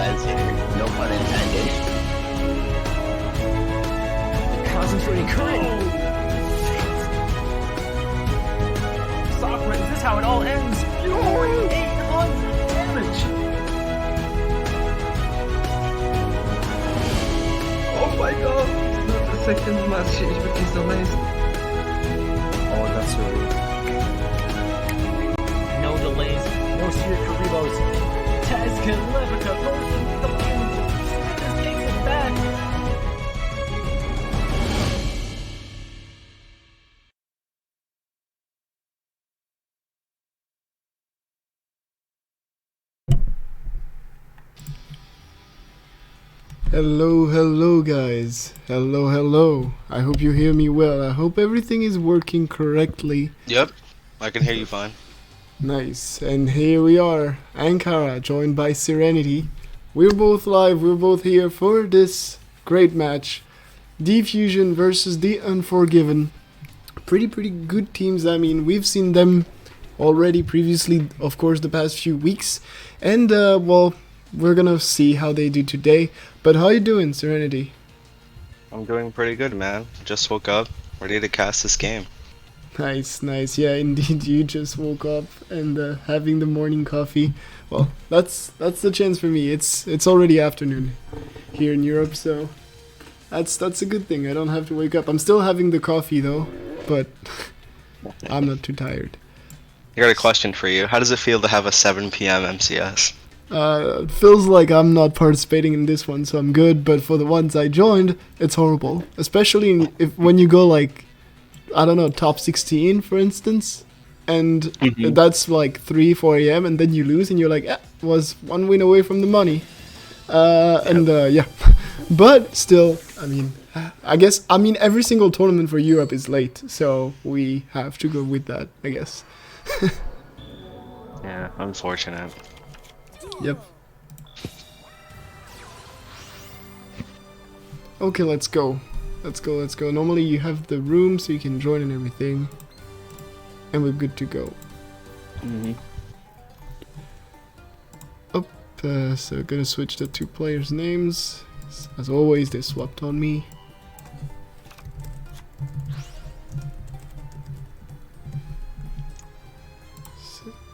Tez here. No pun intended. Concentrating current. Sakura, is this how it all ends? You're 800 damage. Oh my god! Not the second last change, but he's amazing. Oh, that's right. No delays, no Seer Karibos. Tez can Levica goes into the moon. Just takes it back. Hello guys. Hello. I hope you hear me well. I hope everything is working correctly. Yep, I can hear you fine. Nice. And here we are, Aankara, joined by Serenity. We're both live, we're both here for this great match. Diffusion versus the Unforgiven. Pretty good teams. I mean, we've seen them already previously, of course, the past few weeks. And, well, we're gonna see how they do today. But how you doing, Serenity? I'm doing pretty good, man. Just woke up, ready to cast this game. Nice. Yeah, indeed, you just woke up and having the morning coffee. Well, that's the chance for me. It's already afternoon here in Europe, so that's a good thing. I don't have to wake up. I'm still having the coffee though, but I'm not too tired. I got a question for you. How does it feel to have a 7 p.m. MCS? It feels like I'm not participating in this one, so I'm good. But for the ones I joined, it's horrible. Especially when you go like, I don't know, top 16, for instance, and that's like 4 a.m. and then you lose, and you're like, was one win away from the money. Yeah, but still, I mean, every single tournament for Europe is late, so we have to go with that, I guess. Yeah, unfortunate. Yep. Okay, let's go. Normally you have the room so you can join and everything. And we're good to go. So gonna switch the two players' names. As always, they swapped on me.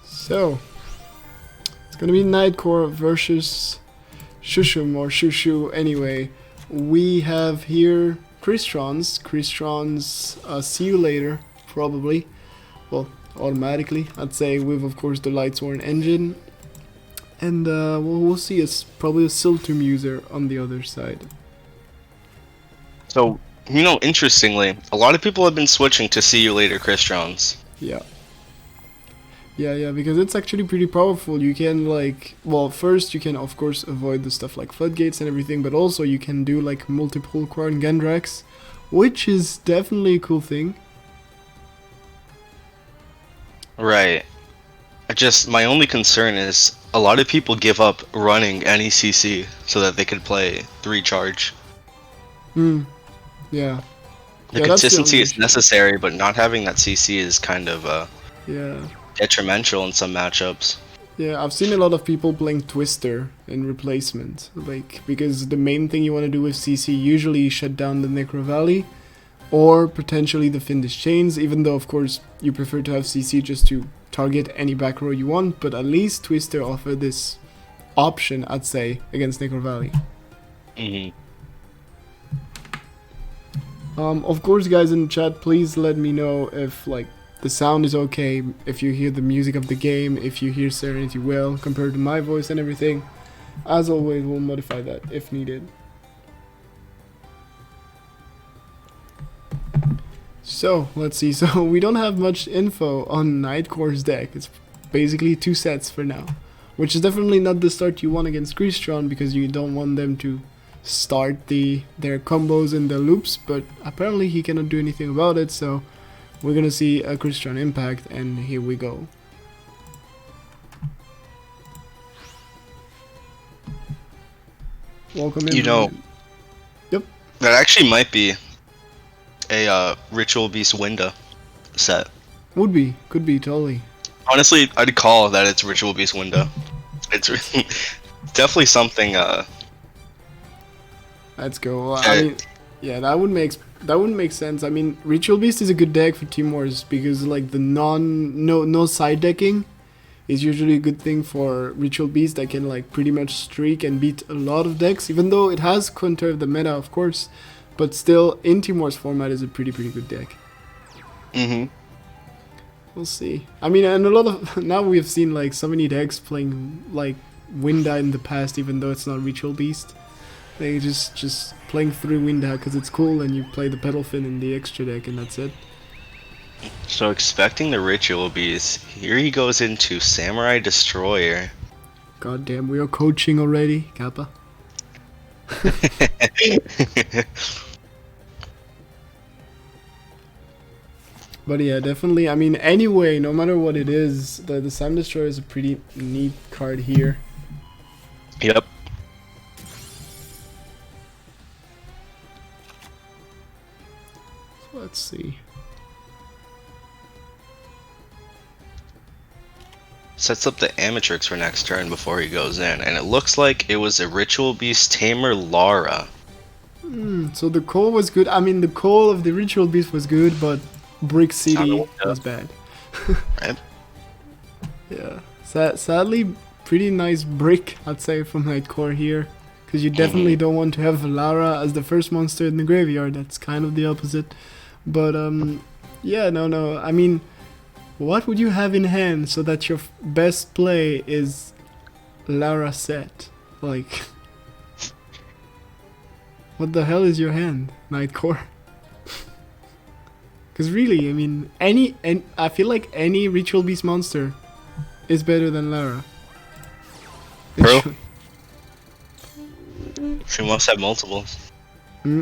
So it's gonna be Nightcore versus Shushum or Shushu. Anyway, we have here Kristrons, see you later, probably. Well, automatically, I'd say, with of course the Lightsworn engine. And we'll see, it's probably a Siltum user on the other side. So, interestingly, a lot of people have been switching to See You Later Kristrons. Yeah, because it's actually pretty powerful. You can first you can of course avoid the stuff like floodgates and everything, but also you can do like multiple Quarn Gendrax, which is definitely a cool thing. Right. My only concern is a lot of people give up running any CC so that they could play 3 charge. Yeah. The consistency is necessary, but not having that CC is kind of detrimental in some matchups. Yeah, I've seen a lot of people playing Twister in replacement, because the main thing you want to do with CC usually shut down the Necro Valley or potentially the Finnish Chains, even though of course you prefer to have CC just to target any back row you want, but at least Twister offer this option, I'd say, against Necro Valley. Of course, guys in the chat, please let me know if the sound is okay, if you hear the music of the game, if you hear Serenity well compared to my voice and everything. As always, we'll modify that if needed. So, let's see. So, we don't have much info on Nightcore's deck. It's basically 2 sets for now. Which is definitely not the start you want against Crystron, because you don't want them to start their combos and the loops, but apparently he cannot do anything about it, so we're gonna see a Crystron impact, and here we go. Welcome in. Yep. That actually might be a Ritual Beast Winda set. Could be, totally. Honestly, I'd call that it's Ritual Beast Winda. It's definitely something. Let's go. Well, I mean, yeah, that wouldn't make sense. I mean, Ritual Beast is a good deck for Team Wars because like the no side decking is usually a good thing for Ritual Beast that can like pretty much streak and beat a lot of decks, even though it has countered the meta, of course, but still in Team Wars format is a pretty good deck. Mm-hmm. We'll see. I mean, and a lot of now we've seen like so many decks playing like Winda in the past, even though it's not Ritual Beast. They just playing through Winda because it's cool, and you play the Pedal Fin in the extra deck, and that's it. So expecting the Ritual Beast, here he goes into Samurai Destroyer. God damn, we are coaching already, Kappa. But yeah, definitely. I mean, anyway, no matter what it is, the Sam Destroyer is a pretty neat card here. Yep. So let's see. Sets up the Amatrix for next turn before he goes in, and it looks like it was a Ritual Beast Tamer Lara. So the call was good. I mean, the call of the Ritual Beast was good, but Brick City was bad. Right? Yeah. Sadly, pretty nice brick, I'd say, from Nightcore here. Because you definitely don't want to have Lara as the first monster in the graveyard. That's kind of the opposite. But, yeah, no. I mean, what would you have in hand so that your best play is Lara set? Like, what the hell is your hand, Nightcore? Because really, I mean, I feel like any Ritual Beast monster is better than Lara. Bro, she must have multiple.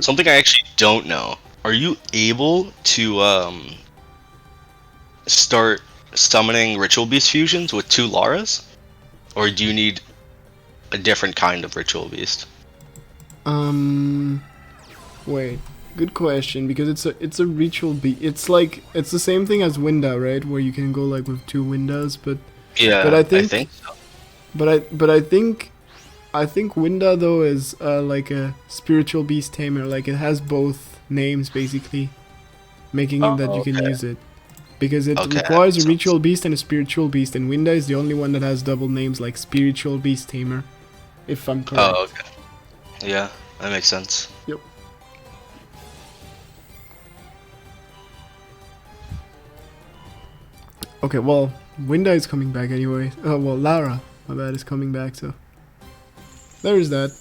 Something I actually don't know. Are you able to start summoning Ritual Beast fusions with 2 Laras? Or do you need a different kind of Ritual Beast? Wait. Good question, because it's a Ritual Beast. It's the same thing as Winda, right? Where you can go like with 2 Windas, but Yeah, but I think so. I think Winda though is like a spiritual beast tamer. Like it has both names basically, making it that you can use it. Because it requires a Ritual Beast and a Spiritual Beast, and Winda is the only one that has double names like Spiritual Beast Tamer, if I'm correct. Oh, okay. Yeah, that makes sense. Yep. Okay, well, Winda is coming back anyway. Well, Lara, my bad, is coming back, so there is that.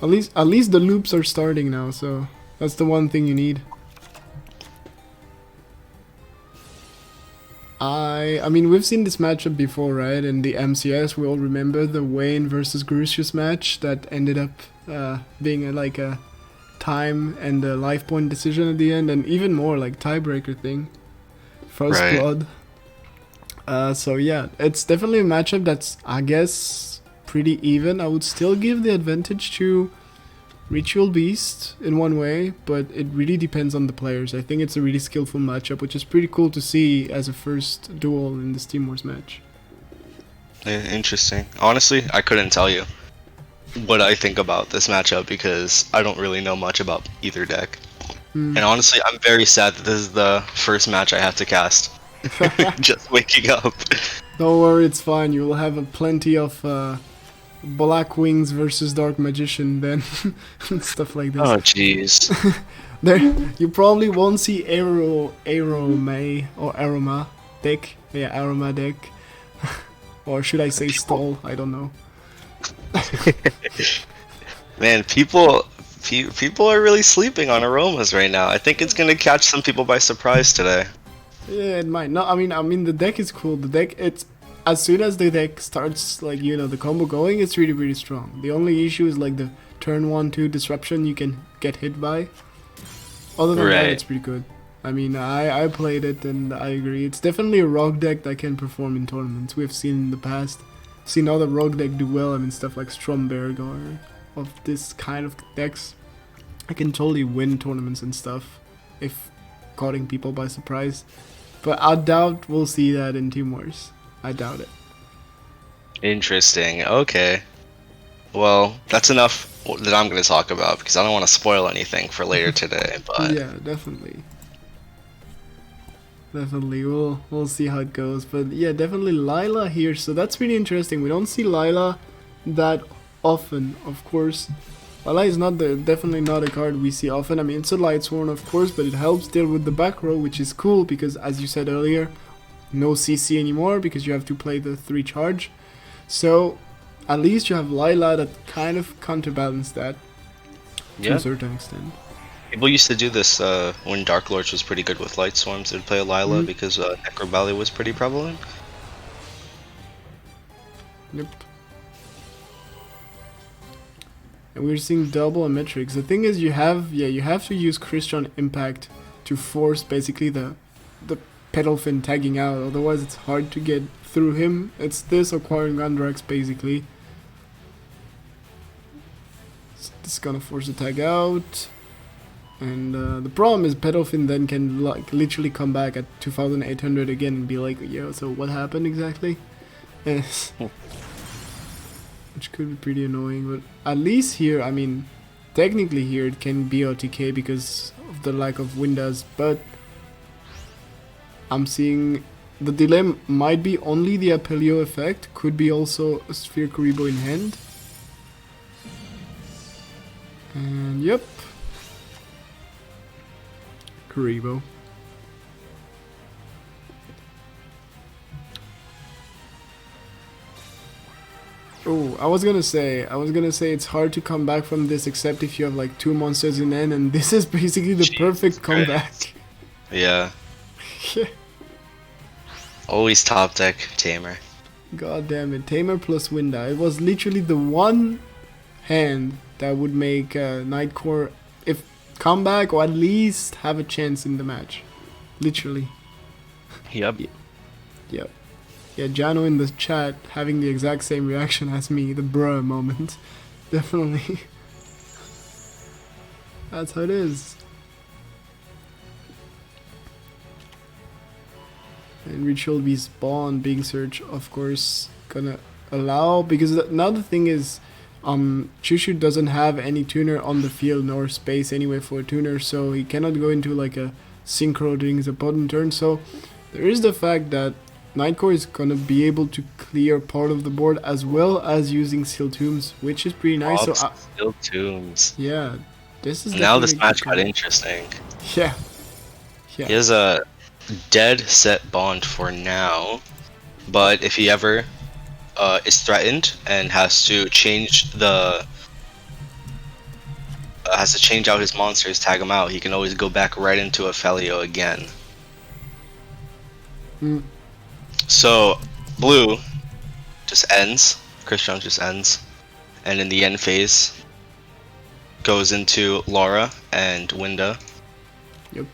At least the loops are starting now, so that's the one thing you need. I mean, we've seen this matchup before, right? In the MCS, we all remember the Wayne versus Grucius match that ended up being like a time and a life point decision at the end, and even more like tiebreaker thing. First blood. So yeah, it's definitely a matchup that's, I guess, pretty even. I would still give the advantage to Ritual Beast in one way, but it really depends on the players. I think it's a really skillful matchup, which is pretty cool to see as a first duel in this Team Wars match. Yeah, interesting. Honestly, I couldn't tell you what I think about this matchup because I don't really know much about either deck. And honestly, I'm very sad that this is the first match I have to cast. Just waking up. Don't worry, it's fine. You will have plenty of Black Wings versus Dark Magician then, and stuff like this. Oh jeez. There, you probably won't see Aroma or Aroma deck. Yeah, Aroma deck. Or should I say stall? I don't know. Man, people are really sleeping on aromas right now. I think it's gonna catch some people by surprise today. Yeah, it might. No, I mean the deck is cool. The deck, it's as soon as the deck starts, like, you know, the combo going, it's really strong. The only issue is like the turn 1-2 disruption you can get hit by. Other than that, it's pretty good. I mean, I played it and I agree. It's definitely a rogue deck that can perform in tournaments. We've seen in the past. Seen other rogue deck do well. I mean, stuff like Stromberg or of this kind of decks. I can totally win tournaments and stuff if caughting people by surprise. But I doubt we'll see that in Team Wars. I doubt it. Interesting. Okay. Well, that's enough that I'm going to talk about because I don't want to spoil anything for later today. But Yeah, definitely. Definitely, we'll see how it goes. But yeah, definitely Lila here. So that's really interesting. We don't see Lila that often, of course. Lila is definitely not a card we see often. I mean, it's a Light Sworn, of course, but it helps deal with the back row, which is cool because, as you said earlier, no CC anymore because you have to play the 3 charge. So at least you have Lila that kind of counterbalance that to a certain extent. people used to do this when Dark Lords was pretty good with Light Swarms. They'd play Lila because Necrobally was pretty prevalent. Yep. And we're seeing double on metrics. The thing is, you have to use Christian Impact to force basically the Pedalfin tagging out. Otherwise, it's hard to get through him. It's this acquiring Andrax basically. This is gonna force the tag out. And the problem is Pedalfin then can like literally come back at 2,800 again and be like, yo, so what happened exactly? Yes. Which could be pretty annoying, but at least here, I mean, technically here it can be OTK because of the lack of windows, but I'm seeing the delay might be only the Apelio effect, could be also a Sphere Kuribo in hand. And yep. Kuribo. Oh, I was gonna say it's hard to come back from this except if you have like 2 monsters in end, and this is basically the perfect comeback. Yeah. Yeah. Always top deck Tamer. God damn it, Tamer plus Winda. It was literally the one hand that would make Nightcore if come back or at least have a chance in the match. Literally. Yep. Yep. Yeah, Jano in the chat having the exact same reaction as me, the bruh moment. Definitely. That's how it is. And Ritual be spawned, being search, of course, gonna allow, because now the thing is, Chushu doesn't have any tuner on the field nor space anyway for a tuner, so he cannot go into like a synchro during his opponent turn. So there is the fact that Nightcore is gonna be able to clear part of the board as well as using Seal Tombs, which is pretty nice. So Seal Tombs. yeah, this is Now this definitely match got cool. interesting. Yeah. He has a dead set bond for now, but if he ever is threatened and has to change out his monsters, tag him out, he can always go back right into Aphelio again. So blue just ends, Christian just ends, and in the end phase goes into Laura and Winda. Yep.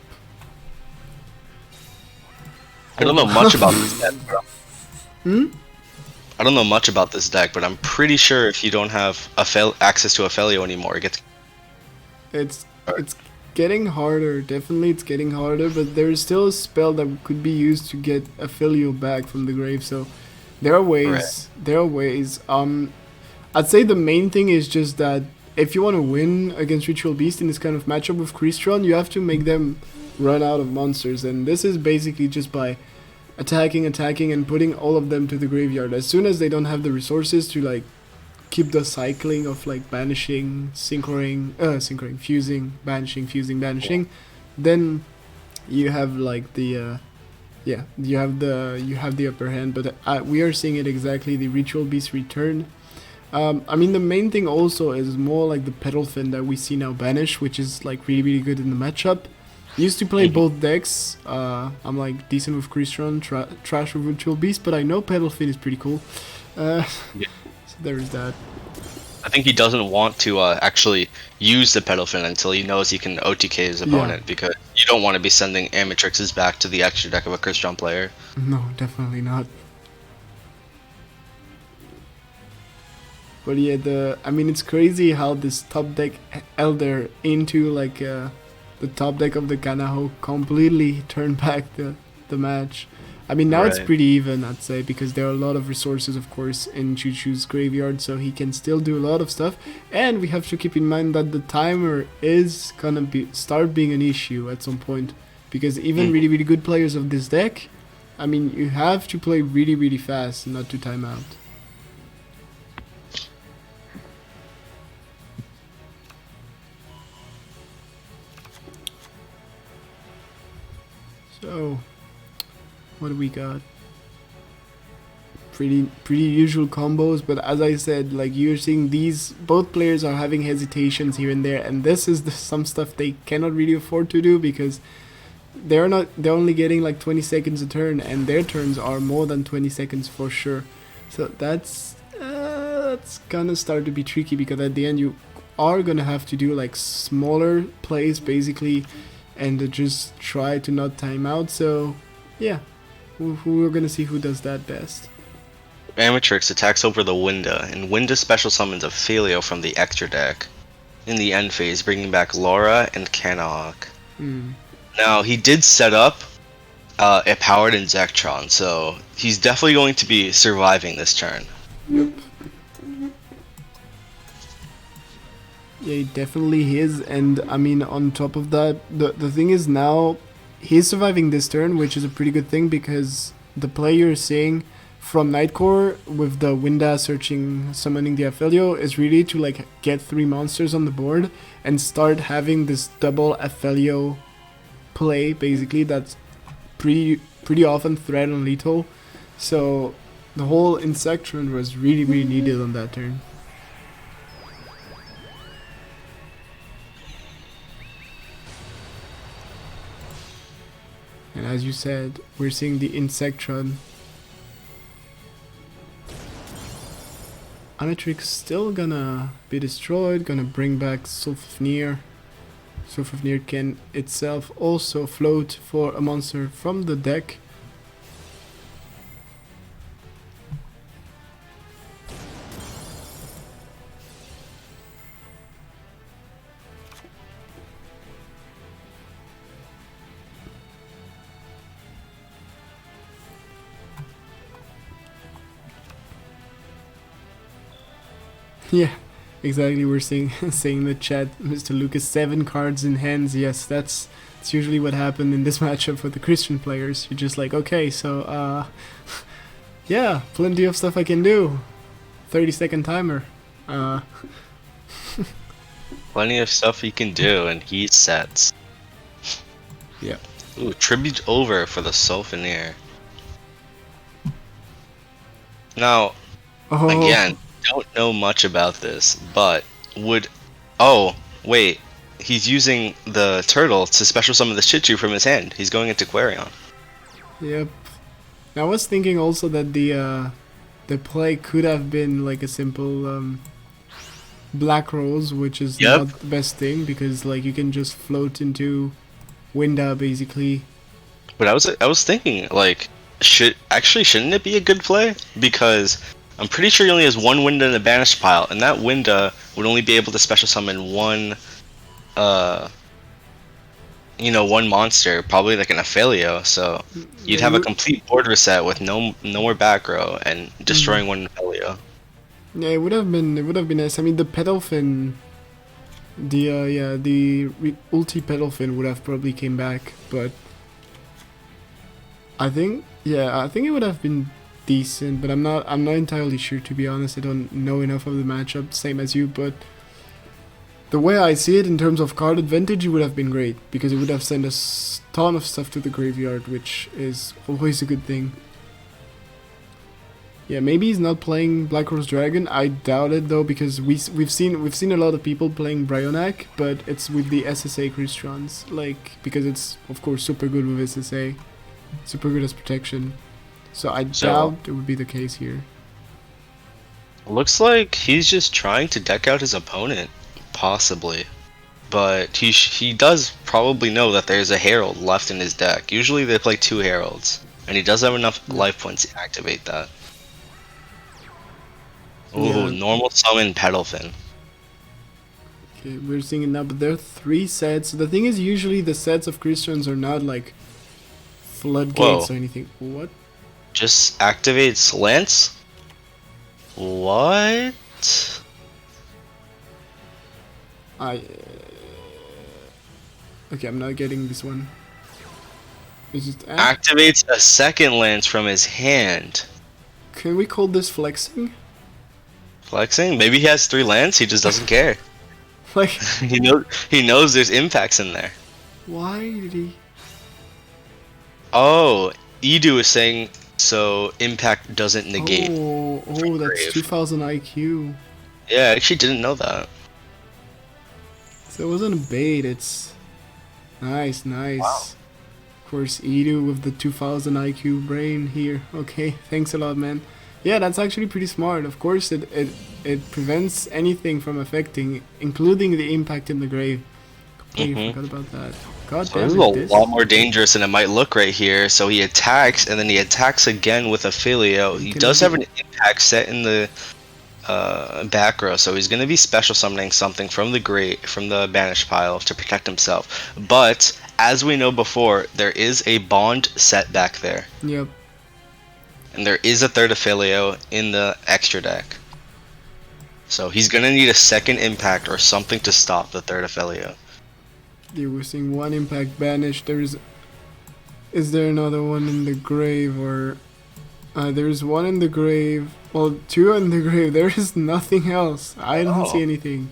I don't know much about this deck, bro. I don't know much about this deck, but I'm pretty sure if you don't have access to Aphelio anymore, it gets... It's getting harder. Definitely, it's getting harder. But there is still a spell that could be used to get Aphelio back from the grave. So there are ways. Right. There are ways. I'd say the main thing is just that if you want to win against Ritual Beast in this kind of matchup with Crystron, you have to make them run out of monsters, and this is basically just by attacking, and putting all of them to the graveyard. As soon as they don't have the resources to like keep the cycling of like banishing, synchroing, fusing, banishing, then you have like the you have the upper hand. But we are seeing it exactly, the Ritual Beast return. I mean, the main thing also is more like the Pedalfin that we see now banish, which is like really good in the matchup. Used to play both decks. I'm like decent with Crystron, trash with Ritual Beast, but I know Pedalfin is pretty cool. So there is that. I think he doesn't want to actually use the Pedalfin until he knows he can OTK his opponent, because you don't want to be sending Amatrixes back to the extra deck of a Crystron player. No, definitely not. But yeah, I mean, it's crazy how this top deck Elder into like the top deck of the Kanaho completely turned back the match. I mean, now it's Right. pretty even, I'd say, because there are a lot of resources, of course, in Choo Choo's graveyard, so he can still do a lot of stuff. And we have to keep in mind that the timer is gonna start being an issue at some point, because even really, really good players of this deck, I mean, you have to play really, really fast not to time out. So, what do we got? Pretty usual combos, but as I said, like you're seeing, these both players are having hesitations here and there, and this is some stuff they cannot really afford to do, because they're only getting like 20 seconds a turn, and their turns are more than 20 seconds for sure. So that's gonna start to be tricky, because at the end you are gonna have to do like smaller plays basically, and just try to not time out. So yeah, we're gonna see who does that best. Amatrix attacks over the Winda, and Winda special summons a Felio from the extra deck in the end phase, bringing back Laura and Canok. Now, he did set up a powered in Zektron, so he's definitely going to be surviving this turn. Yep. Yeah, he definitely is, and I mean, on top of that, the thing is now, he's surviving this turn, which is a pretty good thing, because the play you're seeing from Nightcore with the Winda summoning the Aphelio is really to like get 3 monsters on the board and start having this double Aphelio play, basically, that's pretty often threat on lethal. So the whole insect run was really needed on that turn. And as you said, we're seeing the Insectron. Amatrix still gonna be destroyed, gonna bring back Sulfafnir. Sulfafnir can itself also float for a monster from the deck. Yeah, exactly. We're saying in the chat, Mr. Lucas, 7 cards in hands. Yes, that's usually what happened in this matchup for the Christian players. You're just like, okay, so yeah, plenty of stuff I can do. 30-second timer. Plenty of stuff he can do, and he sets. Yeah. Ooh, tribute over for the Sulfafnir. Now, again, don't know much about this, but oh, wait, he's using the turtle to special summon the Shichu from his hand. He's going into Quarion. Yep. I was thinking also that the play could have been like a simple Black Rose, which is not the best thing, because like you can just float into Winda basically. But I was thinking, like, shouldn't it be a good play? Because I'm pretty sure he only has 1 Winda in the banished pile, and that Winda would only be able to special summon one monster, probably like an Aphelio, so you'd have a complete board reset with no more back row and destroying one Aphelio. Yeah, it would have been nice. I mean, the Pedalfin, the ulti Pedalfin would have probably came back, but I think it would have been decent, but I'm not entirely sure, to be honest. I don't know enough of the matchup, same as you, but the way I see it in terms of card advantage, it would have been great, because it would have sent a ton of stuff to the graveyard, which is always a good thing. Yeah, maybe he's not playing Black Rose Dragon. I doubt it though, because we've seen a lot of people playing Bryonak, but it's with the SSA Christians, like, because it's of course super good with SSA, super good as protection. So I doubt it would be the case here. Looks like he's just trying to deck out his opponent, possibly. But he does probably know that there's a Herald left in his deck. Usually they play 2 Heralds, and he does have enough life points to activate that. Ooh, normal summon Pedalfin. Okay, we're seeing it now, but there are 3 sets. The thing is, usually the sets of Christians are not like floodgates or anything. What? just activates Lance? What? Okay, I'm not getting this one. It's just Activates a second Lance from his hand. Can we call this flexing? Flexing? Maybe he has 3 Lance, he just doesn't care. Like, He knows there's impacts in there. why did he? Oh, Edu is saying so impact doesn't negate. Oh, that's grave. 2000 IQ. Yeah, I actually didn't know that. So it wasn't a bait, it's nice. Wow. Of course, Edu with the 2000 IQ brain here. Okay, thanks a lot, man. Yeah, that's actually pretty smart. Of course, it prevents anything from affecting, including the impact in the grave. Completely forgot about that. God So damn this it, is a lot more dangerous than it might look right here. So he attacks, and then he attacks again with Affilio. He Can does he have an impact set in the back row, so he's gonna be special summoning something from the banished pile to protect himself. But as we know before, there is a bond set back there, Yep. and there is a third Affilio in the extra deck. So he's gonna need a second impact or something to stop the third Affilio. Yeah, we're seeing one impact banished. Is there another one in the grave, or there's one in the grave? Well, 2 in the grave. There is nothing else. I don't see anything.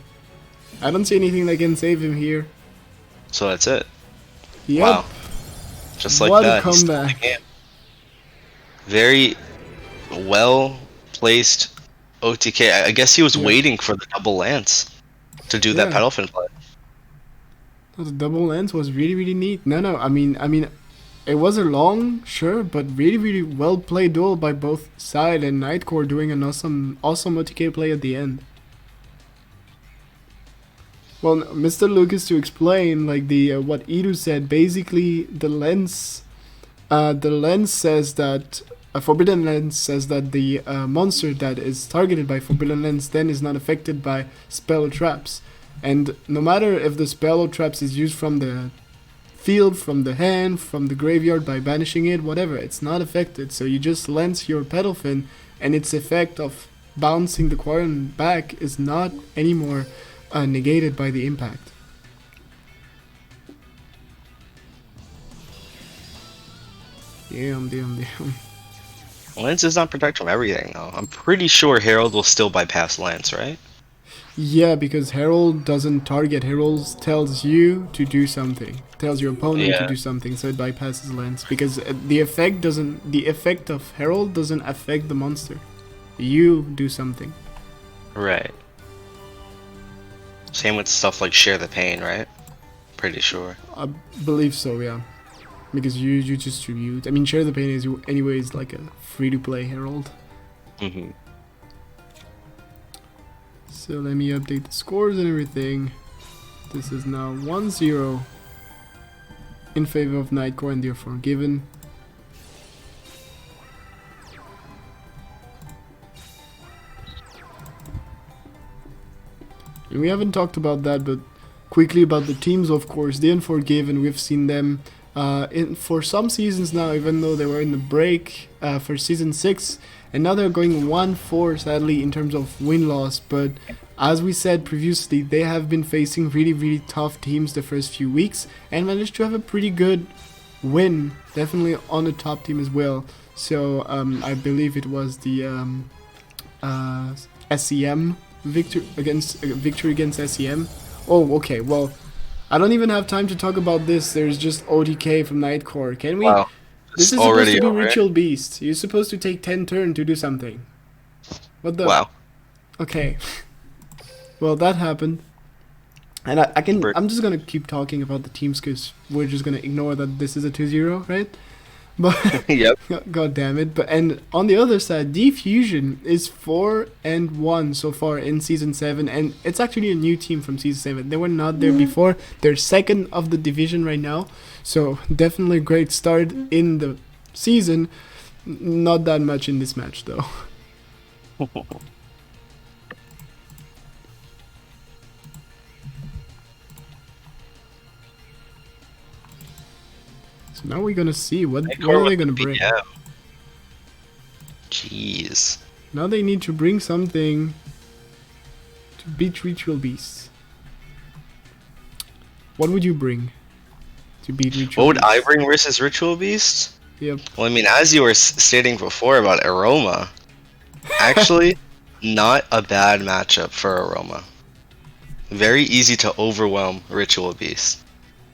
I don't see anything that can save him here. So that's it. Yep. Wow. Just like What a that. he's still in the comeback. game. Very well placed OTK. I guess he was Yeah. waiting for the double lance to do that Yeah. pedal fin play. The double lens was really neat. No, I mean, it was a long, sure, but really well played duel by both Side and Nightcore, doing an awesome OTK play at the end. Well, Mr. Lucas, to explain, like the what Edu said, basically the lens says that Forbidden Lens says that the monster that is targeted by Forbidden Lens then is not affected by spell or traps. And no matter if the spell or traps is used from the field, from the hand, from the graveyard by banishing it, whatever, it's not affected. So you just lens your pedal fin, and its effect of bouncing the Quarren back is not anymore negated by the impact. Damn. Lance does not protect from everything, though. I'm pretty sure Herald will still bypass Lance, right? Yeah, because Herald doesn't target. Herald tells you to do something. Tells your opponent to Yeah. do something, so it bypasses Lance. Because the effect of Herald doesn't affect the monster. You do something. Right. Same with stuff like Share the Pain, right? Pretty sure. I believe so, yeah. Because you distribute. I mean, Share the Pain is anyways like a free-to-play Herald. Mm-hmm. So let me update the scores and everything. This is now 1-0 in favor of Nightcore and the Unforgiven. And we haven't talked about that, but quickly about the teams, of course. The Unforgiven, we've seen them for some seasons now, even though they were in the break for season 6. And now they're going 1-4, sadly, in terms of win-loss. But as we said previously, they have been facing really tough teams the first few weeks and managed to have a pretty good win, definitely on the top team as well. So I believe it was the SEM victory against SEM. Oh, okay. Well, I don't even have time to talk about this. There's just OTK from Nightcore. Can we? Wow. This is It's supposed already to be over. Ritual Beast. You're supposed to take 10 turns to do something. What the? Wow. Okay. Well, that happened. And I'm just gonna keep talking about the teams because we're just gonna ignore that this is a 2-0, right? But Yep. God damn it! And on the other side, Diffusion is 4-1 so far in season 7, and it's actually a new team from season 7. They were not there before. They're second of the division right now, so definitely a great start in the season. Not that much in this match though. So now we're gonna see what are they gonna bring. Yeah. ease. Now they need to bring something to beat Ritual Beasts. What would you bring to beat Ritual What would I Beasts? bring versus Ritual Beast? Yep. Well, I mean, as you were stating before about Aroma, actually, not a bad matchup for Aroma. Very easy to overwhelm Ritual Beast.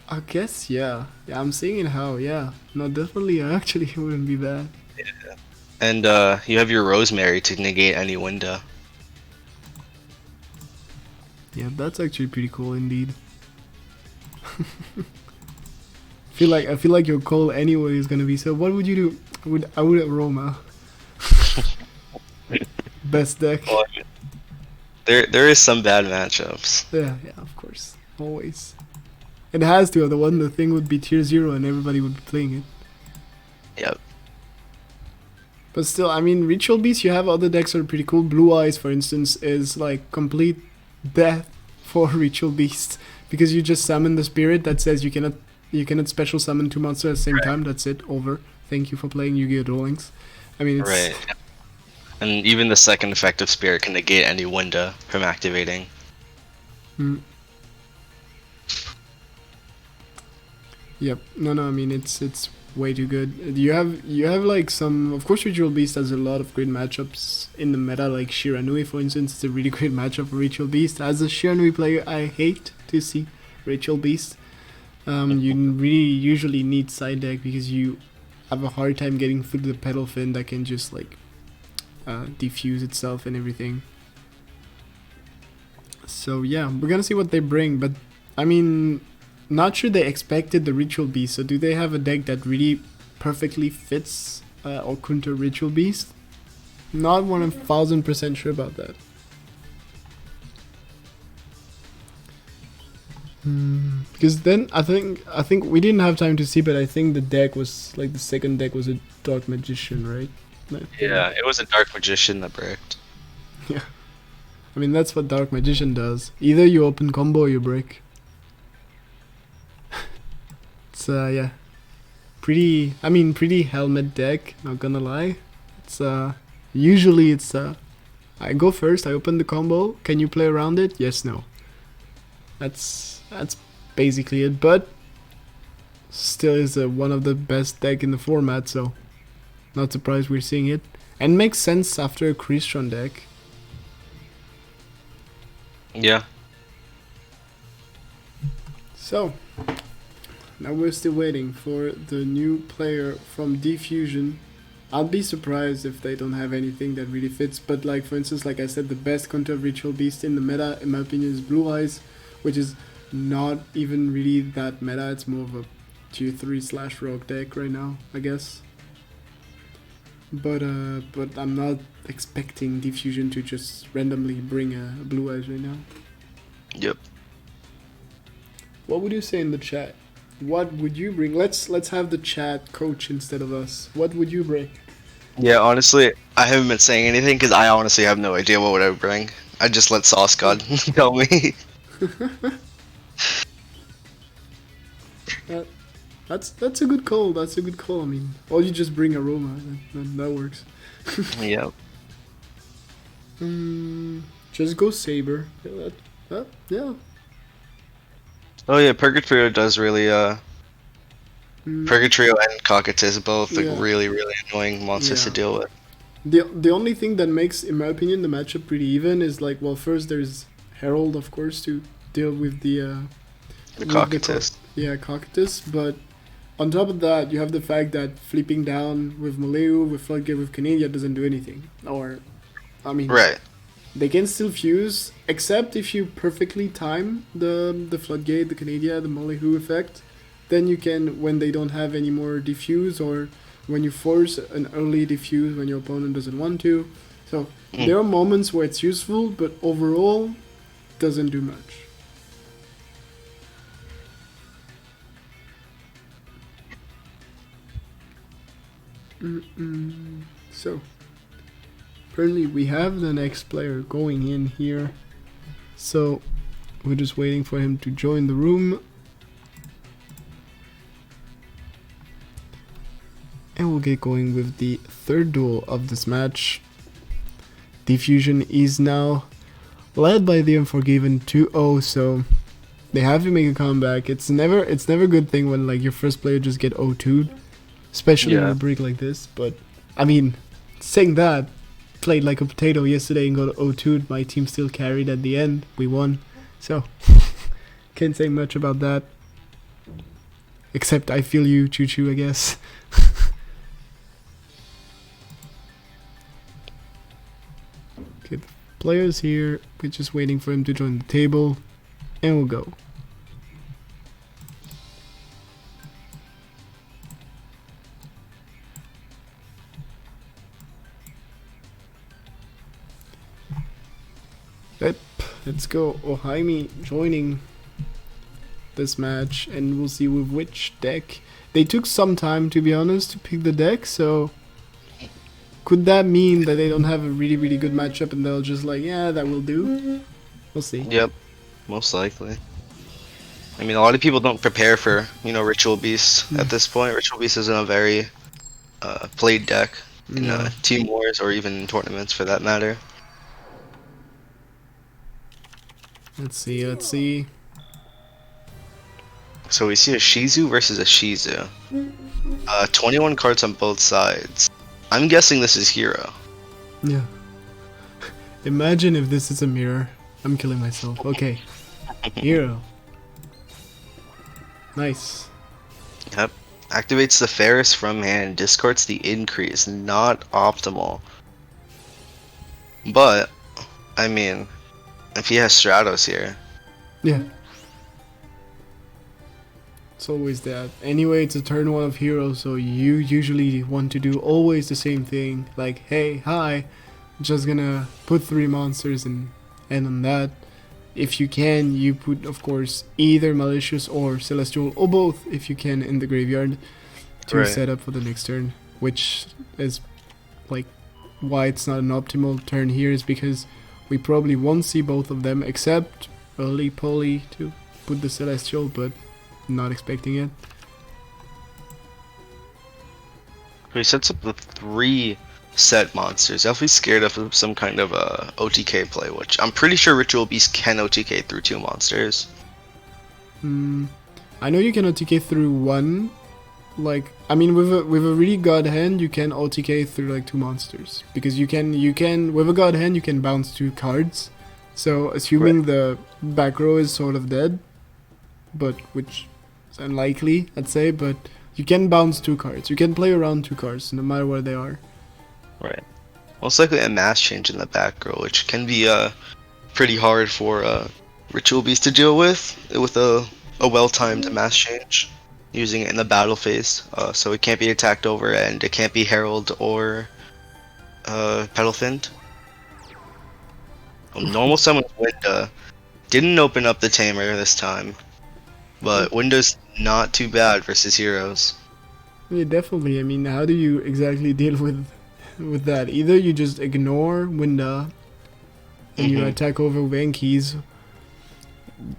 I guess, yeah. Yeah, I'm seeing it how, yeah. No, definitely, actually, it wouldn't be bad. And you have your Rosemary to negate any window. Yeah, that's actually pretty cool indeed. I feel like your call anyway is gonna be, so what would you do? I would Aroma. Best deck. Well, I mean, there is some bad matchups. Yeah, of course. Always. It has to, otherwise the thing would be tier 0 and everybody would be playing it. Yep. But still, I mean, Ritual Beast, you have other decks that are pretty cool. Blue Eyes, for instance, is like complete death for Ritual Beast. Because you just summon the spirit that says you cannot special summon 2 monsters at the same time. That's it, over. Thank you for playing Yu-Gi-Oh! Duel Links. I mean, it's... Right. And even the second effective spirit can negate any window from activating. Mm. Yep. No, I mean, it's way too good. You have like some, of course, Ritual Beast has a lot of great matchups in the meta, like Shiranui, for instance. It's a really great matchup for Ritual Beast. As a Shiranui player, I hate to see Ritual Beast. You really usually need side deck because you have a hard time getting through the pedal fin that can just like diffuse itself and everything. So yeah, we're gonna see what they bring, but I mean, not sure they expected the Ritual Beast. So do they have a deck that really perfectly fits or counter Ritual Beast? Not 1000% sure about that. Because then I think we didn't have time to see, but I think the deck was like the second deck was a Dark Magician, right? Yeah, it was a Dark Magician that bricked. Yeah. I mean, that's what Dark Magician does. Either you open combo or you break. It's yeah, pretty helmet deck, not gonna lie. It's usually it's I go first, I open the combo, can you play around it? Yes, no. That's basically it, but still is one of the best deck in the format, so not surprised we're seeing it. And makes sense after a Crystron deck. Yeah. So now we're still waiting for the new player from Diffusion. I'd be surprised if they don't have anything that really fits, but like for instance, like I said, the best counter of Ritual Beast in the meta, in my opinion, is Blue Eyes, which is not even really that meta. It's more of a tier 3/rogue deck right now, I guess. But I'm not expecting Diffusion to just randomly bring a Blue Eyes right now. Yep. What would you say in the chat? What would you bring? Let's have the chat coach instead of us. What would you bring? Yeah, honestly, I haven't been saying anything because I honestly have no idea what would I bring. I just let Sauce God tell me. That's a good call. That's a good call. I mean, or you just bring Aroma. That works. Yep. Just go Saber. Yeah, yeah. Oh yeah, Purgatrio does really Purgatrio and Cockatoo both like Yeah. really annoying monsters to Yeah. deal with. The only thing that makes, in my opinion, the matchup pretty even is like, well, first there's Herald, of course, to deal with the Cockatoo. Cockatoo, but on top of that, you have the fact that flipping down with Maleu, with Floodgate, with Canada doesn't do anything. Or, I mean, Right. they can still fuse, except if you perfectly time the Floodgate, the Canada, the Maleu effect. Then you can, when they don't have any more diffuse, or when you force an early diffuse when your opponent doesn't want to. So there are moments where it's useful, but overall, doesn't do much. So, apparently we have the next player going in here. So, we're just waiting for him to join the room. And we'll get going with the third duel of this match. Diffusion is now led by the Unforgiven 2-0, so they have to make a comeback. It's never a good thing when like your first player just get 0-2'd, especially in Yeah. a break like this. But I mean, saying that, played like a potato yesterday and got 0-2'd. My team still carried at the end. We won, so can't say much about that. Except I feel you, Choo Choo, I guess. Okay, the players here. We're just waiting for him to join the table, and we'll go. Yep, let's go. Ohaimi joining this match, and we'll see with which deck. They took some time, to be honest, to pick the deck, so could that mean that they don't have a really good matchup and they'll just like, yeah, that will do? We'll see. Yep, most likely. I mean, a lot of people don't prepare for, you know, Ritual Beast at this point. Ritual Beast isn't a very played deck in Team Wars or even in tournaments for that matter. Let's see. So we see a Shizu versus a Shizu. 21 cards on both sides. I'm guessing this is Hero. Yeah. Imagine if this is a mirror. I'm killing myself. Okay. Hero. Nice. Yep. Activates the Ferris from hand, discards the increase. Not optimal. But, I mean, if he has Stratos here. Yeah. It's always that. Anyway, it's a turn 1 of Hero, so you usually want to do always the same thing. Like, hey, hi, I'm just gonna put 3 monsters and end on that. If you can, you put, of course, either Malicious or Celestial, or both, if you can, in the graveyard to Right. set up for the next turn. Which is, like, why it's not an optimal turn here is because we probably won't see both of them, except early Poly to put the Celestial, but not expecting it. He sets up the 3 set monsters. Definitely scared of some kind of OTK play, which I'm pretty sure Ritual Beast can OTK through 2 monsters. I know you can OTK through 1. Like, I mean, with a really god hand, you can OTK through like 2 monsters because you can with a god hand you can bounce 2 cards. So assuming the back row is sort of dead, but which is unlikely, I'd say, but you can bounce 2 cards. You can play around 2 cards no matter where they are. Right. Most likely a mass change in the back row, which can be pretty hard for Ritual Beast to deal with a well-timed mass change. Using it in the battle phase, so it can't be attacked over and it can't be Herald or Petal Finned. Normal Summon's Winda didn't open up the Tamer this time, but Winda's not too bad versus Heroes. Yeah, definitely. I mean, how do you exactly deal with that? Either you just ignore Winda and you attack over with Enki's.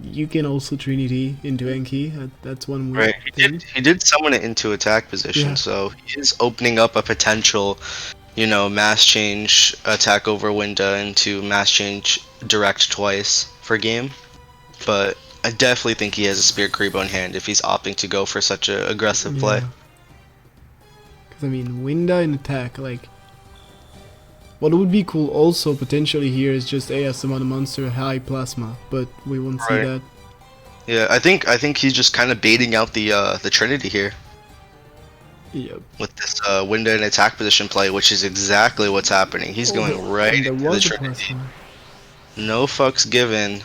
You can also Trinity into Enki. That's one way. Right. He did summon it into attack position, Yeah. so he is opening up a potential, you know, mass change attack over Winda into mass change direct twice for game. But I definitely think he has a Spirit Karibo in hand if he's opting to go for such an aggressive play. Because, I mean, Winda in attack, like... What would be cool also potentially here is just summon a monster high plasma, but we won't see that. Yeah, I think he's just kind of baiting out the Trinity here Yep. with this Winda in attack position play, which is exactly what's happening. He's going right and there into the was a Trinity. plasma. No fucks given.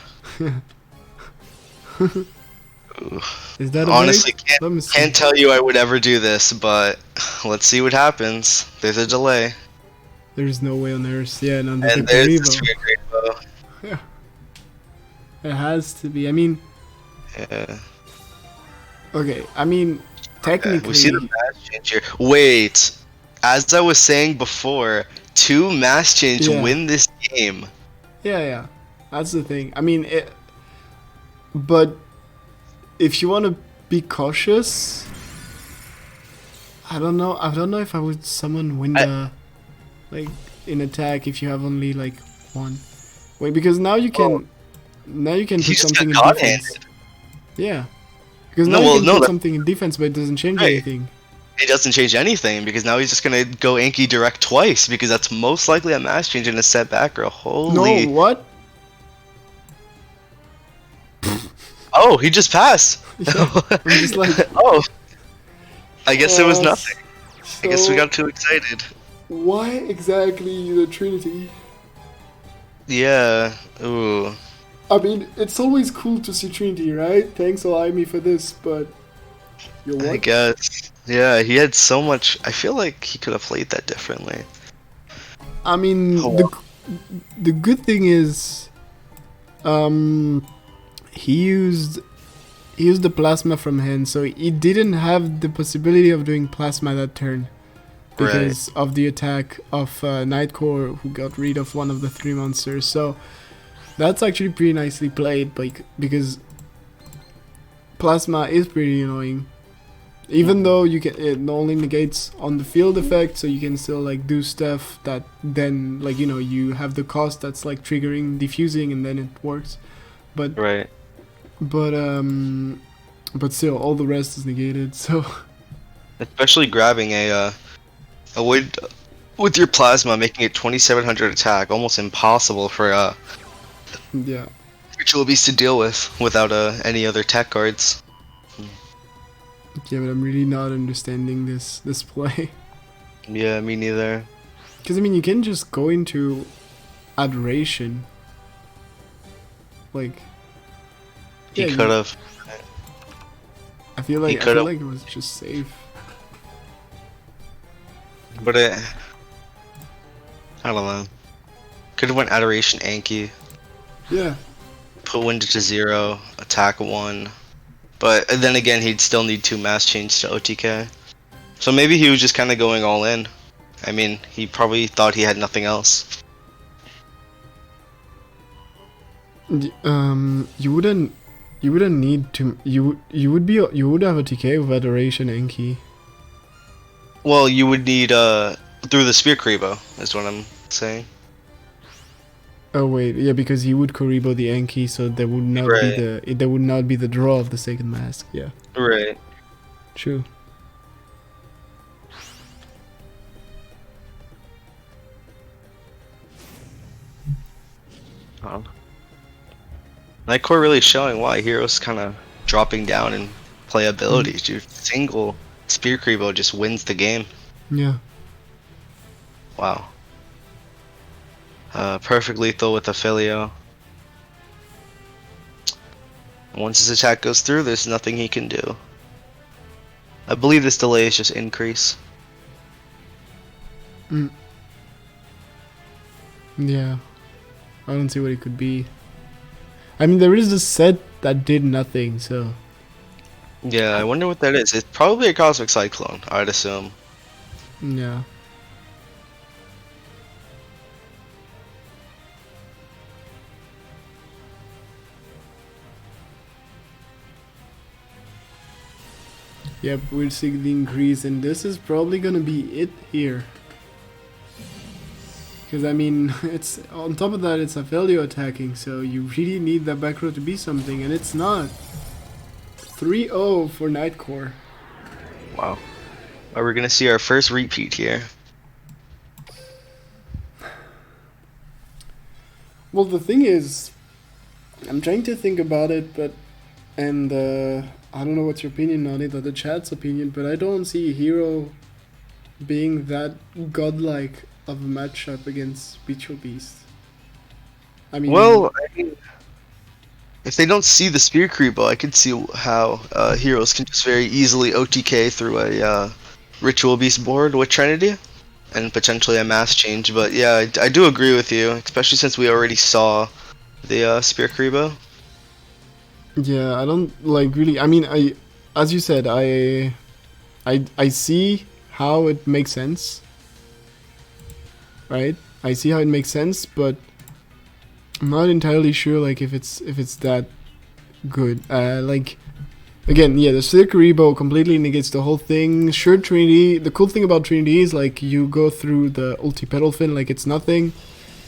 Is that a Honestly, break? Let me see. can't tell you I would ever do this, but let's see what happens. There's a delay. There's no way on earth. Yeah, no, there's And a there's the Karibo. Spirit Karibo. Yeah. It has to be. I mean, Yeah. okay. I mean, technically. We see the mass change here. Wait, as I was saying before, 2 mass change win this game. Yeah. That's the thing. I mean, but if you want to be cautious, I don't know. I don't know if I would summon Winda. Like, in attack if you have only like one. Wait, because now you can He put just something in got defense. God-handed. Yeah, because No, now well, you can no, put that- something in defense, but it doesn't change Right. anything. It doesn't change anything because now he's just gonna go Anki direct twice because that's most likely a mass change in a set back row. Holy! No, what? Oh, he just passed. I'm just like, oh, I guess it was Uh, nothing. I guess we so got too excited. why exactly the Trinity? Yeah. Ooh. I mean, it's always cool to see Trinity, right? Thanks, me for this, but you're what? I guess. Yeah, he had so much. I feel like he could have played that differently. I mean, Oh, the good thing is, he used the plasma from hand, so he didn't have the possibility of doing plasma that turn because of the attack of Nightcore, who got rid of one of the 3 monsters. So that's actually pretty nicely played, because plasma is pretty annoying. Even though it only negates on the field effect, so you can still like do stuff that then like you have the cost that's like triggering diffusing and then it works. But Right. but still all the rest is negated. So Especially grabbing a wood with your plasma, making it 2700 attack, almost impossible for yeah. Ritual Beast to deal with without any other tech cards. Yeah, but I'm really not understanding this play. Yeah, me neither. Because I mean, you can just go into adoration. Like, He yeah, could have. I feel like it was just safe. But I don't know. Could have went Adoration Anki, Yeah. put Wind to 0, attack 1. But then again, he'd still need 2 mass change to OTK. So maybe he was just kind of going all in. I mean, he probably thought he had nothing else. You wouldn't need to. You would have a TK with adoration Enki. Well, you would need through the Spear Karibo, is what I'm saying. Oh wait, yeah, because he would Karibo the Enki, so there would not be the draw of the second mask. Yeah, Right. true. Nightcore really showing why Heroes kind of dropping down in playability, dude. Single Spear Karibo just wins the game. Yeah. Wow. Perfect lethal with Affilio. Once his attack goes through, there's nothing he can do. I believe this delay is just increase. Yeah. I don't see what it could be. I mean, there is a set that did nothing, so. Yeah, I wonder what that is. It's probably a Cosmic Cyclone, I'd assume. Yeah. Yep, we're seeing the increase, and this is probably gonna be it here. Because I mean, it's on top of that, it's Afelio attacking, so you really need that back row to be something, and it's not. 3-0 for Nightcore. Wow. Are we gonna see our first repeat here? Well, the thing is, I'm trying to think about it, and I don't know what's your opinion on it, or the chat's opinion, but I don't see Hero being that godlike of a matchup against Ritual Beast. I mean, Well, I mean, if they don't see the Spear Karibo, I could see how Heroes can just very easily OTK through a Ritual Beast board with Trinity, and potentially a mass change. But yeah, I do agree with you, especially since we already saw the Spear Karibo. yeah, I don't like really. I mean, as you said, I see how it makes sense. Right? I see how it makes sense, but I'm not entirely sure like if it's that good. Like Again, yeah, the Seer Karibo completely negates the whole thing. Sure, Trinity, the cool thing about Trinity is like you go through the ulti pedal fin like it's nothing.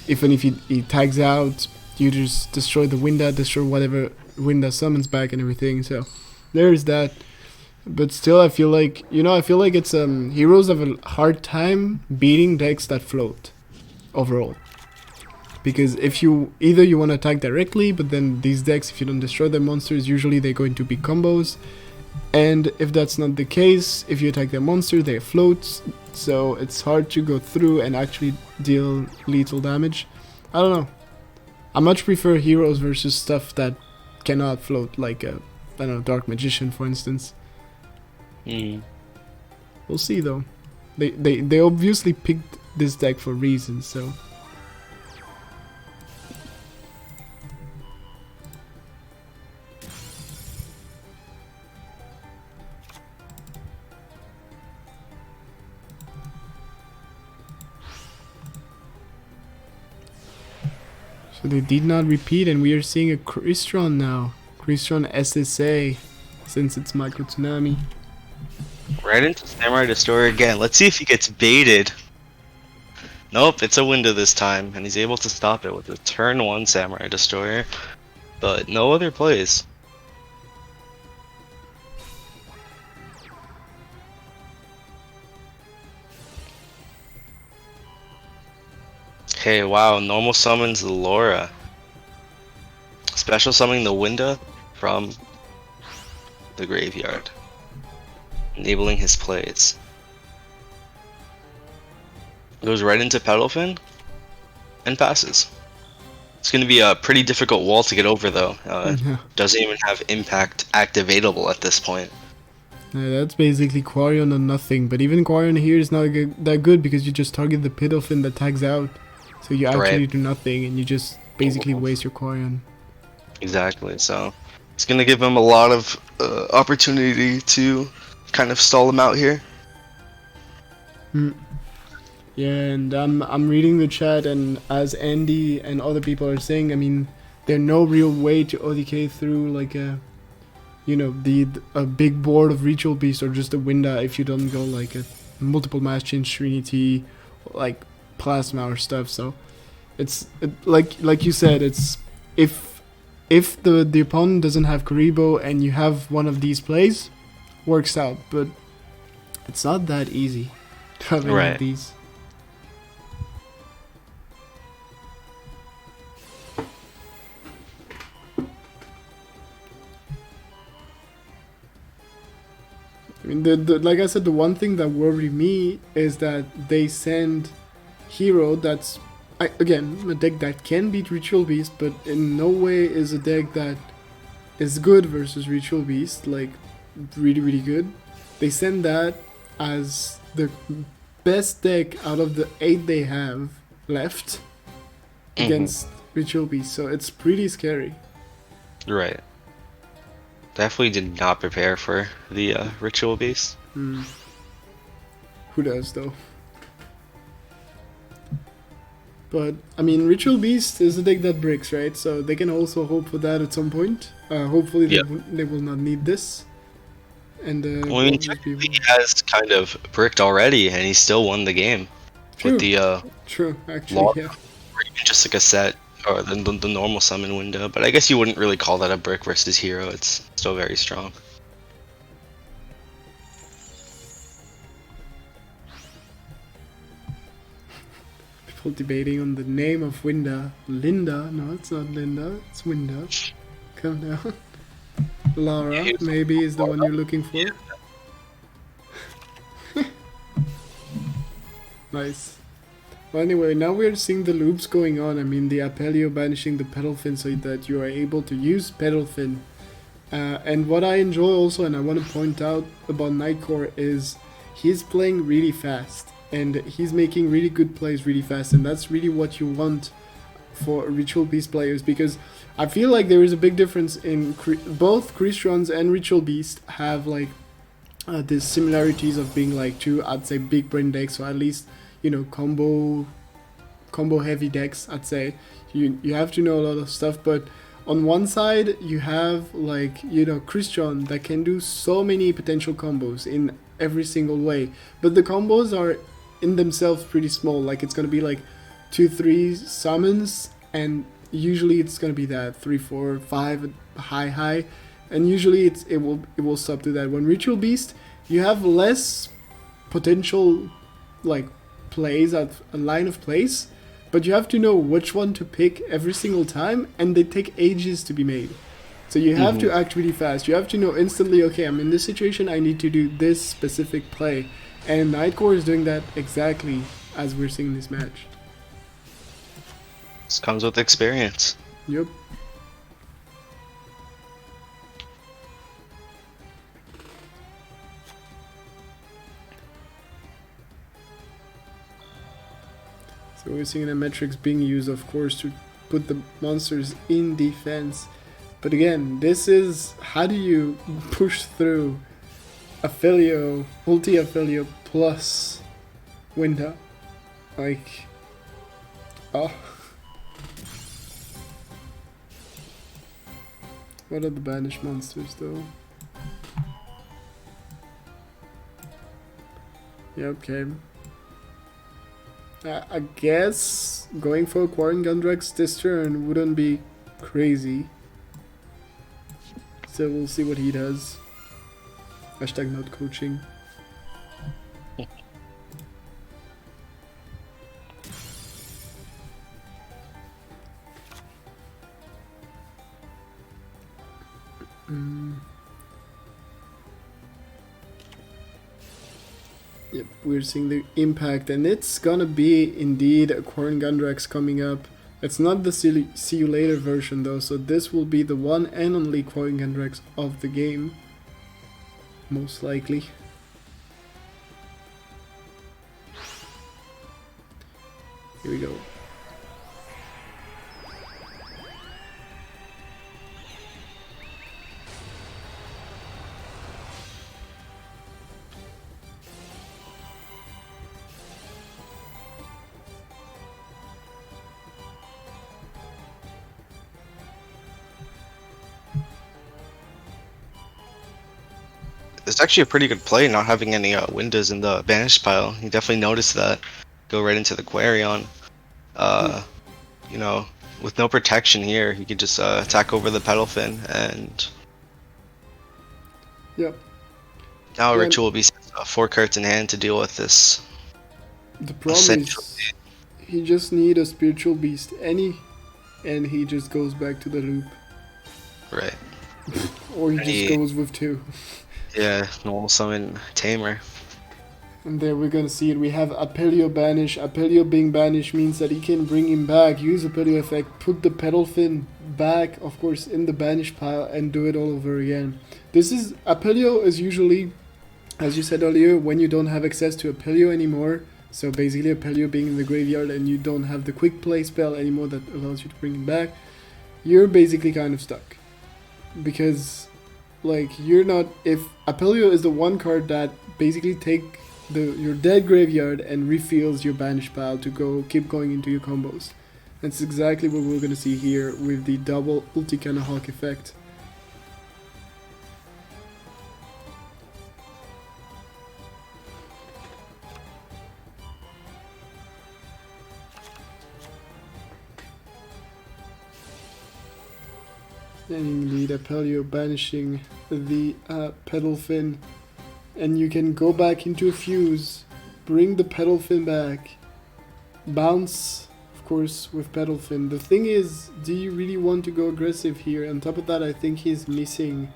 Even if he tags out, you just destroy the Winda, destroy whatever Winda summons back and everything. So there's that. But still, I feel like, I feel like it's heroes have a hard time beating decks that float overall. Because if you want to attack directly, but then these decks, if you don't destroy their monsters, usually they go into big combos. And if that's not the case, if you attack their monster, they float. So it's hard to go through and actually deal lethal damage. I don't know. I much prefer heroes versus stuff that cannot float, like I don't know, Dark Magician, for instance. We'll see though. They obviously picked this deck for reasons, so. So they did not repeat, and we are seeing a Crystron now. Crystron SSA, since it's Micro Tsunami. Right into Samurai Destroyer again. Let's see if he gets baited. Nope, it's a window this time, and he's able to stop it with a turn 1 Samurai Destroyer. But no other plays. Okay, wow, normal summons the Laura. Special summoning the Winda from the graveyard, enabling his plays. Goes right into Pedalfin and passes. It's going to be a pretty difficult wall to get over though. Doesn't even have impact activatable at this point. Yeah, that's basically Quarion on nothing, but even Quarion here is not that good because you just target the Pedalfin that tags out. So you actually do nothing and you just basically waste your Quarion. Exactly, so it's going to give him a lot of opportunity to kind of stall him out here. Yeah, and I'm reading the chat, and as Andy and other people are saying, I mean, there's no real way to ODK through like a, a big board of Ritual Beast or just a Winda if you don't go like a multiple mass change Serenity, like Plasma or stuff. So it's like you said, it's if the opponent doesn't have Karibo and you have one of these plays, works out, but it's not that easy to have any of these. I mean, like I said, the one thing that worried me is that they send Hero that's, again, a deck that can beat Ritual Beast, but in no way is a deck that is good versus Ritual Beast, like, really, really good. They send that as the best deck out of the 8 they have left against Ritual Beast, so it's pretty scary. Right. Definitely did not prepare for the Ritual Beast. Who does, though? But, I mean, Ritual Beast is a deck that breaks, right? So they can also hope for that at some point. Hopefully they will not need this. And well, I mean, technically he has kind of bricked already, and he still won the game. True. With the True, actually, yeah. Or even just like a set, or the normal summon window. But I guess you wouldn't really call that a brick versus hero. It's still very strong. People debating on the name of Winda. Linda? No, it's not Linda. It's Winda. Calm down. Lara, maybe, is the one you're looking for. Nice. Well, anyway, now we're seeing the loops going on. I mean, the Apelio banishing the Pedalfin so that you are able to use Pedalfin. And what I enjoy also, and I want to point out about Nightcore, is he's playing really fast. And he's making really good plays really fast. And that's really what you want for Ritual Beast players, because I feel like there is a big difference in both Chrystrons and Ritual Beast have like these similarities of being like two, I'd say, big brain decks, or at least, you know, combo heavy decks. I'd say you have to know a lot of stuff, but on one side you have like, you know, Christian that can do so many potential combos in every single way, but the combos are in themselves pretty small. Like it's gonna be like 2-3 summons, and usually it's gonna be that 3-4-5 high, and usually it will stop to that. When Ritual Beast, you have less potential like plays, a line of plays, but you have to know which one to pick every single time, and they take ages to be made. So you have to act really fast. You have to know instantly, okay, I'm in this situation, I need to do this specific play. And Nightcore is doing that exactly as we're seeing this match. This comes with experience. Yep. So we're seeing the metrics being used, of course, to put the monsters in defense. But again, this is, how do you push through Affilio, multi-Affilio plus Winda? Like, oh. What are the banished monsters though? Yeah, okay. I guess going for Quarren Gundrex this turn wouldn't be crazy. So we'll see what he does. Hashtag not coaching. Yep, we're seeing the impact, and it's gonna be indeed a Quarren Gundrex coming up. It's not the see you later version though, so this will be the one and only Quarren Gundrex of the game. Most likely. Here we go. It's actually a pretty good play not having any windows in the banished pile. You definitely noticed that. Go right into the Quarion. You know, with no protection here, you can just attack over the Petal Fin, and Yep. now Ritual will be 4 cards in hand to deal with this. The problem is he just need a Spiritual Beast and he just goes back to the loop. Right. Or he just goes with 2. Yeah, normal summon Tamer. And there we're gonna see it. We have Apelio banish. Apelio being banished means that he can bring him back, use Apelio effect, put the Petal Fin back, of course, in the banish pile, and do it all over again. This is, Apelio is usually, as you said earlier, when you don't have access to Apelio anymore. So basically Apelio being in the graveyard and you don't have the quick play spell anymore that allows you to bring him back, you're basically kind of stuck. Because, like, you're not, if Apelio is the one card that basically take your dead graveyard and refills your banished pile to keep going into your combos. That's exactly what we're gonna see here with the double Ulticana Hawk effect. And indeed, Apelio banishing the Petal Fin, and you can go back into a fuse, bring the Petal Fin back, bounce, of course, with Petal Fin. The thing is, do you really want to go aggressive here? On top of that, I think he's missing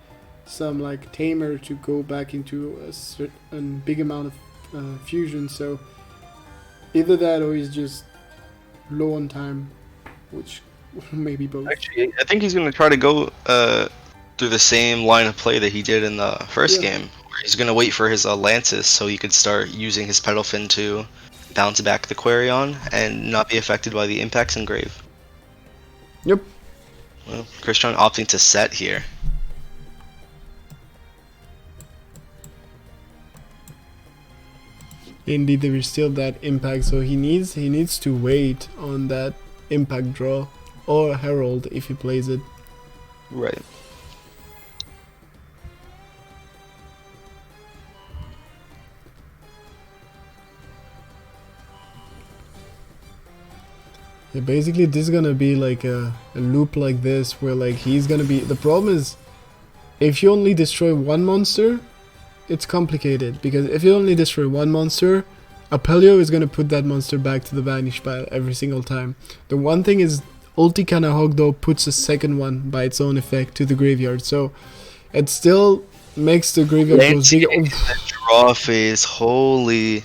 some like Tamer to go back into a big amount of fusion, so either that or he's just low on time, which maybe both. Actually, I think he's going to try to go through the same line of play that he did in the first game, where he's going to wait for his Lantis so he could start using his Petal Fin to bounce back the Quarion and not be affected by the impacts in Grave. Yep. Well, Christian opting to set here. Indeed, there is still that impact, so he needs to wait on that impact draw, or Herald if he plays it. Right. Yeah, basically this is gonna be like a loop like this where like he's gonna be. The problem is if you only destroy one monster, it's complicated because if you only destroy one monster, Apelio is gonna put that monster back to the vanish pile every single time. The one thing is Ulti Kanahog though puts a second one by its own effect to the graveyard, so it still makes the graveyard goes bigger. The draw phase, holy.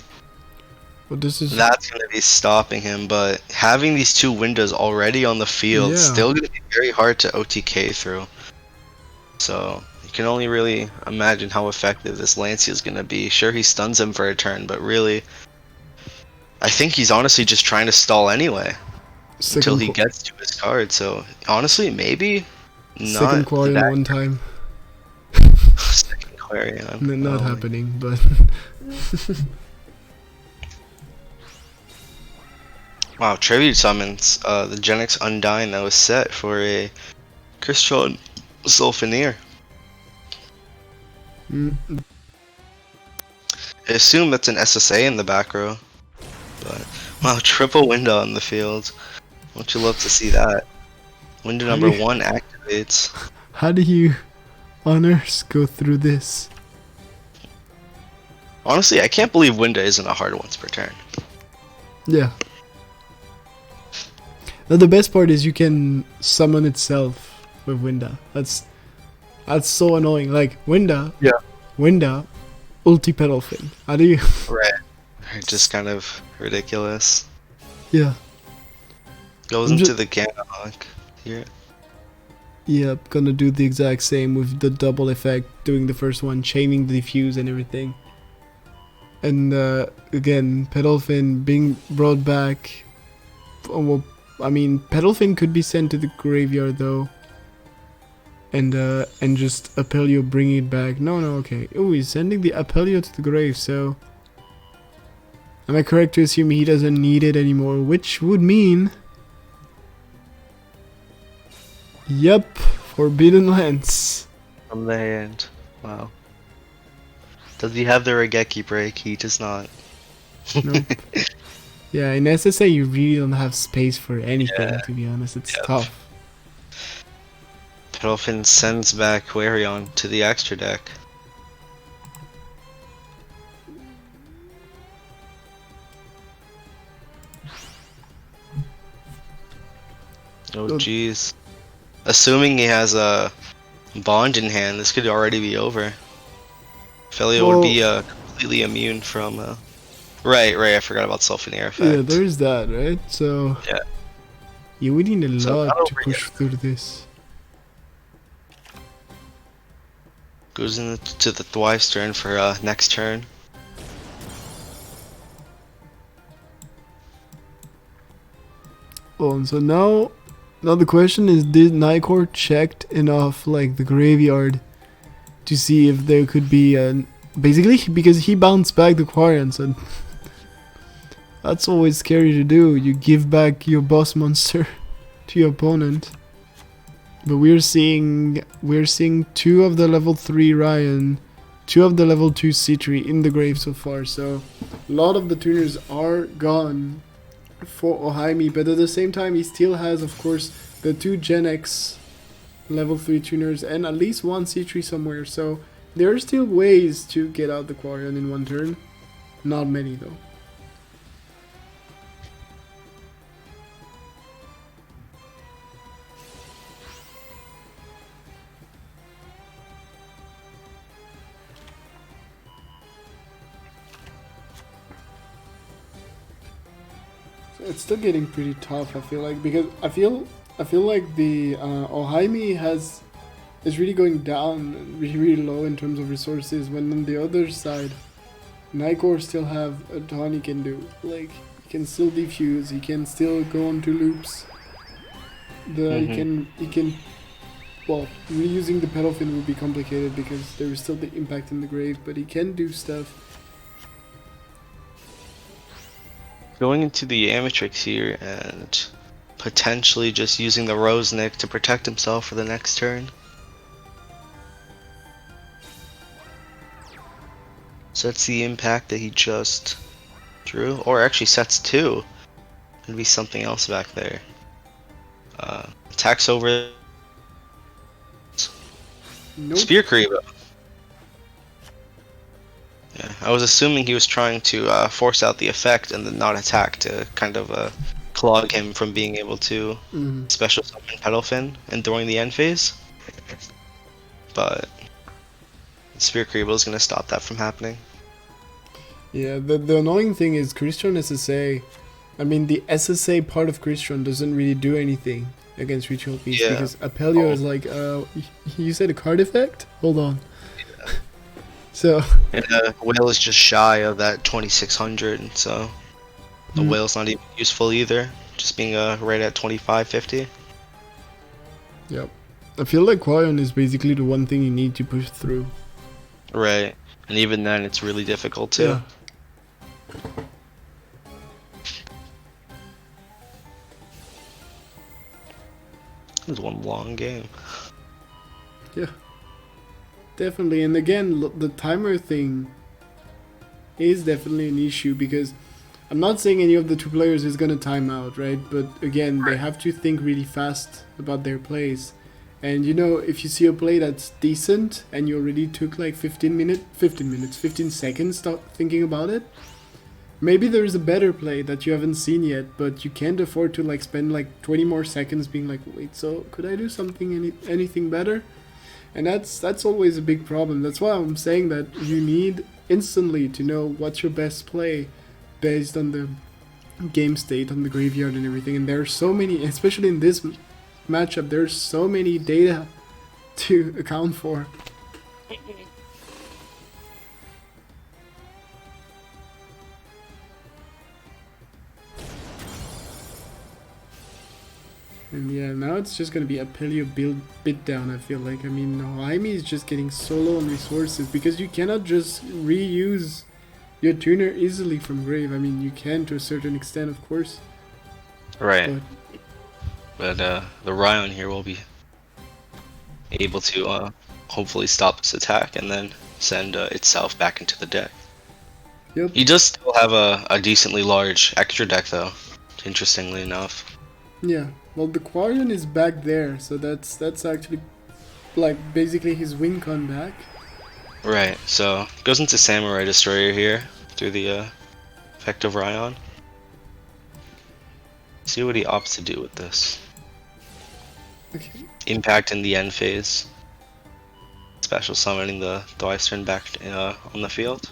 But this is That's going to be stopping him, but having these two windows already on the field Yeah. still going to be very hard to OTK through. So you can only really imagine how effective this Lancia is going to be. Sure, he stuns him for a turn, but really, I think he's honestly just trying to stall anyway until he gets to his card. So honestly, maybe second not Quarian that one time. second Quarian. Not Oh, happening, but Wow, tribute summons. The Genix Undying that was set for a Christian Zolfenir. mm, I assume that's an SSA in the back row. But wow, triple window on the field. Won't you love to see that? Window number 1 activates. how do you on Earth go through this? Honestly, I can't believe window isn't a hard once per turn. Yeah. Now the best part is you can summon itself with Winda. That's so annoying. Like Winda, ulti Pedalfin. How do you? Right. Just kind of ridiculous. Yeah. Goes I'm into ju- the Ganahawk here. Yep. Gonna do the exact same with the double effect, doing the first one, chaining the diffuse and everything. And again, Pedalfin being brought back. Oh, well, I mean, Pedalfin could be sent to the graveyard though. And just Apelio bringing it back. No, okay. Oh, he's sending the Apelio to the grave, so... Am I correct to assume he doesn't need it anymore? Which would mean... Yep, Forbidden Lance. From the hand. Wow. Does he have the Regeki break? He does not. Nope. Yeah, in SSA you really don't have space for anything, Yeah. to be honest. It's Yep. tough. Pedalfin sends back Quarion to the extra deck. Oh jeez. Assuming he has a bond in hand, this could already be over. Felio would be completely immune from Right, I forgot about Sulfinair effect. Yeah, there's that, right? So... Yeah. You would need a So lot not to over push yet. through this. Goes into the Thwife's turn for next turn. Oh, and so now the question is, did Nykor checked enough, like, the graveyard to see if there could be an... Basically, because he bounced back the Quarian, so... That's always scary to do. You give back your boss monster to your opponent. But we're seeing two of the level 3 Ryan, two of the level 2 Citri in the grave so far, so a lot of the tuners are gone for Ohaimi, but at the same time he still has, of course, the 2 Gen X level 3 tuners and at least one Citri somewhere, so there are still ways to get out the Quarian in one turn. Not many though. It's still getting pretty tough, I feel like, because I feel like the Ohaimi is really going down really low in terms of resources, when on the other side Nykor still have a ton he can do. Like, he can still defuse, he can still go on to loops. He can well, reusing the Pedalfin would be complicated because there is still the impact in the grave, but he can do stuff. Going into the Amatrix here and potentially just using the Rosenick to protect himself for the next turn. Sets the impact that he just drew, or actually sets 2. Could be something else back there. Attacks over. Nope. Spear creep. Yeah, I was assuming he was trying to force out the effect and then not attack to kind of clog him from being able to special summon Petalfin and during the end phase. But Spear Creeble is going to stop that from happening. Yeah, the annoying thing is Crystron SSA. I mean, the SSA part of Crystron doesn't really do anything against Ritual Beast because Apelio is like, you said a card effect? Hold on. Yeah. So. And Whale is just shy of that 2600, so the Whale's not even useful either, just being right at 2550. Yep. I feel like Quarion is basically the one thing you need to push through. Right, and even then it's really difficult too. Yeah. It was one long game. Yeah. Definitely, and again, the timer thing is definitely an issue because I'm not saying any of the two players is gonna time out, right? But again, they have to think really fast about their plays. And you know, if you see a play that's decent and you already took like 15 seconds thinking about it, maybe there's a better play that you haven't seen yet, but you can't afford to like spend like 20 more seconds being like, wait, so could I do something, anything better? And that's always a big problem. That's why I'm saying that you need instantly to know what's your best play based on the game state, on the graveyard and everything. And there are so many, especially in this matchup, there's so many data to account for. And yeah, now it's just gonna be a Apelio build bit down, I feel like. I mean, Jaime is just getting so low on resources because you cannot just reuse your tuner easily from grave. I mean, you can to a certain extent, of course. Right. But the Ryan here will be able to hopefully stop this attack and then send itself back into the deck. Yep. He does still have a decently large extra deck though, interestingly enough. Yeah. Well, the Quarion is back there, so that's actually like basically his win con back. Right, so goes into Samurai Destroyer here through the effect of Ryan. See what he opts to do with this. Okay. Impact in the end phase. Special summoning the twice turn back on the field.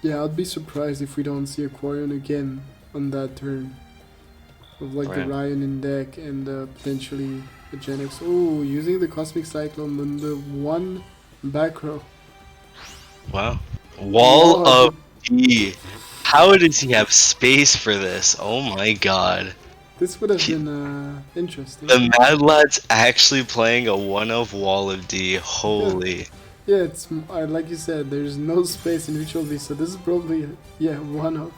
Yeah, I'd be surprised if we don't see a Quarion again on that turn. Of like the Ryan in deck and potentially the Gen X. Oh, using the Cosmic Cyclone on the one back row. Wow. Wall of D. How does he have space for this? Oh my god. This would have been interesting. The Mad Lad's actually playing a 1-of Wall of D. Holy. Yeah, it's like you said, there's no space in Ritual Beast, so this is probably 1-of.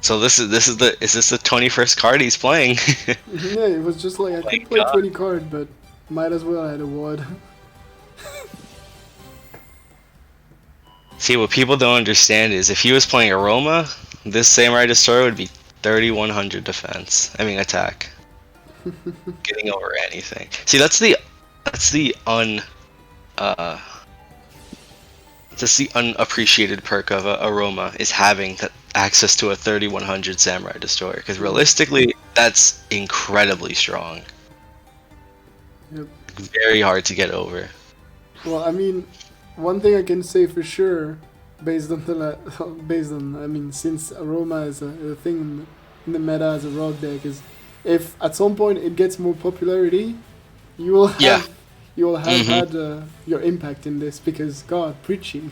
So is this the 21st card he's playing? Yeah, it was just like I could play 20 card, but might as well add a ward. See, what people don't understand is if he was playing Aroma, this Samurai Destroyer would be 3100 defense. I mean attack. Getting over anything. See, that's the unappreciated perk of Aroma is having that access to a 3100 Samurai Destroyer, because realistically that's incredibly strong. Yep. Very hard to get over. Well, I mean, one thing I can say for sure, based on I mean, since Aroma is a thing in the meta as a rock deck, is if at some point it gets more popularity, you will have had your impact in this, because God, preaching.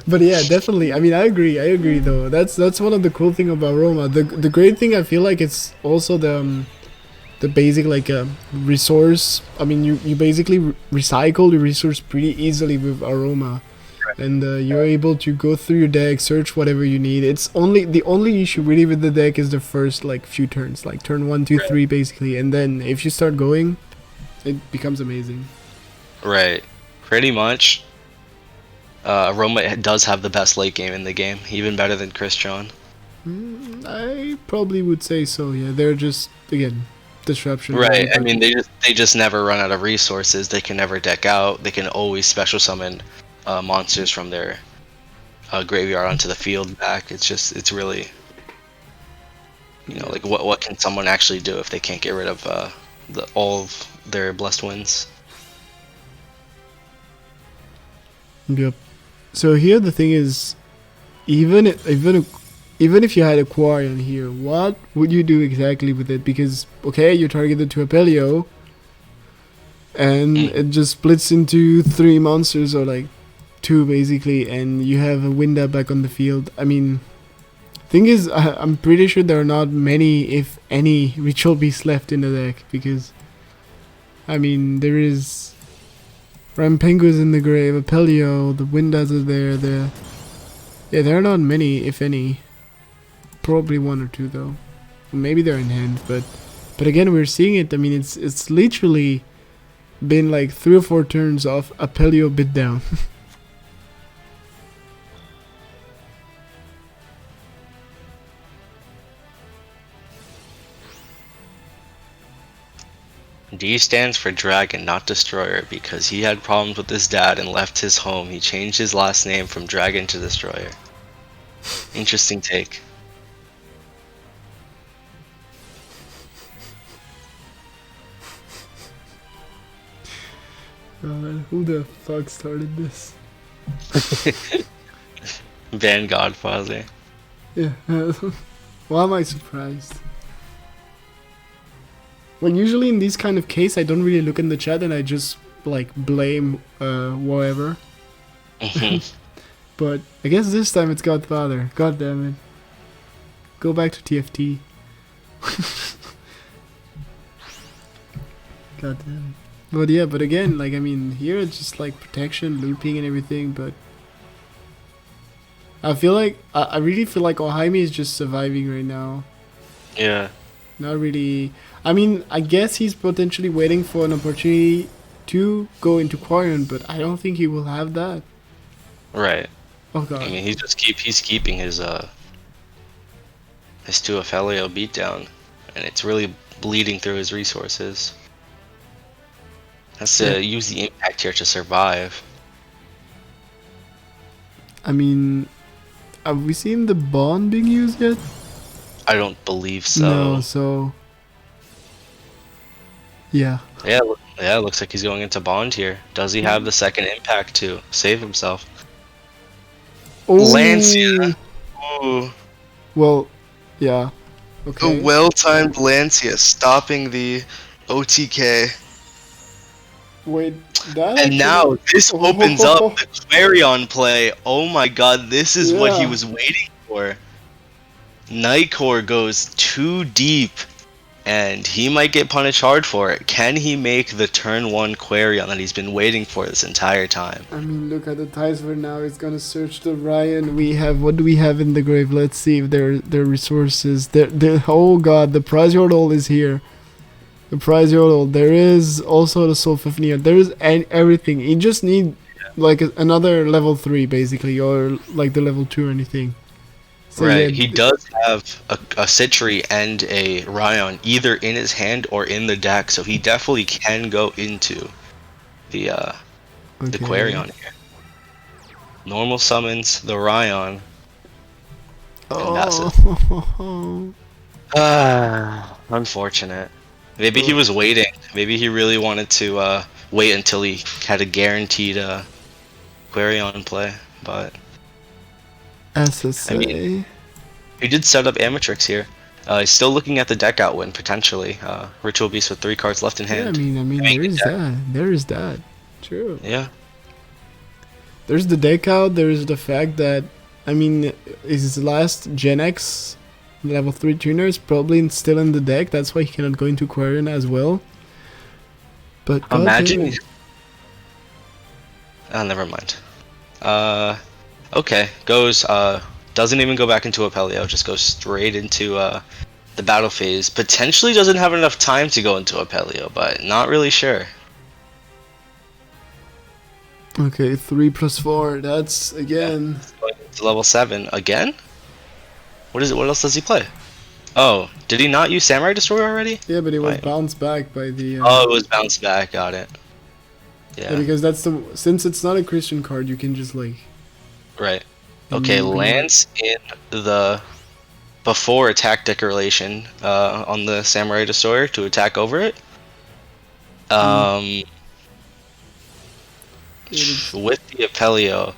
But yeah, definitely. I mean, I agree though. That's one of the cool thing about Roma. The great thing I feel like it's also the basic like resource. I mean, you basically recycle the resource pretty easily with Aroma. and you're able to go through your deck, search whatever you need. It's only the only issue really with the deck is the first like few turns, like turn 1, 2, 3 basically, and then if you start going, it becomes amazing. Right. Pretty much. Roma does have the best late game in the game, even better than Christian. I probably would say so. Yeah, they're just again disruption. Right. I mean, they just never run out of resources. They can never deck out. They can always special summon monsters from their graveyard onto the field back. It's really, like what can someone actually do if they can't get rid of all of their blessed wins? Yep. So here the thing is, even if you had Aquarian here, what would you do exactly with it? Because okay, you're targeted to Apelio, and it just splits into 3 monsters or like 2 basically, and you have a Winda back on the field. I mean, thing is, I'm pretty sure there are not many, if any, Ritual Beasts left in the deck, because I mean there is Rampengu's in the grave, Apelio, the Windas are there. Yeah, there are not many, if any. Probably 1 or 2 though. Maybe they're in hand, but again we're seeing it. I mean, it's literally been like 3 or 4 turns of Apelio bit down. D stands for Dragon, not Destroyer, because he had problems with his dad and left his home. He changed his last name from Dragon to Destroyer. Interesting take. Who the fuck started this? Van Godfather. Yeah. Why am I surprised? Like usually in these kind of case, I don't really look in the chat and I just like blame whatever. But I guess this time it's Godfather. God damn it. Go back to TFT. God damn. But yeah, but again, like I mean, here it's just like protection, looping and everything, but I feel like I really feel like Ohaime is just surviving right now. Yeah. Not really. I mean, I guess he's potentially waiting for an opportunity to go into Quarian, but I don't think he will have that. Right. Oh god. I mean, he's keeping his 2 Aphelio beatdown, and it's really bleeding through his resources. Has to use the impact here to survive. I mean, have we seen the bond being used yet? I don't believe so. No, so yeah. Yeah, it looks like he's going into bond here. Does he have the second impact to save himself? Oh. Lancia. Ooh. Well, yeah. Okay. A well-timed Lancia stopping the OTK. Wait, that. And now this opens up the Clarion play. Oh my god, this is what he was waiting for. Nightcore goes too deep, and he might get punished hard for it. Can he make the turn 1 Quarion that he's been waiting for this entire time? I mean, look at the ties for now. He's gonna search the Ryan. What do we have in the grave? Let's see if there are resources. Oh god, the prize yordle is here. The prize yordle. There is also the soul of Nia. There is everything. You just need like another level 3 basically, or like the level 2 or anything. So right, yeah, he does have a Citri and a Ryan either in his hand or in the deck, so he definitely can go into the Quarion here. Normal summons the Ryan. And that's it. Unfortunate. Maybe he was waiting. Maybe he really wanted to wait until he had a guaranteed Quarion play, but SSA. I mean, he did set up Amatrix here. He's still looking at the deck out win potentially. Ritual Beast with 3 cards left in hand. Yeah, I mean, there is that. There is that. True. Yeah. There's the deck out. There's the fact that, I mean, his last Gen X level 3 tuner is probably still in the deck. That's why he cannot go into Quarion as well. But imagine. Oh, never mind. Okay, goes, doesn't even go back into Apelio, just goes straight into, the battle phase. Potentially doesn't have enough time to go into Apelio, but not really sure. Okay, 3+4. That's again. Going to level 7 again? What is it? What else does he play? Oh, did he not use Samurai Destroyer already? Yeah, but it was Right. bounced back by the. Oh, it was bounced back. Got it. Yeah, Yeah. because that's the since it's not a Christian card, you can just like. Right. Okay, Mm, lands in the before attack decoration on the Samurai Destroyer to attack over it. With the Apelio,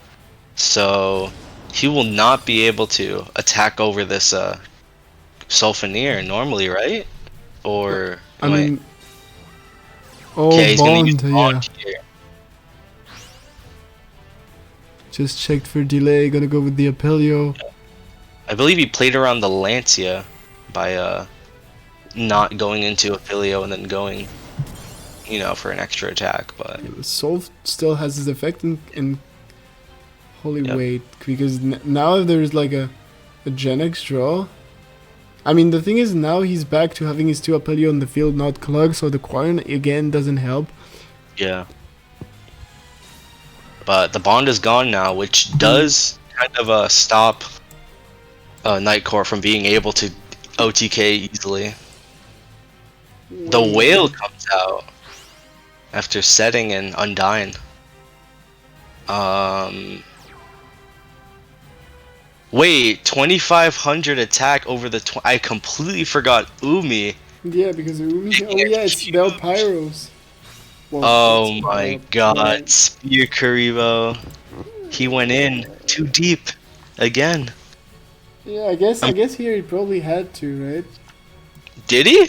so he will not be able to attack over this Sulfaneer normally, right? Or I mean. Oh, okay, he's gonna use bond, yeah. bond here. Just checked for delay. Gonna go with the Apelio. I believe he played around the Lancia by not going into Apelio and then going, for an extra attack, but Solve still has his effect in holy Yep. wait, because now there's like a Gen X draw. I mean, the thing is now he's back to having his 2 Apelio on the field, not Klug, so the Quarian again doesn't help. yeah. But the bond is gone now, which does kind of stop Nightcore from being able to OTK easily. The whale comes out after setting and undying. Wait, 2500 attack over the. I completely forgot Umi. Yeah, because Umi. Oh yeah, it's Bell Pyros. Well, Oh it's my Bell god, Pyro. Spear Karibo. He went in too deep again. Yeah, I guess here he probably had to, right? Did he?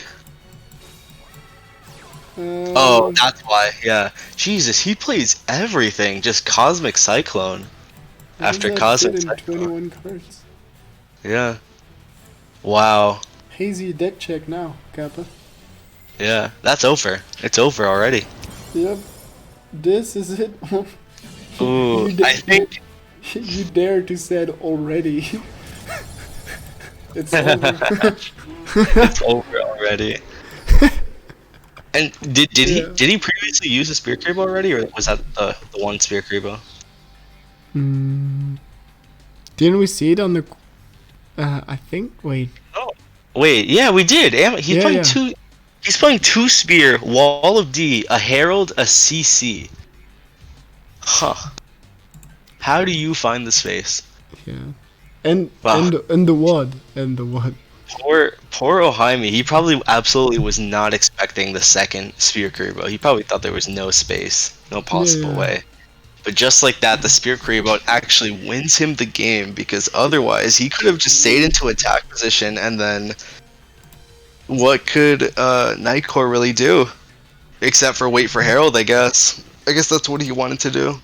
Oh, Um, that's why. Yeah. Jesus, he plays everything. Just Cosmic Cyclone. how does After that Cosmic fit in Cyclone. 21 cards. Yeah. Wow. Hazy deck check now, Kappa. Yeah, that's over. It's over already. Yep. This is it. Ooh, You I think. You dare to said already. It's over. It's over already. And did Yeah. he previously use a Spear Karibo already, or was that the one Spear Karibo? Didn't we see it on the? I think. Wait. Oh, wait, yeah, we did. He's Yeah, playing yeah. two. He's playing 2 Spear, Wall of D, a Herald, a CC. Huh. How do you find the space? Yeah. And Wow. and the what? And the what? Poor Ohaimi. He probably absolutely was not expecting the second Spear Karibo. He probably thought there was no space, no possible Yeah. way. But just like that, the Spear Karibo actually wins him the game, because otherwise he could have just stayed into attack position, and then what could Nightcore really do? Except for wait for Herald, I guess. I guess that's what he wanted to do.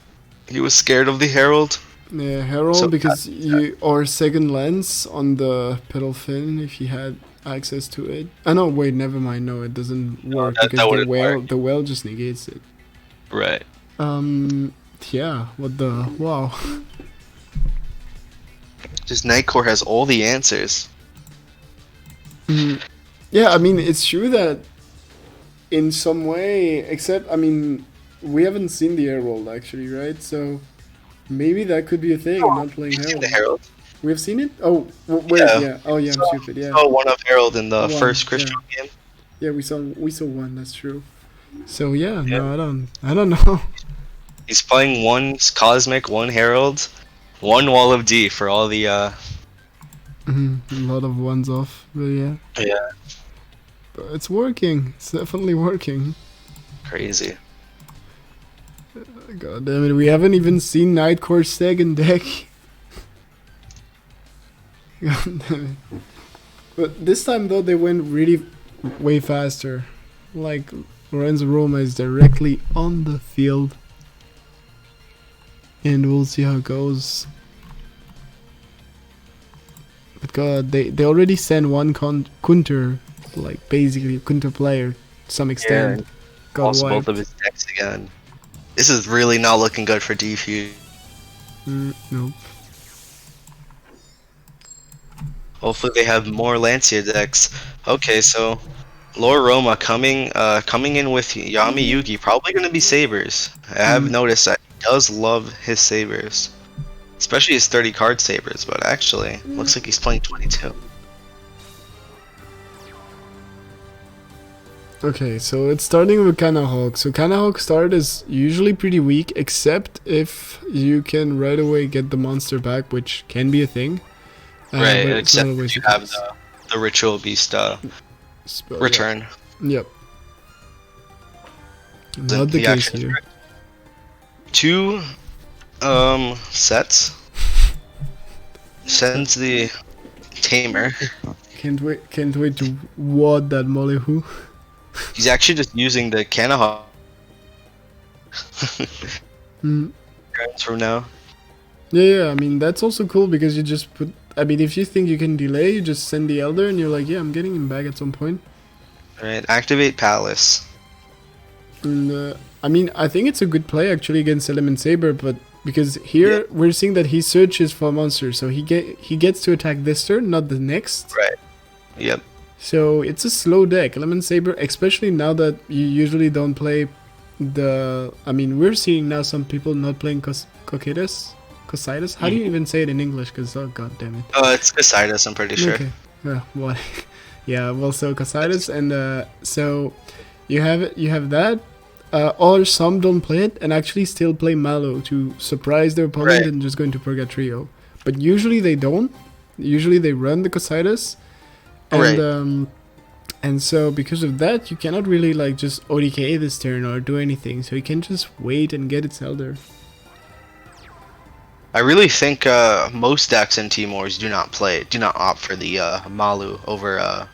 He was scared of the Herald. Yeah, Herald, So because you or second lens on the pedal fin if you had access to it. Oh no, wait, never mind. No, it doesn't work that because the wouldn't whale work. the whale just negates it. Right. Yeah, what the wow. Just Nightcore has all the answers. Yeah, I mean it's true that in some way, except I mean we haven't seen the Herald actually, right? So maybe that could be a thing. Not playing You seen Herald. the Herald? We have seen it. Oh wait, Yeah. yeah. Oh yeah, I'm stupid. Yeah. Oh, one of Herald in the One, first Christian game. Yeah, we saw one. That's true. So yeah, Yeah. no, I don't know. He's playing 1 Cosmic, 1 Herald, 1 Wall of D for all the A lot of ones off, but yeah, yeah, but it's working. It's definitely working. crazy. God damn it, we haven't even seen Nightcore's second deck. God damn it. But this time though, they went really way faster. Like Lorenzo Roma is directly on the field. And we'll see how it goes. But God, they already sent one counter, like basically counter player to some extent. Got Lost both wiped. of his decks again. This is really not looking good for Defuse. Nope. Hopefully they have more Lancia decks. Okay, so Lord Roma coming in with Yami Yugi, probably gonna be sabers. I have noticed that he does love his sabers, especially his 30 card sabers. But actually, looks like he's playing 22. Okay, so it's starting with Kanahawk. So Kanahawk start is usually pretty weak, except if you can right away get the monster back, which can be a thing. Right, but it's except not if always you the have case. the Ritual Beast Spell, return. Yep. Not the He case actually here. Two sets. Sends the Tamer. Can't wait to wad that Molehu. He's actually just using the Kanahawk turns from now. Yeah, I mean that's also cool because you just put. I mean, if you think you can delay, you just send the Elder, and you're like, yeah, I'm getting him back at some point. Alright, activate Palace. And I mean, I think it's a good play actually against Element Saber, but because here we're seeing that he searches for monsters, so he gets to attack this turn, not the next. Right. Yep. So it's a slow deck, Element Saber, especially now that you usually don't play the. I mean, we're seeing now some people not playing Cocytus. How do you even say it in English? Because oh god damn it. It's Cocytus, I'm pretty sure. Okay. Yeah. What? Yeah. Well, so Cocytus, and so you have that. Or some don't play it and actually still play Malo to surprise their opponent and just go into Purgatrio. But usually they don't. Usually they run the Cocytus. And and so because of that, you cannot really like just ODK this turn or do anything. So you can just wait and get its Elder. I really think most decks in Timors do not opt for the Malu over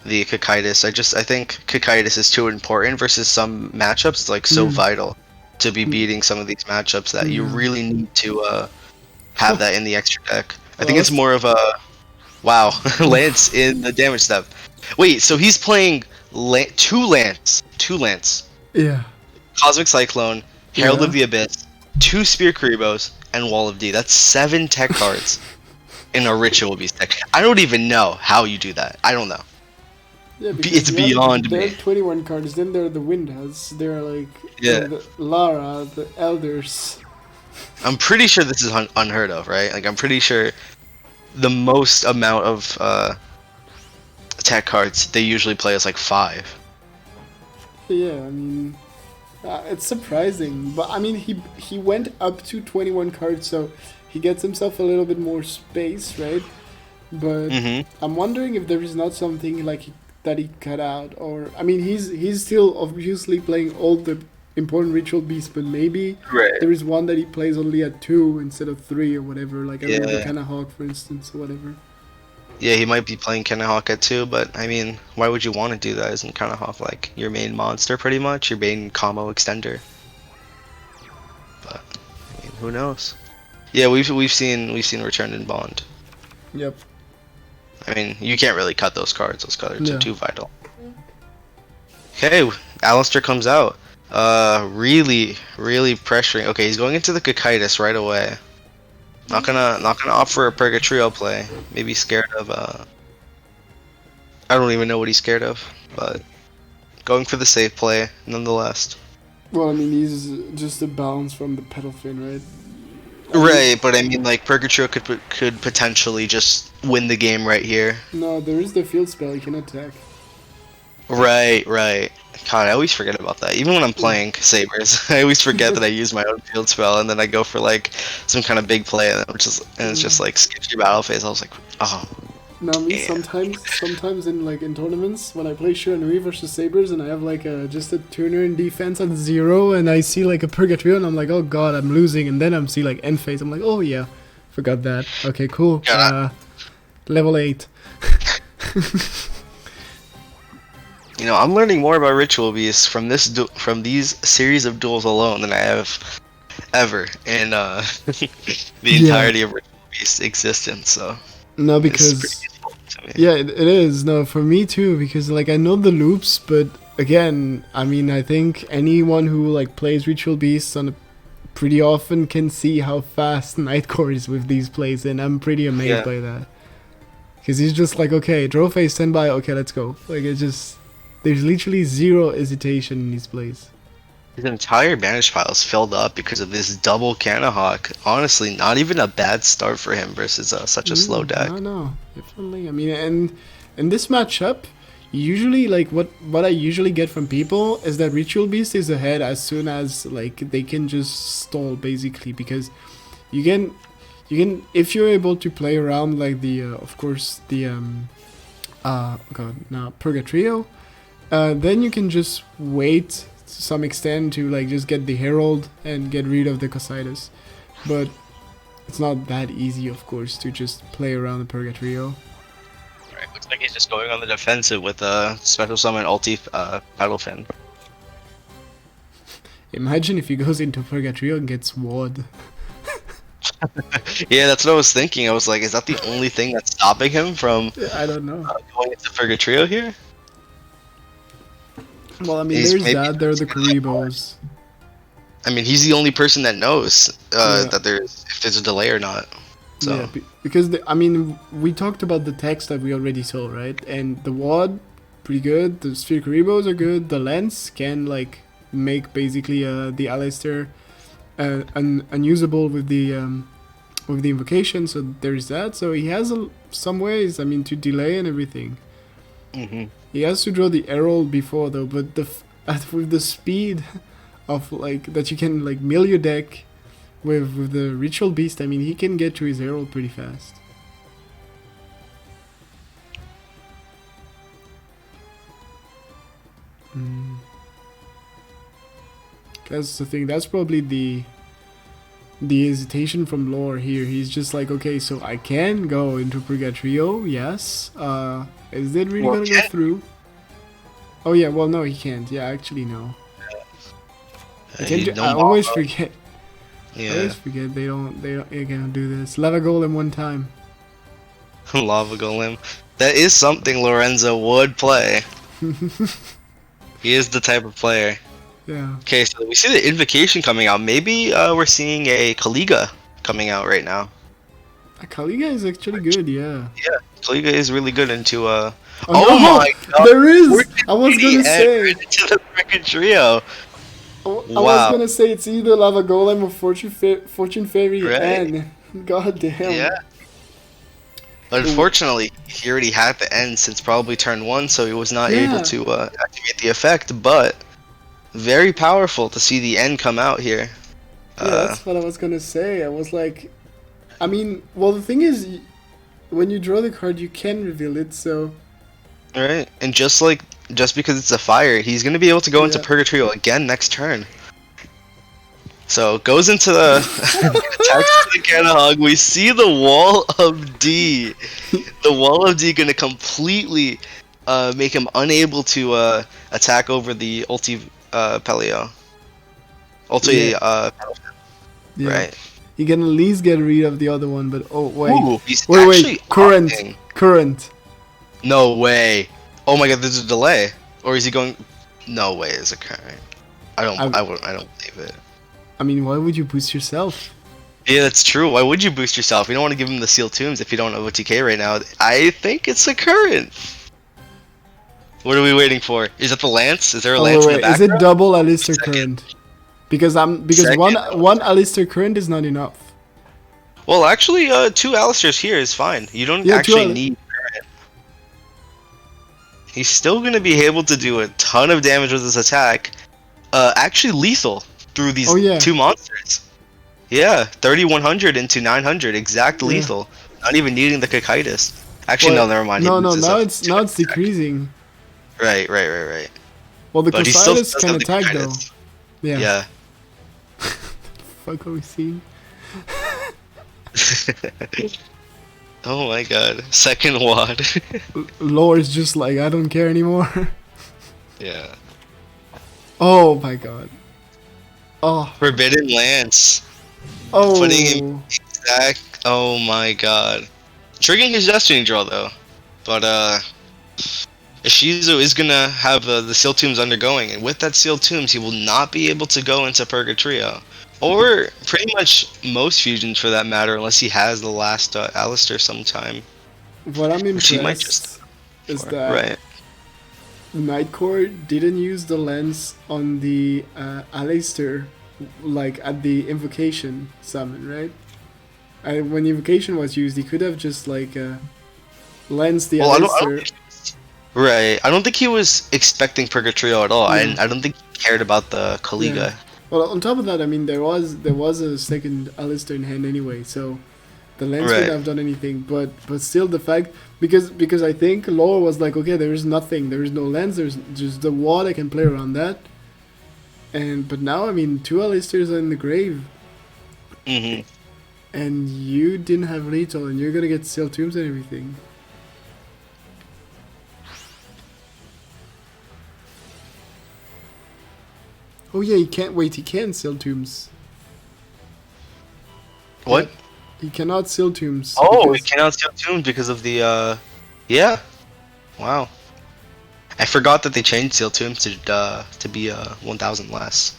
the Cocytus. I think Cocytus is too important versus some matchups. It's like so vital to be beating some of these matchups that you really need to have that in the extra deck. I think it's more of a wow. Lance in the damage step. Wait, so he's playing two Lance. Yeah. Cosmic Cyclone, Herald of the Abyss, 2 Spear Karibos, and Wall of D. That's 7 tech cards in a Ritual Beast deck. I don't even know how you do that. I don't know. Yeah, It's beyond there me. are 21 cards, then there are the Windas, there are like Yeah. the Lara, the Elders. I'm pretty sure this is unheard of, right? Like, I'm pretty sure the most amount of tech cards they usually play is like 5. Yeah, I mean, it's surprising, but I mean, he went up to 21 cards, so he gets himself a little bit more space, right? But I'm wondering if there is not something like that he cut out, or I mean, he's still obviously playing all the important Ritual Beasts, but maybe there is one that he plays only at 2 instead of 3 or whatever, like a Kanahawk, for instance, or whatever. Yeah, he might be playing Kanahawk at 2, but I mean, why would you want to do that? Isn't Kanahawk like your main monster, pretty much? Your main combo extender? But I mean, who knows? Yeah, we've seen Return and Bond. Yep. I mean, you can't really cut those cards. Those cards are too vital. Okay, Alistair comes out. Really pressuring. Okay, he's going into the Cocytus right away. Not gonna opt for a Purgatrio play. Maybe scared of I don't even know what he's scared of, but going for the safe play nonetheless. Well, I mean, he's just a bounce from the Petal Fin, right? Right, but I mean, like, Purgatrio could potentially just win the game right here. No, there is the field spell, he can attack. Right. God, I always forget about that. Even when I'm playing Sabers, I always forget that I use my own field spell, and then I go for like some kind of big play, and it's just like skips your battle phase. I was like, oh. No, me sometimes in tournaments when I play Serenity versus Sabers and I have like just a tuner in defense at 0 and I see like a Purgatrio and I'm like, oh god, I'm losing, and then I'm see like end phase. I'm like, oh yeah, forgot that. Okay, cool. Level 8. You know, I'm learning more about Ritual Beasts from these series of duels alone than I have ever in the entirety of Ritual Beasts' existence. So no, because yeah, it is. No, for me too, because like I know the loops, but again, I mean, I think anyone who like plays Ritual Beasts on a pretty often can see how fast Nightcore is with these plays, and I'm pretty amazed by that. Because he's just like, okay, draw phase, stand by, okay, let's go. Like, it's just, there's literally zero hesitation in these plays. His entire banish pile is filled up because of this double Canahawk. Honestly, not even a bad start for him versus such a slow deck. No, definitely. I mean, and in this matchup, usually, like, what I usually get from people is that Ritual Beast is ahead as soon as, like, they can just stall, basically, because you can, if you're able to play around, like, the, of course, the, Purgatrio, then you can just wait to some extent to, like, just get the Herald and get rid of the Cositus. But it's not that easy, of course, to just play around the Purgatrio. Right, looks like he's just going on the defensive with a special summon ulti Paddlefin. Imagine if he goes into Purgatrio and gets Ward. Yeah, that's what I was thinking. I was like, is that the only thing that's stopping him from I don't know. going into Purgatrio here? Well, I mean, there's that. There are the Karibos. I mean, he's the only person that knows that if there's a delay or not. So. Yeah, because I mean, we talked about the text that we already saw, right? And the Ward, pretty good. The Sphere Karibos are good. The Lens can, like, make basically the Alistair unusable with the invocation. So there's that. So he has some ways, I mean, to delay and everything. Mm-hmm. He has to draw the Herald before, though, but with the speed of, like, that you can, like, mill your deck with the Ritual Beast, I mean, he can get to his Herald pretty fast. That's the thing. That's probably the hesitation from Lore here. He's just like, okay, so I can go into Purgatrio, yes. Is it really gonna go through? Oh yeah, well no, he can't. Yeah, actually no. I always forget. Yeah. I always forget they can't do this. Lava Golem one time. Lava Golem. That is something Lorenzo would play. He is the type of player. Yeah. Okay, so we see the Invocation coming out. Maybe we're seeing a Kaliga coming out right now. Kaliga is actually good, yeah. Yeah, Kaliga is really good into Oh no, my god! There is! I was gonna say! Into the freaking trio! I was gonna say it's either Lava Golem or Fortune Fairy N. God damn. Yeah. Unfortunately, he already had the end since probably turn 1, so he was not able to activate the effect, but very powerful to see the end come out here. Yeah, that's what I was gonna say. I was like, I mean, well, the thing is, when you draw the card, you can reveal it, so... Right, and just because it's a fire, he's gonna be able to go into Purgatrio again next turn. So, goes into the... attacks the Canahog, we see the Wall of D. The Wall of D gonna completely make him unable to attack over the ulti Pelio. Ulti right. He can at least get rid of the other one, but oh wait. Ooh, wait, current. No way. Oh my god, there's a delay. Or is he going? No way, is it current? I don't believe it. I mean, why would you boost yourself? Yeah, that's true. Why would you boost yourself? You don't want to give him the Seal Tombs if you don't have OTK right now. I think it's a current. What are we waiting for? Is that the Lance? Is there a Lance in the background? Is it double Alistair current? Because one Alistair current is not enough. Well, actually, 2 Alistairs here is fine. You don't actually need current. He's still going to be able to do a ton of damage with his attack. Actually lethal through these 2 monsters. Yeah, 3100 into 900, exact lethal. Not even needing the Cocytus. Actually, no, never mind. No, now it's decreasing. Right. Well, the Cocytus can attack though. Yeah. Fuck are we seeing? Oh my god. Second wad. Lore is just like, I don't care anymore. Yeah. Oh my god. Oh. Forbidden Lance. Oh. Putting him exact. Oh my god. Triggering his Destiny draw though. But Ishizu is gonna have the Seal Tombs undergoing, and with that Seal Tombs, he will not be able to go into Purgatrio. Or pretty much most fusions for that matter, unless he has the last Alistair sometime. What I'm Which he might just impressed is that right. Nightcore didn't use the lens on the Alistair, like at the invocation summon, right? When invocation was used, he could have just like lensed the Well, Alistair. Right. I don't think he was expecting Purgatrio at all. Yeah. I don't think he cared about the Kaliga. Yeah. Well, on top of that, I mean, there was a second Alistair in hand anyway, so the lens Right. couldn't have done anything. But still, the fact because I think lore was like, okay, there is nothing, there is no lens, there's just the wall. I can play around that. But now, I mean, 2 Alistairs are in the grave, Mm-hmm. and you didn't have lethal, and you're gonna get Seal Tombs and everything. Oh yeah, he can't wait. He can Seal Tombs. What? He cannot Seal Tombs. Oh, we because- cannot Seal Tombs because of the yeah. Wow. I forgot that they changed Seal Tombs to be 1,000 less.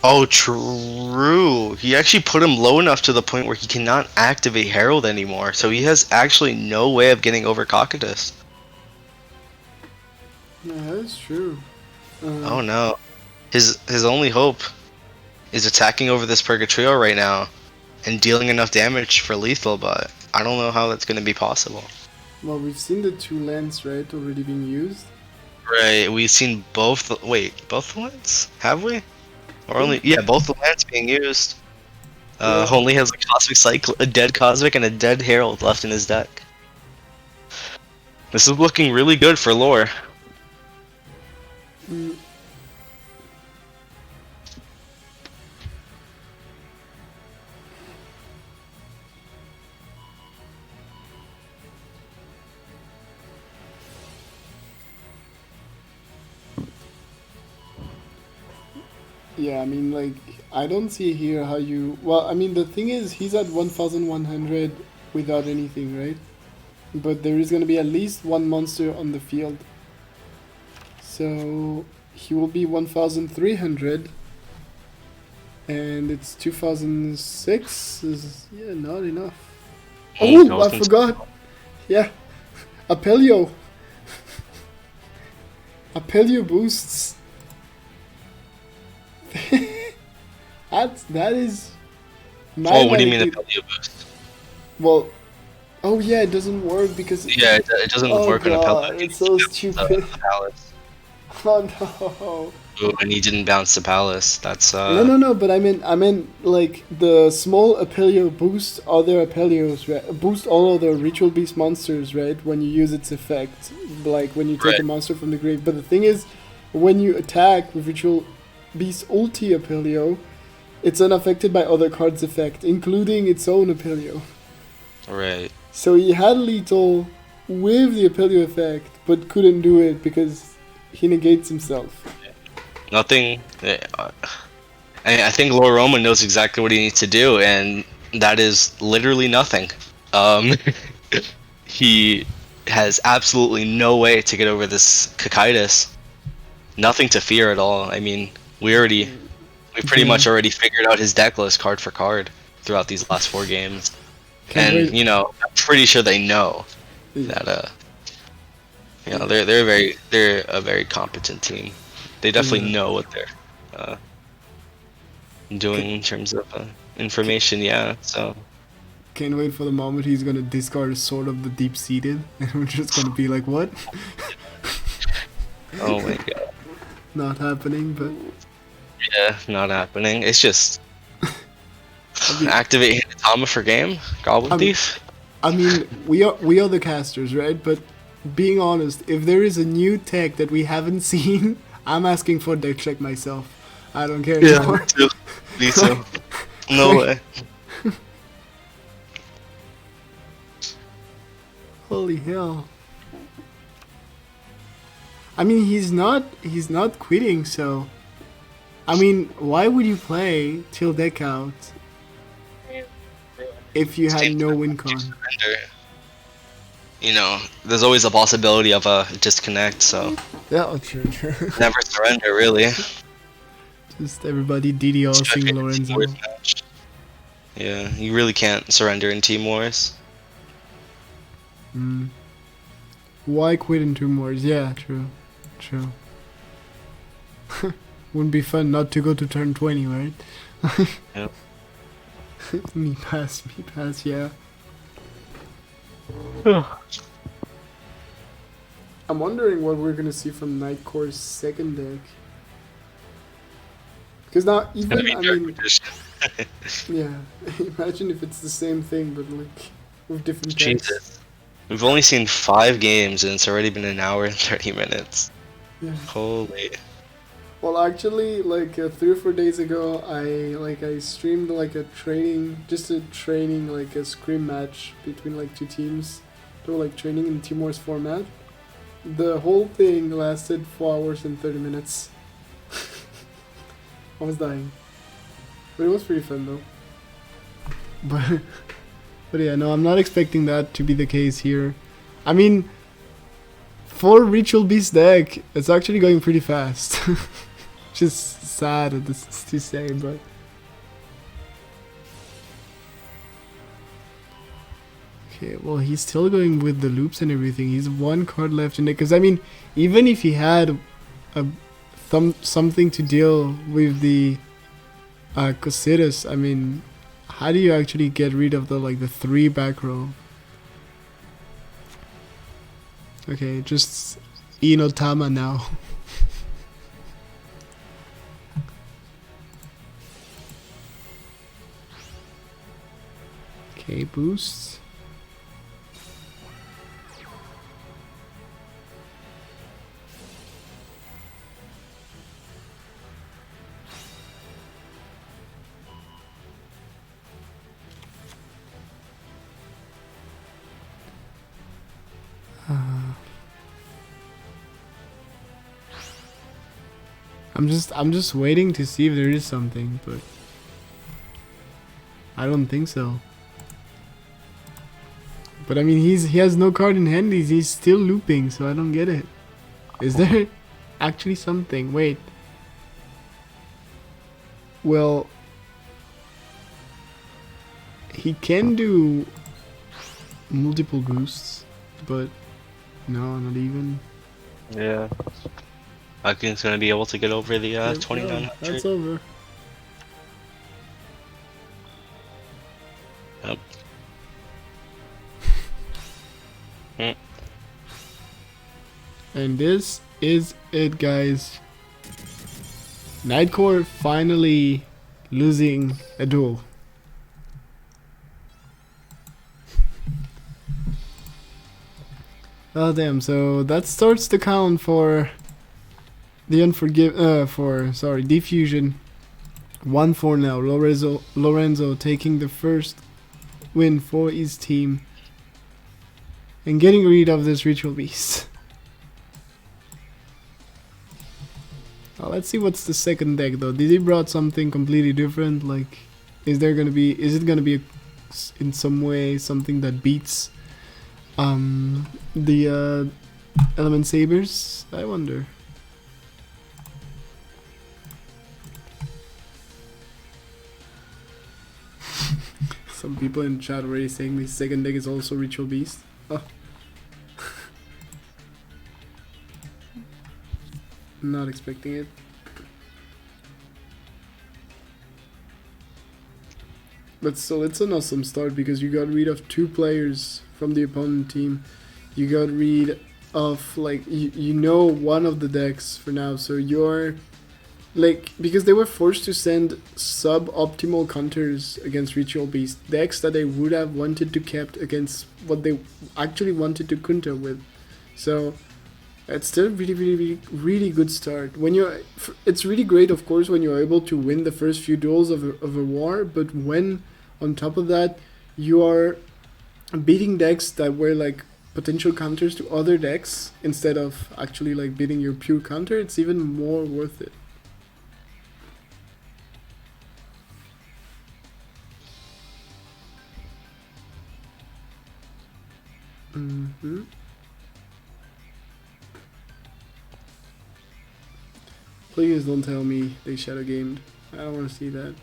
Oh, true. He actually put him low enough to the point where he cannot activate Herald anymore, so he has actually no way of getting over Cocytus. Yeah, that's true. Oh no. His only hope is attacking over this Purgatrio right now and dealing enough damage for lethal, but I don't know how that's going to be possible. Well, we've seen the 2 lands, right, already being used. Right, we've seen both both the lands? Have we? Or only both the lands being used. Yeah. Only has a Cosmic Cycle, a dead Cosmic and a dead Herald left in his deck. This is looking really good for lore. Mm. Yeah, I mean, like, I don't see here how you... Well, I mean, the thing is, he's at 1,100 without anything, right? But there is going to be at least 1 monster on the field. So, he will be 1,300. And it's 2006 is, yeah, not enough. Oh, I forgot! Yeah, Apelio. Apelio boosts. that is. Oh, what do you mean automatically- Apelio boost? Well, oh yeah, it doesn't work because. Yeah, it doesn't Oh work on God, Apelio. it's so stupid. Palace. Oh no. Ooh, and he didn't bounce the Palace. That's No, but I meant like the small Apelio boosts other Apelios, right? Boost all other Ritual Beast monsters, right? When you use its effect, like when you take Right. a monster from the grave. But the thing is, when you attack with Ritual Beast ulti Apelio, it's unaffected by other cards' effect, including its own Apelio. right. So he had lethal with the Apelio effect, but couldn't do it because he negates himself. Nothing. I think Lord Roman knows exactly what he needs to do, and that is literally nothing. He has absolutely no way to get over this Cocytus. Nothing to fear at all. I mean, we pretty much already figured out his deck list card for card throughout these last 4 games. Can't And wait. you know, I'm pretty sure they know that you know, they're a very competent team. They definitely know what they're doing in terms of information. Yeah, so Can't wait for the moment he's gonna discard a Sword of the Deep-Seated, and we're just gonna be like, what? oh my god, Not happening, but yeah, not happening. It's just mean- activate Hinatama for game, Goblin I mean- Thief. I mean, we are the casters, right? But being honest, if there is a new tech that we haven't seen, I'm asking for a deck check myself. I don't care anymore. Me too. No way. Holy hell. I mean, he's not quitting, so I mean, why would you play till deck out if you had no win con? Surrender. you know, there's always a possibility of a disconnect. So Yeah, sure. never surrender, really. Just everybody DDoSing Especially in a Team Wars Lorenzo. match. Yeah, you really can't surrender in Team Wars. Mm. Why quit in 2 wars? Yeah, true. True. Wouldn't be fun not to go to turn 20, right? Yep. me pass, yeah. I'm wondering what we're gonna see from Nightcore's second deck. Because now, even, I mean, yeah, imagine if it's the same thing, but like, with different decks. Jesus. We've only seen 5 games and it's already been an hour and 30 minutes. Yeah. Holy. Well, actually, like 3 or 4 days ago, I streamed like a training, like a scrim match between like 2 teams. They were like training in Team Wars format. The whole thing lasted 4 hours and 30 minutes. I was dying, but it was pretty fun though. But yeah, no, I'm not expecting that to be the case here. I mean, for Ritual Beast deck, it's actually going pretty fast. Which is sad to say, but... Okay, well, he's still going with the loops and everything. He's 1 card left in it. Because, I mean, even if he had something to deal with the Cositas, I mean, how do you actually get rid of the 3 back row? Okay, just Inotama now. Okay, boosts. I'm just waiting to see if there is something, but I don't think so. But I mean, he has no card in hand. He's still looping, so I don't get it. Is there actually something? Wait. Well, he can do multiple boosts, but no, not even. Yeah. Akin's gonna be able to get over the Yeah, 2900. that's over. Yep. Hmm. And this is it, guys. Nightcore finally losing a duel. Oh damn, so that starts the count for the Diffusion. 1-4 now. Lorenzo taking the first win for his team and getting rid of this Ritual Beast. Now let's see what's the second deck though. Did he brought something completely different? Like, is it gonna be in some way something that beats the Element Sabers? I wonder. Some people in chat already saying the second deck is also Ritual Beast. Oh. Not expecting it. But still, it's an awesome start because you got rid of 2 players from the opponent team. You got rid of, like, you know one of the decks for now, so you're... Like, because they were forced to send suboptimal counters against Ritual Beast, decks that they would have wanted to kept against what they actually wanted to counter with. So it's still really good start. When it's really great, of course, when you're able to win the first few duels of a war, but when on top of that you are beating decks that were like potential counters to other decks instead of actually like beating your pure counter, it's even more worth it. Please don't tell me they shadow gamed. I don't want to see that.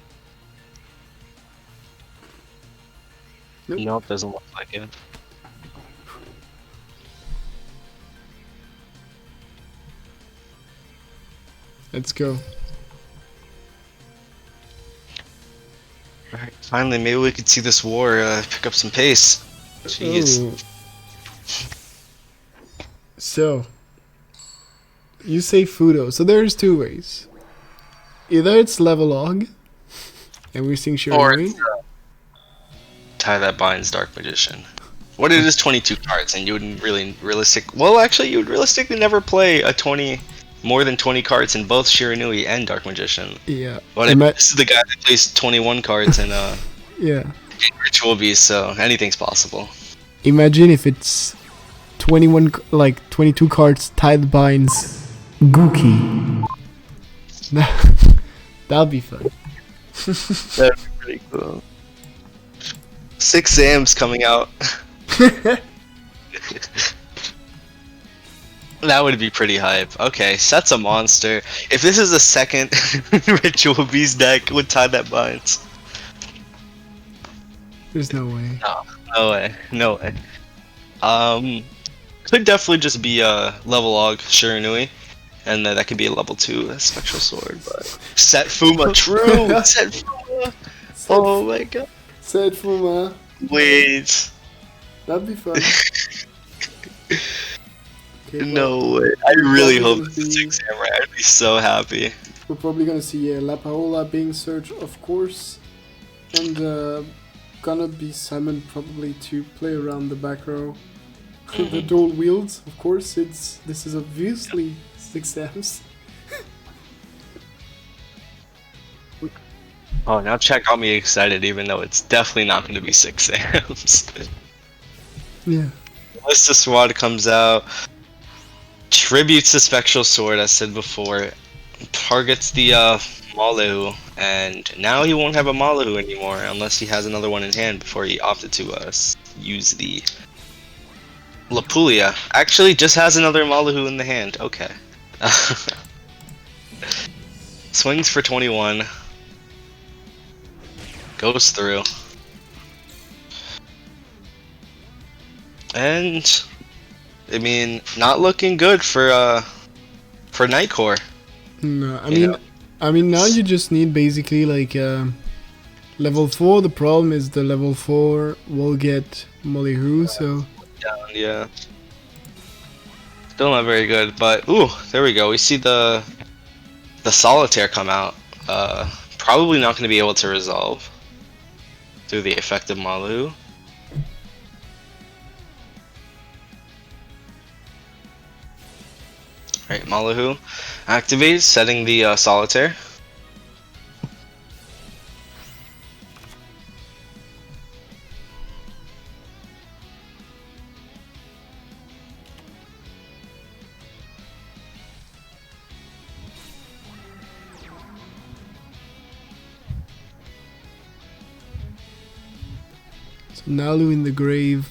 Nope. Nope, doesn't look like it. Let's go. Alright, finally, maybe we could see this war pick up some pace. Jeez. Oh. So, you say Fudo. So there's two ways. Either it's level log, and we're seeing Or Serenity. it's, tie that binds Dark Magician. What it is 22 cards, and you wouldn't really well, actually, you would realistically never play more than 20 cards in both Shiranui and Dark Magician. Yeah. But this is the guy that plays 21 cards in Yeah. Ritual Beast, so anything's possible. Imagine if it's 22 cards tied binds Gookie. That'll be fun. That'd be pretty cool. 6 Zams coming out. That would be pretty hype. Okay, Set's a monster. If this is a second Ritual Beast deck with tie that binds. There's no way. No way. No way. Could definitely just be a level log Shiranui. And then that could be a level 2 Spectral Sword, but Set Fuma, true! Set Fuma! Oh my god. Set Fuma. Wait. That'd be fun. Okay, No way. I really hope gonna it's a be- 6 Samurai. I'd be so happy. We're probably gonna see La Paola being searched, of course. And gonna be summoned probably to play around the back row. The dual wields, of course. This is obviously 6 M's. Oh, now chat got me excited, even though it's definitely not going to be 6 Sams. Yeah. Lista Swad comes out, tributes the Spectral Sword, as said before, targets the Malu, and now he won't have a Malu anymore unless he has another one in hand before he opted to use the Lapulia. Actually, just has another Malu in the hand. Okay. Swings for 21. Goes through. And I mean, not looking good for Nightcore. No, Yeah. I mean now you just need basically level 4. The problem is the level 4 will get Mollyhoo, so Down, yeah. Still not very good, but ooh, there we go. We see the Solitaire come out. Probably not going to be able to resolve through the effect of Malu. Right, Malahu activates, setting the Solitaire. so Nalu in the grave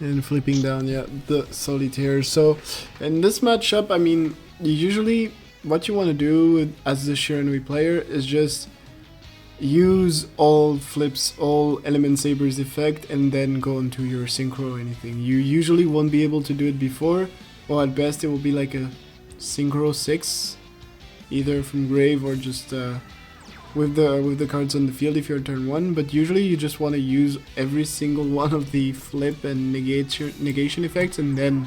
and flipping down, yeah, the Solitaire. So in this matchup, I mean, usually what you want to do as the Shiranui player is just use all flips, all Element Saber's effect, and then go into your Synchro or anything. You usually won't be able to do it before, or at best it will be like a Synchro 6, either from grave or just with the cards on the field if you're turn 1, but usually you just want to use every single one of the flip and negation effects, and then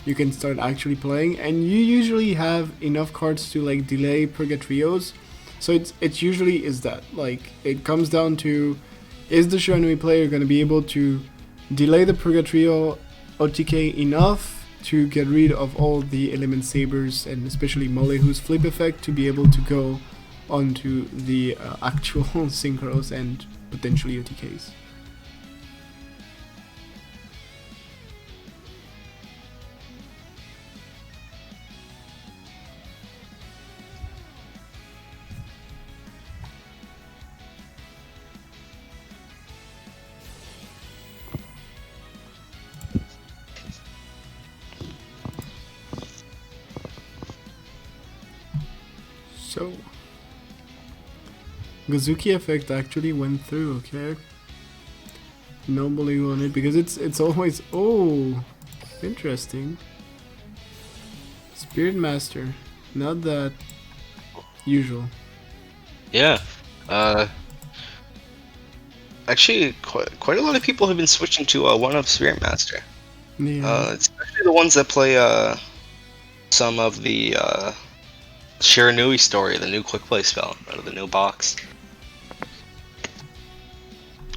you can start actually playing. And you usually have enough cards to like delay Purgatrios, so it's usually is that, like, it comes down to, is the Shiranui player going to be able to delay the Purgatrio OTK enough to get rid of all the Element Sabers and especially Mollyhoo's flip effect to be able to go onto the actual synchros and potentially OTKs. So, Gazuki effect actually went through. Okay. No believe on it because it's always interesting. Spirit Master, not that usual. Yeah. Actually, quite a lot of people have been switching to 1-up Spirit Master. Yeah. Especially the ones that play some of the Shiranui story, the new quick play spell out of the new box.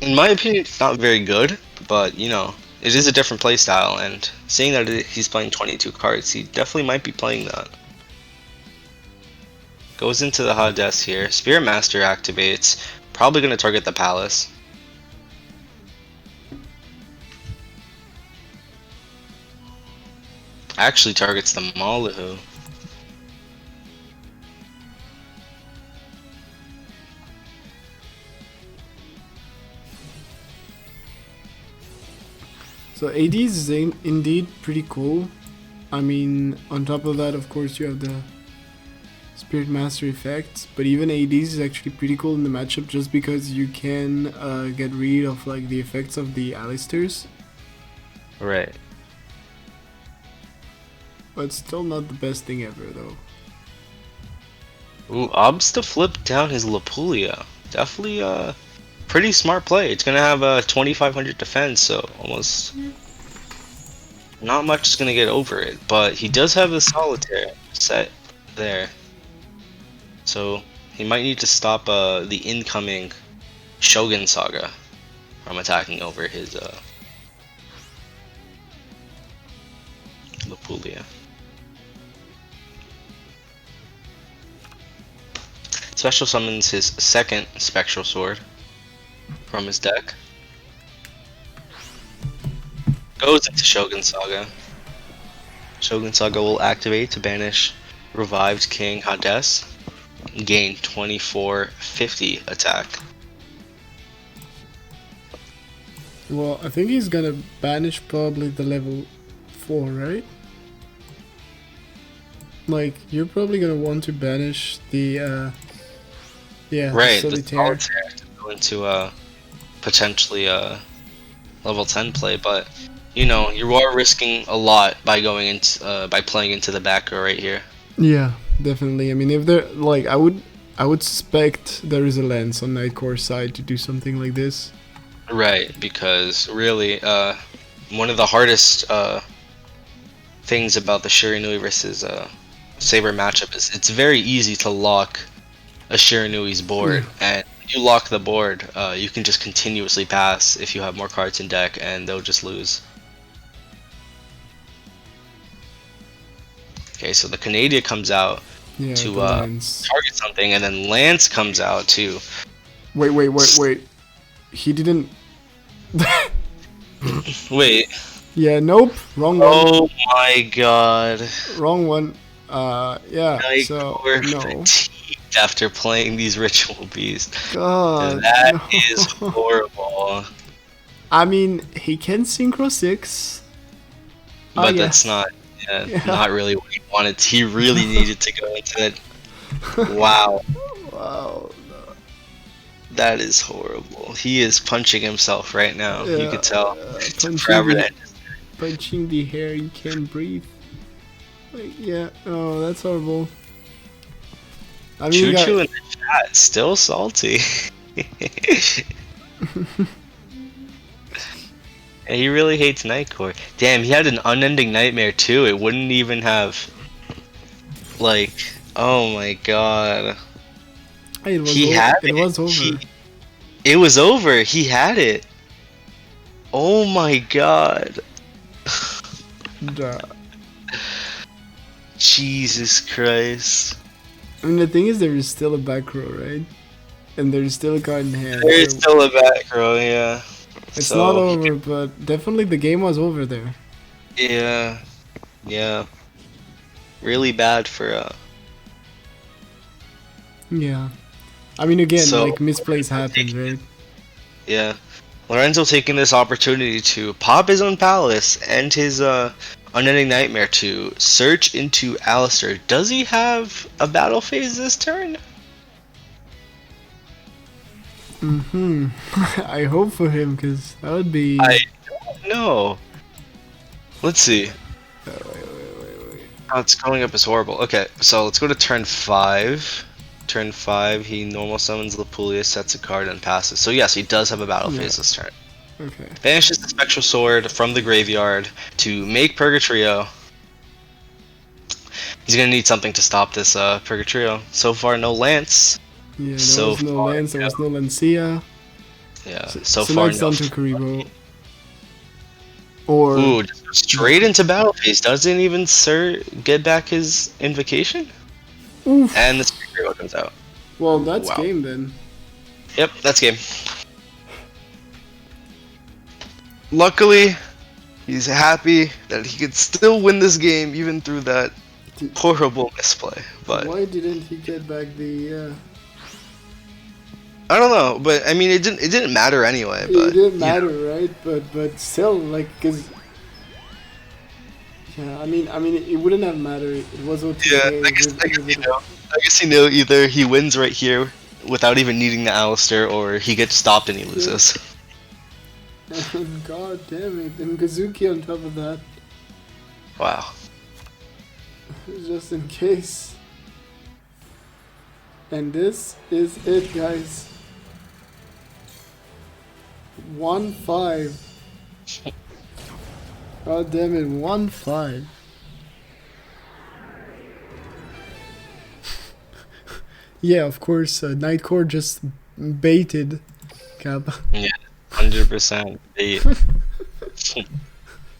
In my opinion, it's not very good, but you know, it is a different playstyle, and seeing that he's playing 22 cards, he definitely might be playing that. Goes into the Hades here. Spirit Master activates, probably going to target the Palace. Actually targets the Maluhu. So ADs is indeed pretty cool. I mean, on top of that, of course, you have the Spirit Master effects, but even ADs is actually pretty cool in the matchup just because you can get rid of like the effects of the Alistairs. Right. But still not the best thing ever though. Ooh, Obs to flip down his Lapulia. Definitely pretty smart play. It's gonna have a 2500 defense, so almost not much is gonna get over it. But he does have the Solitaire set there, so he might need to stop the incoming Shogun Saga from attacking over his Lapulia. Special summons his second Spectral Sword from his deck. Goes into Shogun Saga. Shogun Saga will activate to banish revived King Hades. Gain 2450 attack. Well, I think he's gonna banish probably the level 4, right? Like, you're probably gonna want to banish the yeah, Right, the the Solitaire. Solitaire to go into potentially level 10 play, but you know, you are risking a lot by going into by playing into the back row right here. Yeah, definitely. I mean, if there like I would suspect there is a lens on Nightcore side to do something like this. Right, because really one of the hardest things about the Shiranui versus Saber matchup is it's very easy to lock a Shiranui's board, and when you lock the board, you can just continuously pass if you have more cards in deck, and they'll just lose. Okay, so the Canadian comes out Yeah, to the lens. target something, and then Lance comes out to Wait. He didn't. wait. Yeah, nope. Wrong one. Oh my god. Wrong one. Yeah. So Nightcore no. fatigued after playing these Ritual Beasts. God. That no. is horrible. I mean, he can synchro 6. But yeah. that's not not really what he wanted. He really needed to go into that. Wow. Wow. That is horrible. He is punching himself right now. You Yeah, could tell. punching the hair, you can't breathe. Like, yeah, oh, that's horrible. I mean, Choo Choo in the chat, still salty. And he really hates Nightcore. Damn, he had an unending nightmare too. It wouldn't even have, like, oh my god. It was He over. had It was over. It was over. He had it. Oh my god. Duh. Jesus Christ. I mean, the thing is, there is still a back row, right? And there is still a card in hand. There is so still a back row, yeah. it's So, not over, but definitely the game was over there. Yeah. Yeah. Really bad for Yeah. I mean, again, So- like, misplays happen, right? yeah. Lorenzo taking this opportunity to pop his own palace and his Unending Nightmare to search into Alistair. Does he have a battle phase this turn? I hope for him, because that would be... I don't know. Let's see. Oh, it's going up is horrible. Okay, so let's go to turn 5. Turn 5, he normal summons Lapulia, sets a card, and passes. So yes, he does have a battle phase this turn. Okay. Banishes the Spectral Sword from the graveyard to make Purgatrio. He's gonna need something to stop this Purgatrio. So far, no Lance. Yeah, there So was no far, Lance, there was no Lancia. Yeah, So so now far it's no. down to Karibo. Or... Ooh, just straight into battle phase. Doesn't even get back his invocation. Oof. And the Purgatrio comes out. Well, that's Wow. game then. Yep, that's game. Luckily, he's happy that he could still win this game even through that horrible misplay. But Why didn't he get back the... I don't know. But I mean, it didn't matter anyway. But it didn't you matter, know. right? But still, like, cause... Yeah, I mean, it wouldn't have mattered. It was OTA. Yeah, I guess you know either he wins right here without even needing the Alistair, or he gets stopped and he loses. God damn it. And Kazuki on top of that. Wow. Just in case. And this is it, guys. 1-5. God damn it, 1-5. Yeah, of course, Nightcore just baited Kappa. Yeah, 100% bait.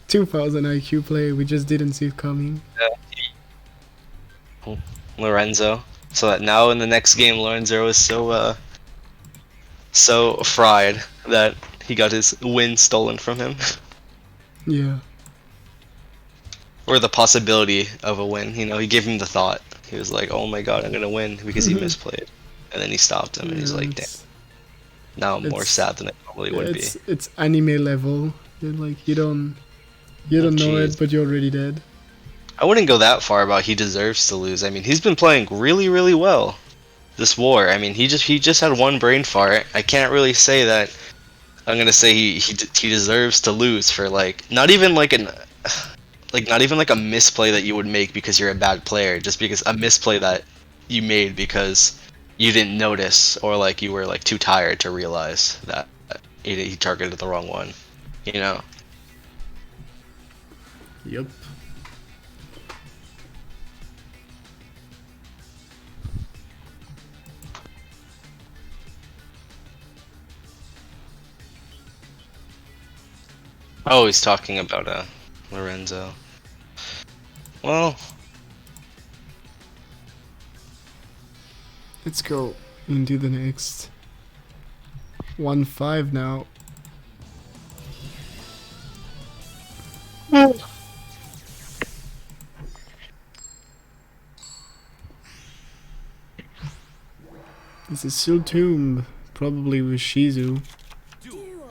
2000 IQ play, we just didn't see it coming. Lorenzo. So that now in the next game, Lorenzo is so fried that he got his win stolen from him. Yeah. Or the possibility of a win. You know, he gave him the thought. He was like, oh my god, I'm gonna win because he misplayed. And then he stopped him and he's like, damn. Now I'm more it's- sad than I probably would be. It's anime level. You're like, you don't know jeez. it, but you're already dead. I wouldn't go that far about he deserves to lose. I mean, he's been playing really, really well this war. I mean, he just had one brain fart. I can't really say that. I'm gonna say he deserves to lose for like not even like a misplay that you would make because you're a bad player. Just because a misplay that you made because you didn't notice or like you were like too tired to realize that he targeted the wrong one. You know. Yep. Oh, he's talking about Lorenzo. Well, Let's go into the next 1-5 now. This is still Tomb, probably with Shizu.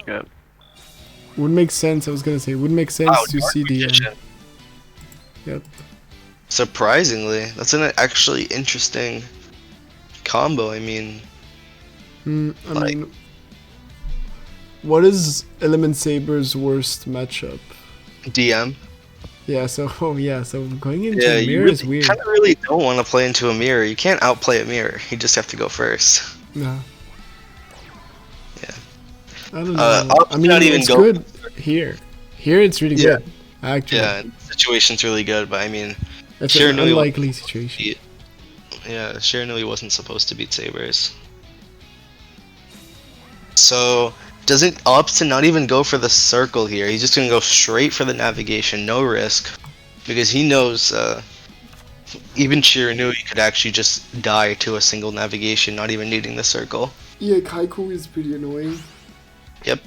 Yep. Would make sense, I was gonna say, would make sense Wow, to Dark see the... Magician. Yep. Surprisingly, that's an actually interesting combo. I mean, I Like- mean... What is Element Saber's worst matchup? DM. Yeah, so so going into Yeah, a you mirror is really, weird. kind of really don't want to play into a mirror. You can't outplay a mirror. You just have to go first. Nah. Yeah. I don't know. I mean, not even it's go- good here. Here it's really Yeah. good, actually. Yeah, situation's really good, but I mean, It's sure, an no, you- unlikely situation. yeah, Serenity wasn't supposed to beat Sabers. So, doesn't opts to not even go for the circle here. He's just gonna go straight for the navigation, no risk, because he knows even Shiranui could actually just die to a single navigation, not even needing the circle. Yeah, Kaiku is pretty annoying. Yep.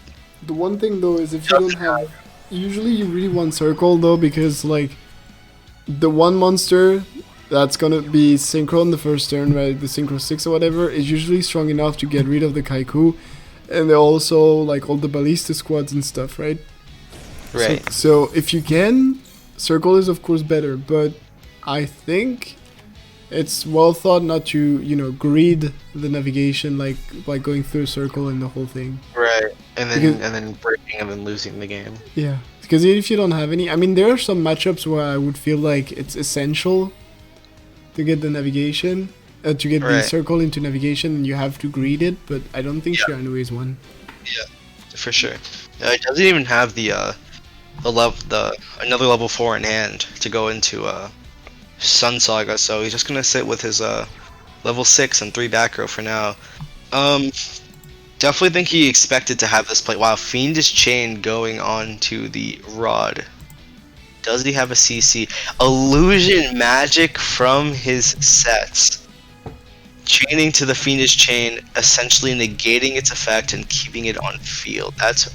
The one thing though is if you don't have... Usually you really want circle though, because like... The one monster that's gonna be synchro in the first turn, right? The synchro 6 or whatever, is usually strong enough to get rid of the Kaiku. And they're also like all the ballista squads and stuff, right? Right. So if you can, circle is of course better, but I think it's well thought not to, greed the navigation like by going through a circle and the whole thing. Right. And then Because- and then breaking and then losing the game. Yeah, because if you don't have any, I mean, there are some matchups where I would feel like it's essential to get the navigation, to get the Right. circle into navigation, and you have to greed it. But I don't think Yeah. Serenity is one. For sure. It doesn't even have the another level 4 in hand to go into Sun Saga, so he's just gonna sit with his level 6 and 3 back row for now. Definitely think he expected to have this play. Wow, Fiendish Chain going on to the Rod. Does he have a CC? Illusion Magic from his sets. Chaining to the Fiendish Chain, essentially negating its effect and keeping it on field. That's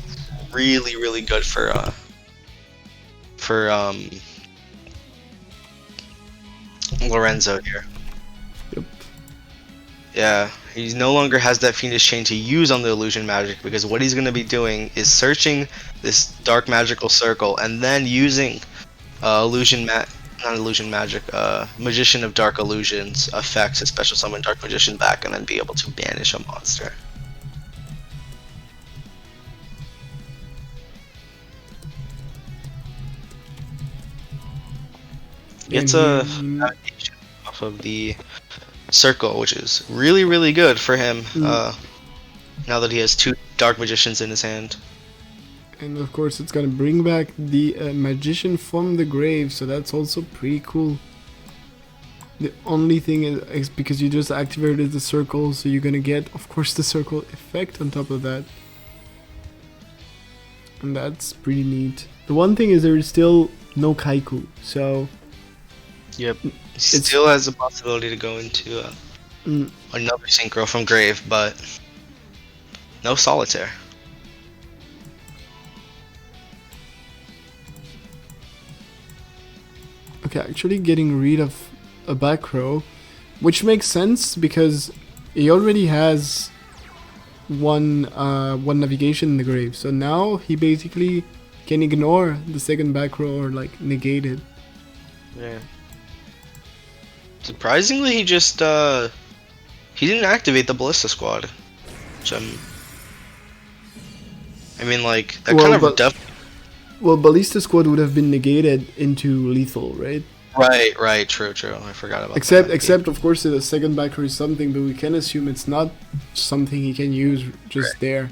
really, really good for Lorenzo here. Yep. Yeah, he no longer has that Fiendish Chain to use on the Illusion Magic, because what he's going to be doing is searching this Dark Magical Circle and then using Magician of Dark Illusions effects to special summon Dark Magician back and then be able to banish a monster. Gets a navigation off of the circle, which is really, really good for him now that he has 2 Dark Magicians in his hand. And of course, it's gonna bring back the Magician from the grave, so that's also pretty cool. The only thing is because you just activated the circle, so you're gonna get, of course, the circle effect on top of that. And that's pretty neat. The one thing is there is still no Kaiku, so... Yep. Still has a possibility to go into another synchro from grave, but no solitaire. Okay, actually getting rid of a back row, which makes sense because he already has one navigation in the grave, so now he basically can ignore the second back row or like negate it. Yeah. Surprisingly, he just he didn't activate the Ballista Squad, which I mean, like that kind of Well, Ballista Squad would have been negated into lethal, right? Right, true. I forgot about Except, that. except of course, the second backer is something, but we can assume it's not something he can use just there.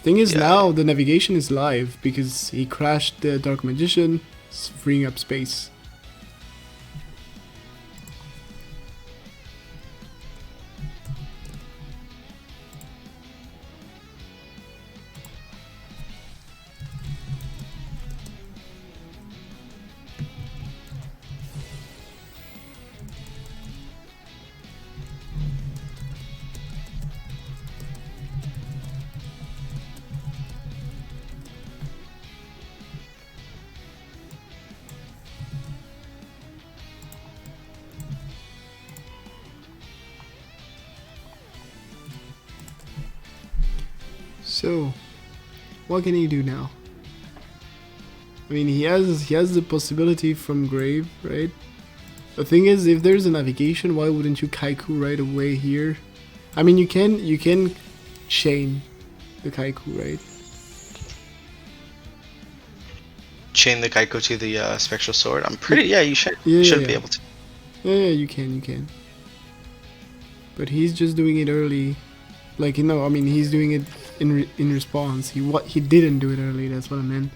Thing is, now the navigation is live because he crashed the Dark Magician, freeing up space. So, what can he do now? I mean, he has the possibility from grave, right? The thing is, if there's a navigation, why wouldn't you Kaiku right away here? I mean, you can chain the Kaiku, right? Chain the Kaiko to the Spectral Sword. I'm pretty. Yeah, you should Yeah, be able to. Yeah, you can. But he's just doing it early, like I mean, he's doing it in response. He didn't do it early. That's what I meant.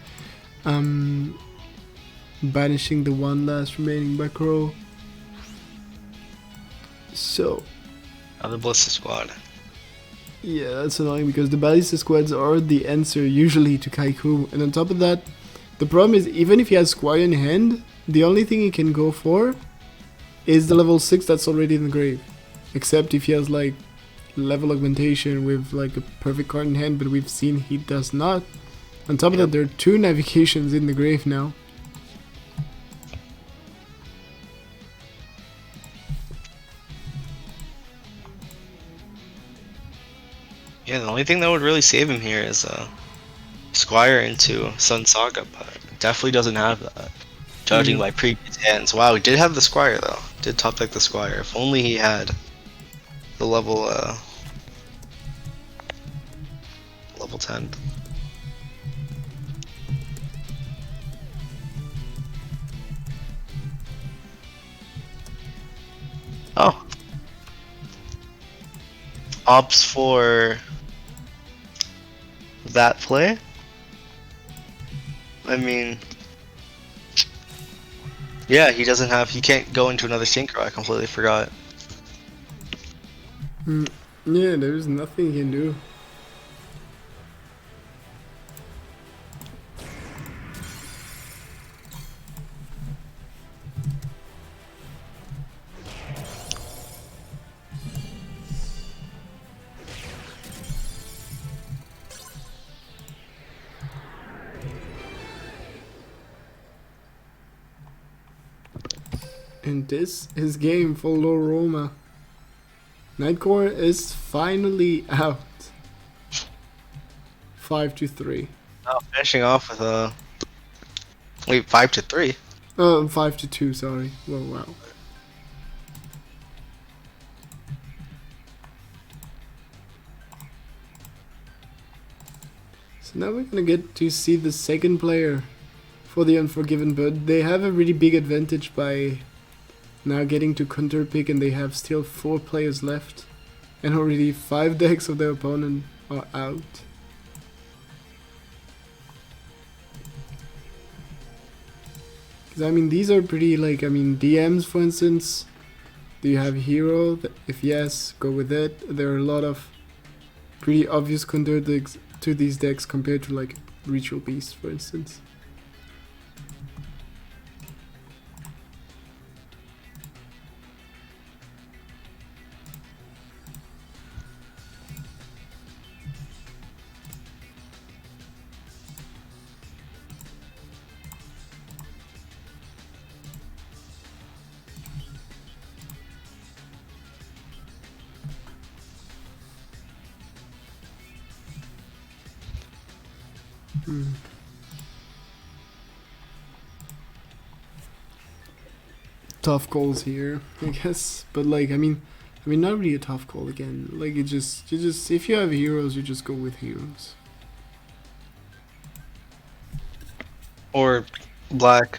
Banishing the one last remaining back row. So. The Ballista Squad. Yeah, that's annoying because the Ballista Squads are the answer usually to Kaiku, and on top of that, the problem is even if he has Squire in hand, the only thing he can go for is the level 6 that's already in the grave. Except if he has like level augmentation with like a perfect card in hand, but we've seen he does not. On top of that, there are 2 navigations in the grave now. Yeah, the only thing that would really save him here is Squire into Sun Saga, but definitely doesn't have that. judging by previous hands. Wow, he did have the Squire though. Did top deck the Squire. If only he had the level 10. Oh. Opts for that play? I mean, yeah, he can't go into another synchro. I completely forgot. Yeah, there's nothing he can do. And this is game for low Roma. Nightcore is finally out. 5-3. Oh, finishing off with wait, 5-3. 5-2. Sorry. Whoa, wow. So now we're gonna get to see the second player for the Unforgiven, but they have a really big advantage by now getting to counter pick, and they have still 4 players left, and already 5 decks of their opponent are out. Because I mean, these are pretty, like, I mean, DMs for instance. Do you have hero? If yes, go with it. There are a lot of pretty obvious counter decks to these decks compared to like Ritual Beast for instance. Tough calls here, I guess. But like, I mean, not really a tough call again. Like, you just, if you have heroes, you just go with heroes. Or black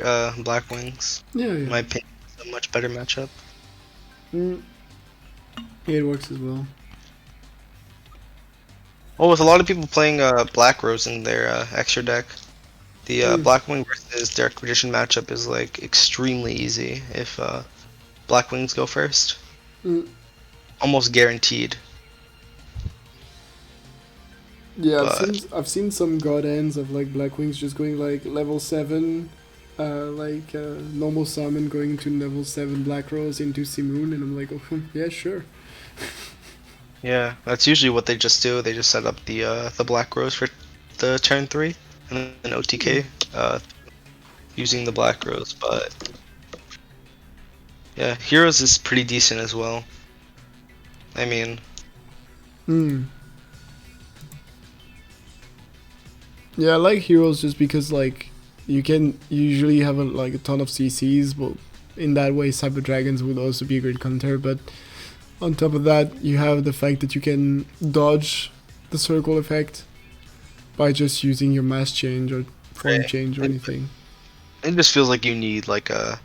wings. Yeah, In yeah. my opinion, it's a much better matchup. Yeah, it works as well. Well, with a lot of people playing Black Rose in their extra deck, the Black Wing versus Dark Magician matchup is like extremely easy if Black Wings go first. Almost guaranteed. Yeah, I've seen some god ends of like Black Wings just going like level 7, normal summon going to level 7 Black Rose into Simoon, and I'm like, oh yeah, sure. Yeah, that's usually what they just do. They just set up the Black Rose for the turn 3 and then OTK using the Black Rose. But yeah, Heroes is pretty decent as well. I mean, yeah, I like Heroes just because like you can usually have a ton of CCs, but in that way Cyber Dragons would also be a great counter. But on top of that, you have the fact that you can dodge the circle effect by just using your mass change or form change or anything. it just feels like you need like a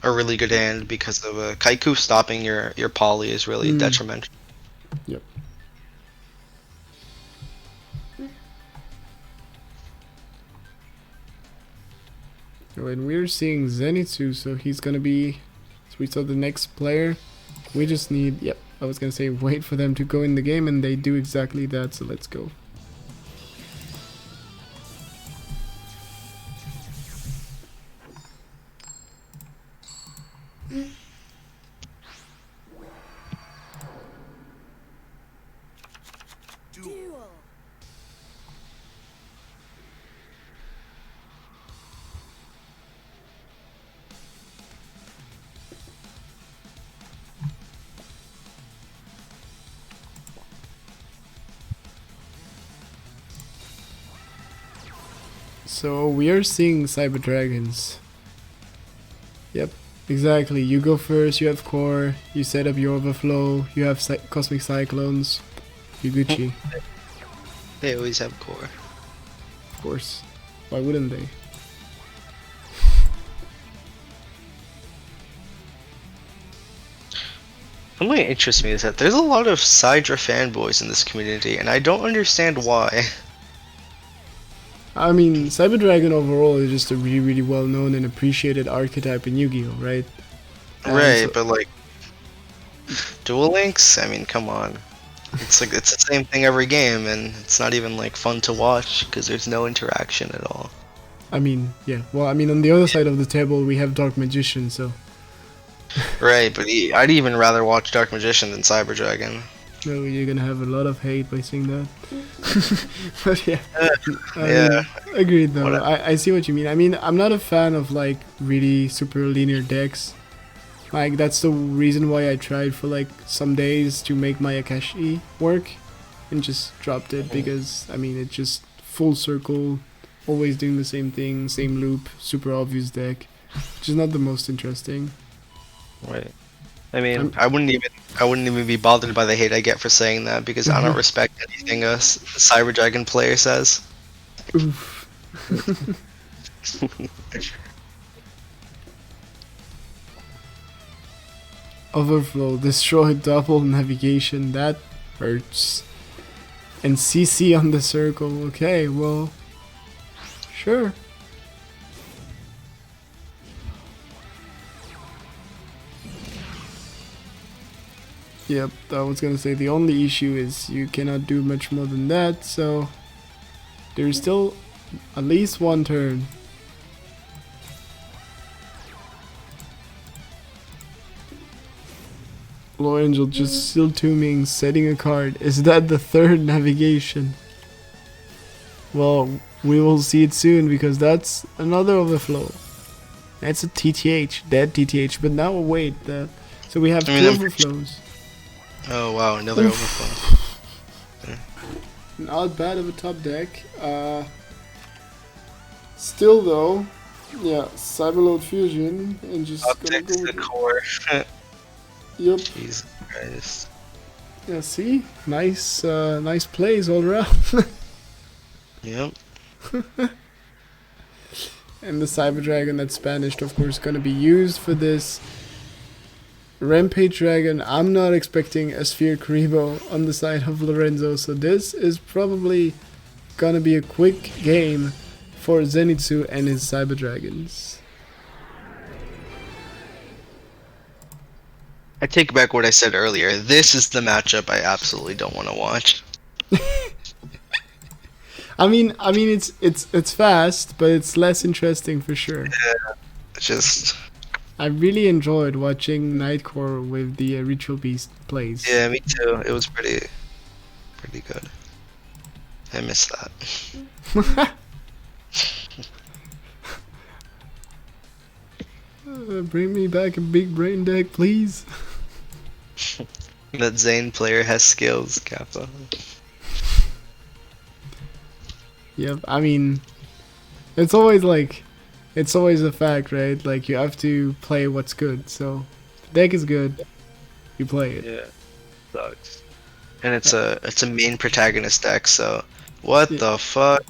really good hand because of Kaiku stopping your poly is really detrimental. Yep. And we're seeing Zenitsu, so he's gonna be. So we saw the next player. We just need. Yep, I was gonna say wait for them to go in the game, and they do exactly that. So let's go. Duel. So we are seeing Cyber Dragons. Exactly. You go first. You have core. You set up your overflow. You have cosmic cyclones. You Gucci, They always have core. of course. Why wouldn't they? Something that interests me is that there's a lot of Sidra fanboys in this community, and I don't understand why. I mean, Cyber Dragon overall is just a really, really well-known and appreciated archetype in Yu-Gi-Oh, right? Right, so- but like Duel Links, I mean, come on. It's like it's the same thing every game, and it's not even like fun to watch because there's no interaction at all. I mean, yeah. Well, I mean, on the other side of the table, we have Dark Magician, so... Right, but I'd even rather watch Dark Magician than Cyber Dragon. No, you're gonna have a lot of hate by saying that. But yeah. Yeah. Agreed, though. Whatever. I see what you mean. I mean, I'm not a fan of, like, really super linear decks. Like, that's the reason why I tried for, like, some days to make my Akashi work. And just dropped it, because, I mean, it's just full circle, always doing the same thing, same loop, super obvious deck. Which is not the most interesting. Right. I mean, I wouldn't even be bothered by the hate I get for saying that because I don't respect anything a Cyber Dragon player says. Oof. Overflow, destroy double navigation, that hurts. And CC on the circle, okay, well, sure. Yep, I was gonna say the only issue is you cannot do much more than that, so there's still at least one turn. Blue Angel just still tombing, setting a card. Is that the third navigation? Well, we will see it soon because that's another overflow. That's a TTH, dead TTH, but now wait, so we have two overflows. Oh wow, another overflow. Not bad of a top deck. Still though, yeah, Cyberload Fusion and just Top gonna deck's go the with it. core. Yep. Jesus Christ. Yeah. See, nice, nice plays all around. Yep. And the Cyber Dragon that's banished, of course, gonna be used for this. Rampage Dragon, I'm not expecting a Sphere Karibo on the side of Lorenzo, so this is probably gonna be a quick game for Zenitsu and his Cyber Dragons. I take back what I said earlier. This is the matchup I absolutely don't want to watch. I mean, it's fast, but it's less interesting for sure. It's just I really enjoyed watching Nightcore with the Ritual Beast plays. yeah, me too. It was pretty good. I missed that. Bring me back a big brain deck, please. That Zane player has skills, Kappa. Yep, I mean, it's always a fact, right? Like, you have to play what's good, so the deck is good, you play it. Yeah, sucks. And it's a main protagonist deck, so what the fuck?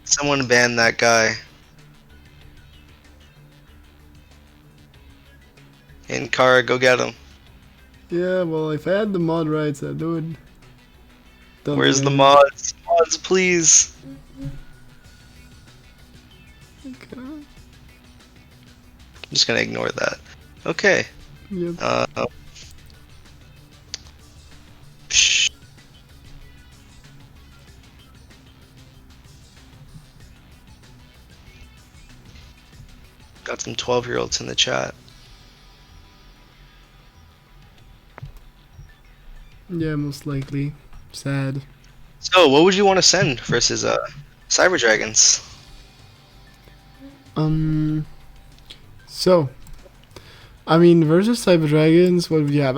Someone ban that guy. Aankara, go get him. Yeah, well, if I had the mod rights, I'd do it. Don't Where's do the it. mods? Mods, please. Okay. I'm just gonna ignore that. Okay. Yep. Psh. Got some 12-year-olds in the chat. Yeah, most likely. Sad. So, what would you want to send versus Cyber Dragons? So, I mean, versus Cyber Dragons, what would you have?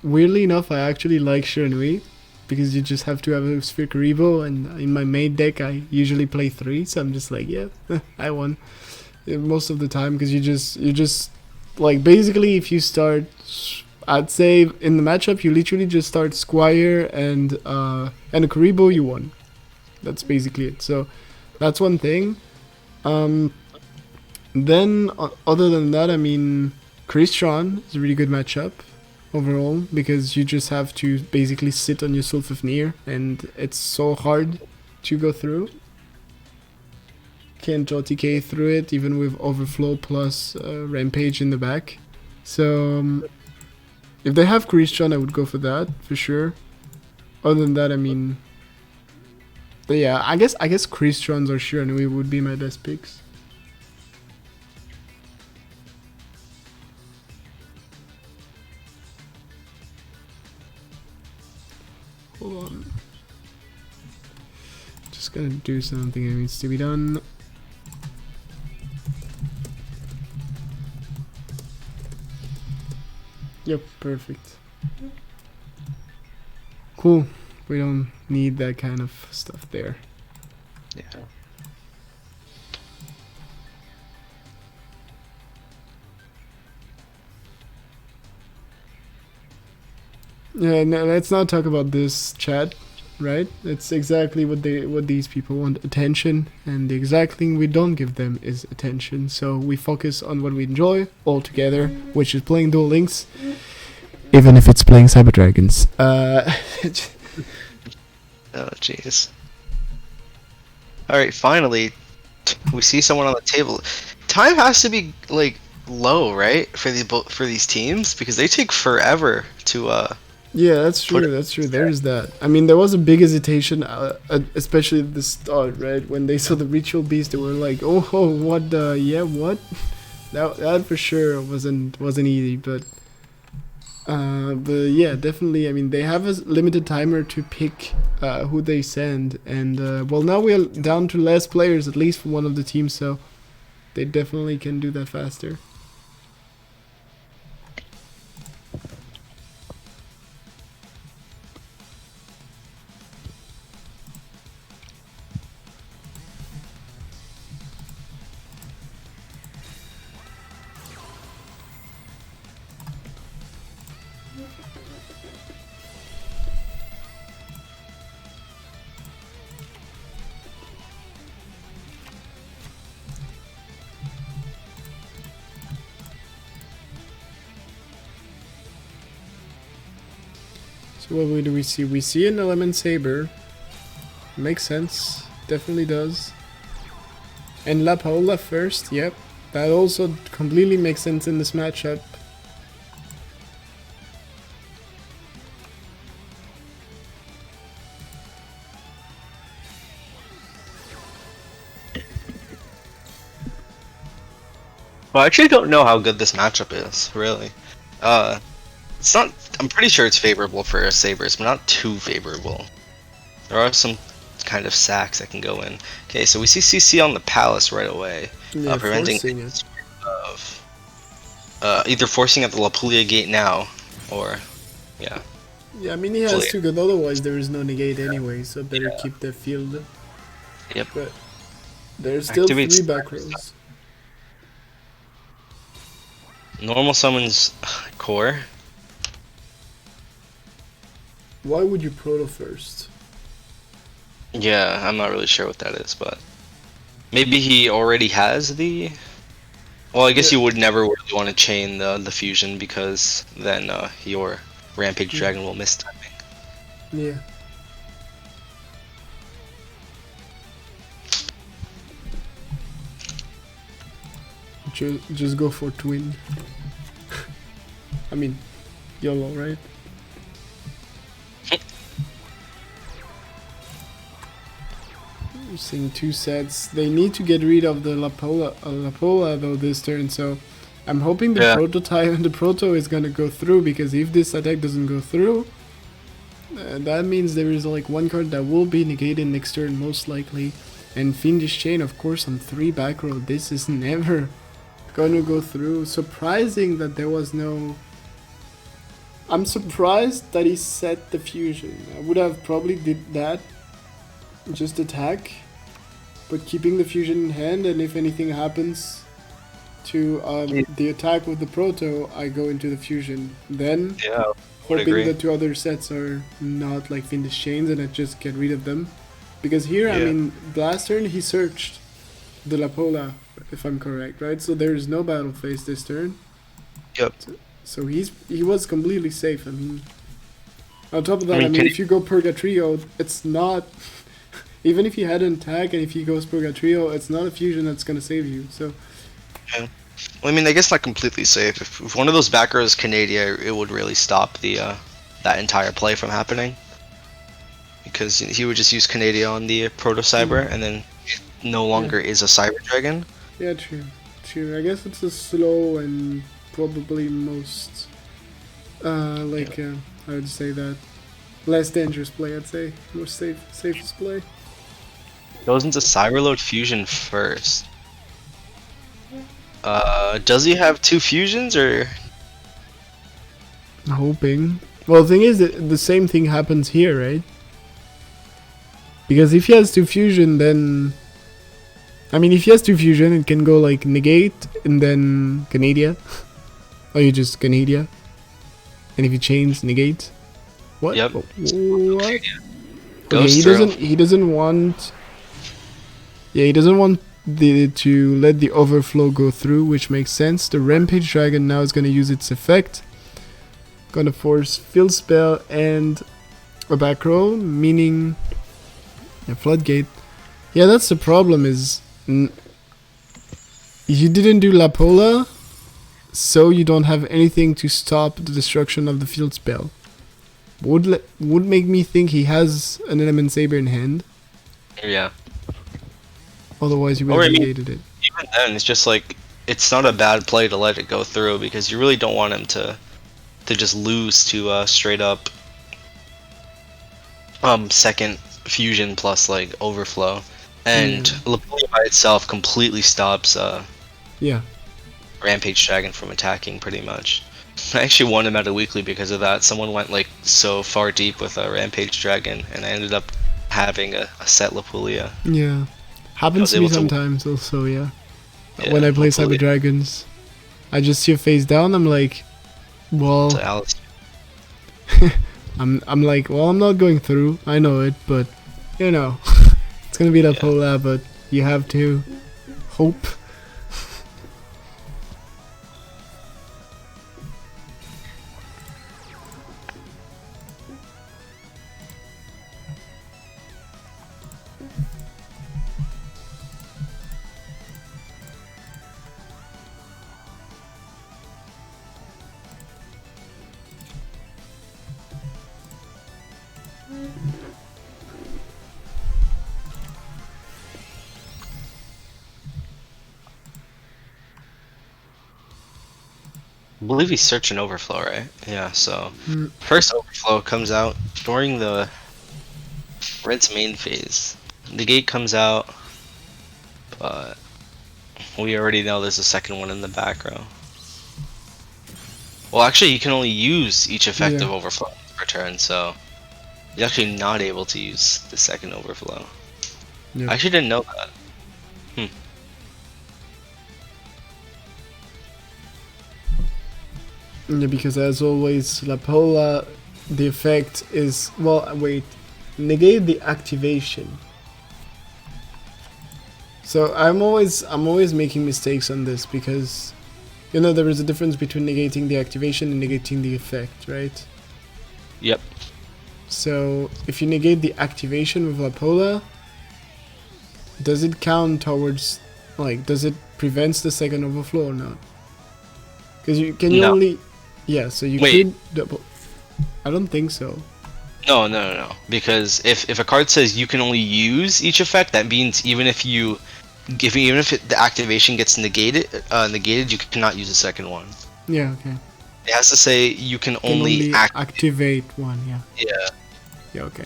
Weirdly enough, I actually like Serenity, because you just have to have a Sphere Karibo, and in my main deck, I usually play 3, so I'm just like, yeah, I won. most of the time, because you just like basically if you start, I'd say in the matchup you literally just start Squire and a Karibo, you won. That's basically it. So that's one thing. Then other than that, I mean, Christian is a really good matchup overall, because you just have to basically sit on your Sulfafnir and it's so hard to go through. Can't OTK through it even with Overflow plus Rampage in the back. So if they have Christian, I would go for that for sure. Other than that, I mean, yeah, I guess Christians or Shiranui would be my best picks. Hold on. Just gonna do something that needs to be done. Yep, perfect. Cool. We don't need that kind of stuff there. Yeah. Yeah, no, let's not talk about this, chat. Right? It's exactly what these people want: attention, and the exact thing we don't give them is attention. So we focus on what we enjoy all together, which is playing Duel Links, even if it's playing Cyber Dragons. Oh jeez. All right, finally, we see someone on the table. Time has to be like low, right, for these teams, because they take forever to Yeah, that's true. That's true. There's that. I mean, there was a big hesitation, especially at the start, right? When they saw the ritual beast, they were like, "Oh, what? Yeah, what?" That for sure wasn't easy, but yeah, definitely. I mean, they have a limited timer to pick who they send, and well, now we're down to less players, at least for one of the teams, so they definitely can do that faster. So what do we see? We see an Element Saber. Makes sense. Definitely does. And La Paola first, yep. That also completely makes sense in this matchup. Well, I actually don't know how good this matchup is, really. It's not. I'm pretty sure it's favorable for Sabers, but not too favorable. There are some kind of sacks that can go in. Okay, so we see CC on the Palace right away, Yeah, preventing forcing it. of either forcing at the La Puglia gate now, or yeah. Yeah, I mean he has to, because otherwise there is no negate anyway, so better keep the field. Yep. But there's still Activates 3 back rows. Normal summons core. Why would you proto first? Yeah, I'm not really sure what that is, but maybe he already has the. Well, I guess you would never really want to chain the fusion, because then your Rampage Dragon will miss timing. Yeah. Just go for twin. I mean, YOLO, right? We're seeing 2 sets. They need to get rid of the La Pola though this turn, so I'm hoping the the proto is gonna go through, because if this attack doesn't go through, that means there is like 1 card that will be negated next turn most likely. And Fiendish Chain, of course, on 3 back row. This is never gonna go through. Surprising that there was no. I'm surprised that he set the fusion. I would have probably did that. Just attack, but keeping the fusion in hand, and if anything happens, to the attack with the proto, I go into the fusion. Then, Yeah, would hoping agree. the two other sets are not like Fiendish Chains and I just get rid of them. Because here, I Yeah. mean, last turn he searched the Lapola, if I'm correct, right? So there is no battle phase this turn. Yep. So he was completely safe. I mean, on top of that, I mean, can if you go Purgatrio, it's not. Even if you had an attack and if he goes Purgatrio, it's not a fusion that's gonna save you. So Well, I mean, I guess not completely safe. If one of those backers Canadia, it would really stop the that entire play from happening. Because he would just use Canadia on the Proto Cyber, and then it no longer is a Cyber Dragon. yeah, true. I guess it's a slow and probably most I would say that less dangerous play. I'd say most safest play. Goes into Cyberload Fusion first. Does he have 2 fusions or? Hoping. Well, the thing is that the same thing happens here, right? Because if he has 2 fusion, then I mean, if he has 2 fusion, it can go like negate and then Canadia, or you just Canadia, and if you change negate, what? Yep. What? Goes he through. doesn't. He doesn't want. Yeah, he doesn't want to let the overflow go through, which makes sense. The Rampage Dragon now is gonna use its effect. Gonna force Field Spell and a back row, meaning a Floodgate. Yeah, that's the problem. Is you didn't do Lapola, so you don't have anything to stop the destruction of the Field Spell. Would make me think he has an Element Saber in hand. Yeah. Otherwise, you would Or, I have mean, negated it. Even then, it's just like it's not a bad play to let it go through because you really don't want him to just lose to straight up second fusion plus like overflow, and Lapolia by itself completely stops Yeah. Rampage Dragon from attacking pretty much. I actually won him at a weekly because of that. Someone went like so far deep with a Rampage Dragon, and I ended up having a set Lapolia. Yeah. Happens was to me able to- sometimes also, yeah. Yeah, When I play Lapolia Cyber Dragons, I just see a face down, I'm like, well, to Alice. I'm like, well, I'm not going through. I know it, but you know, it's gonna be Lapola, but you have to hope. I believe he's searching overflow, right? Yeah, so first overflow comes out during the red's main phase. The gate comes out, but we already know there's a second one in the back row. Well, actually, you can only use each effective Yeah. overflow per turn, so you're actually not able to use the second overflow. Yeah. I actually didn't know that. Yeah, because as always, Lapola, the effect is, well, wait, negate the activation. So I'm always making mistakes on this because, you know, there is a difference between negating the activation and negating the effect, right? Yep. So if you negate the activation with Lapola, does it count towards, like, does it prevents the second overflow or not? Because you can No. only, yeah. So you Wait. could double. I don't think so. No. Because if a card says you can only use each effect, that means even if the activation gets negated, you cannot use the second one. Yeah. Okay. It has to say you can only activate one. Yeah. Yeah. Yeah. Okay.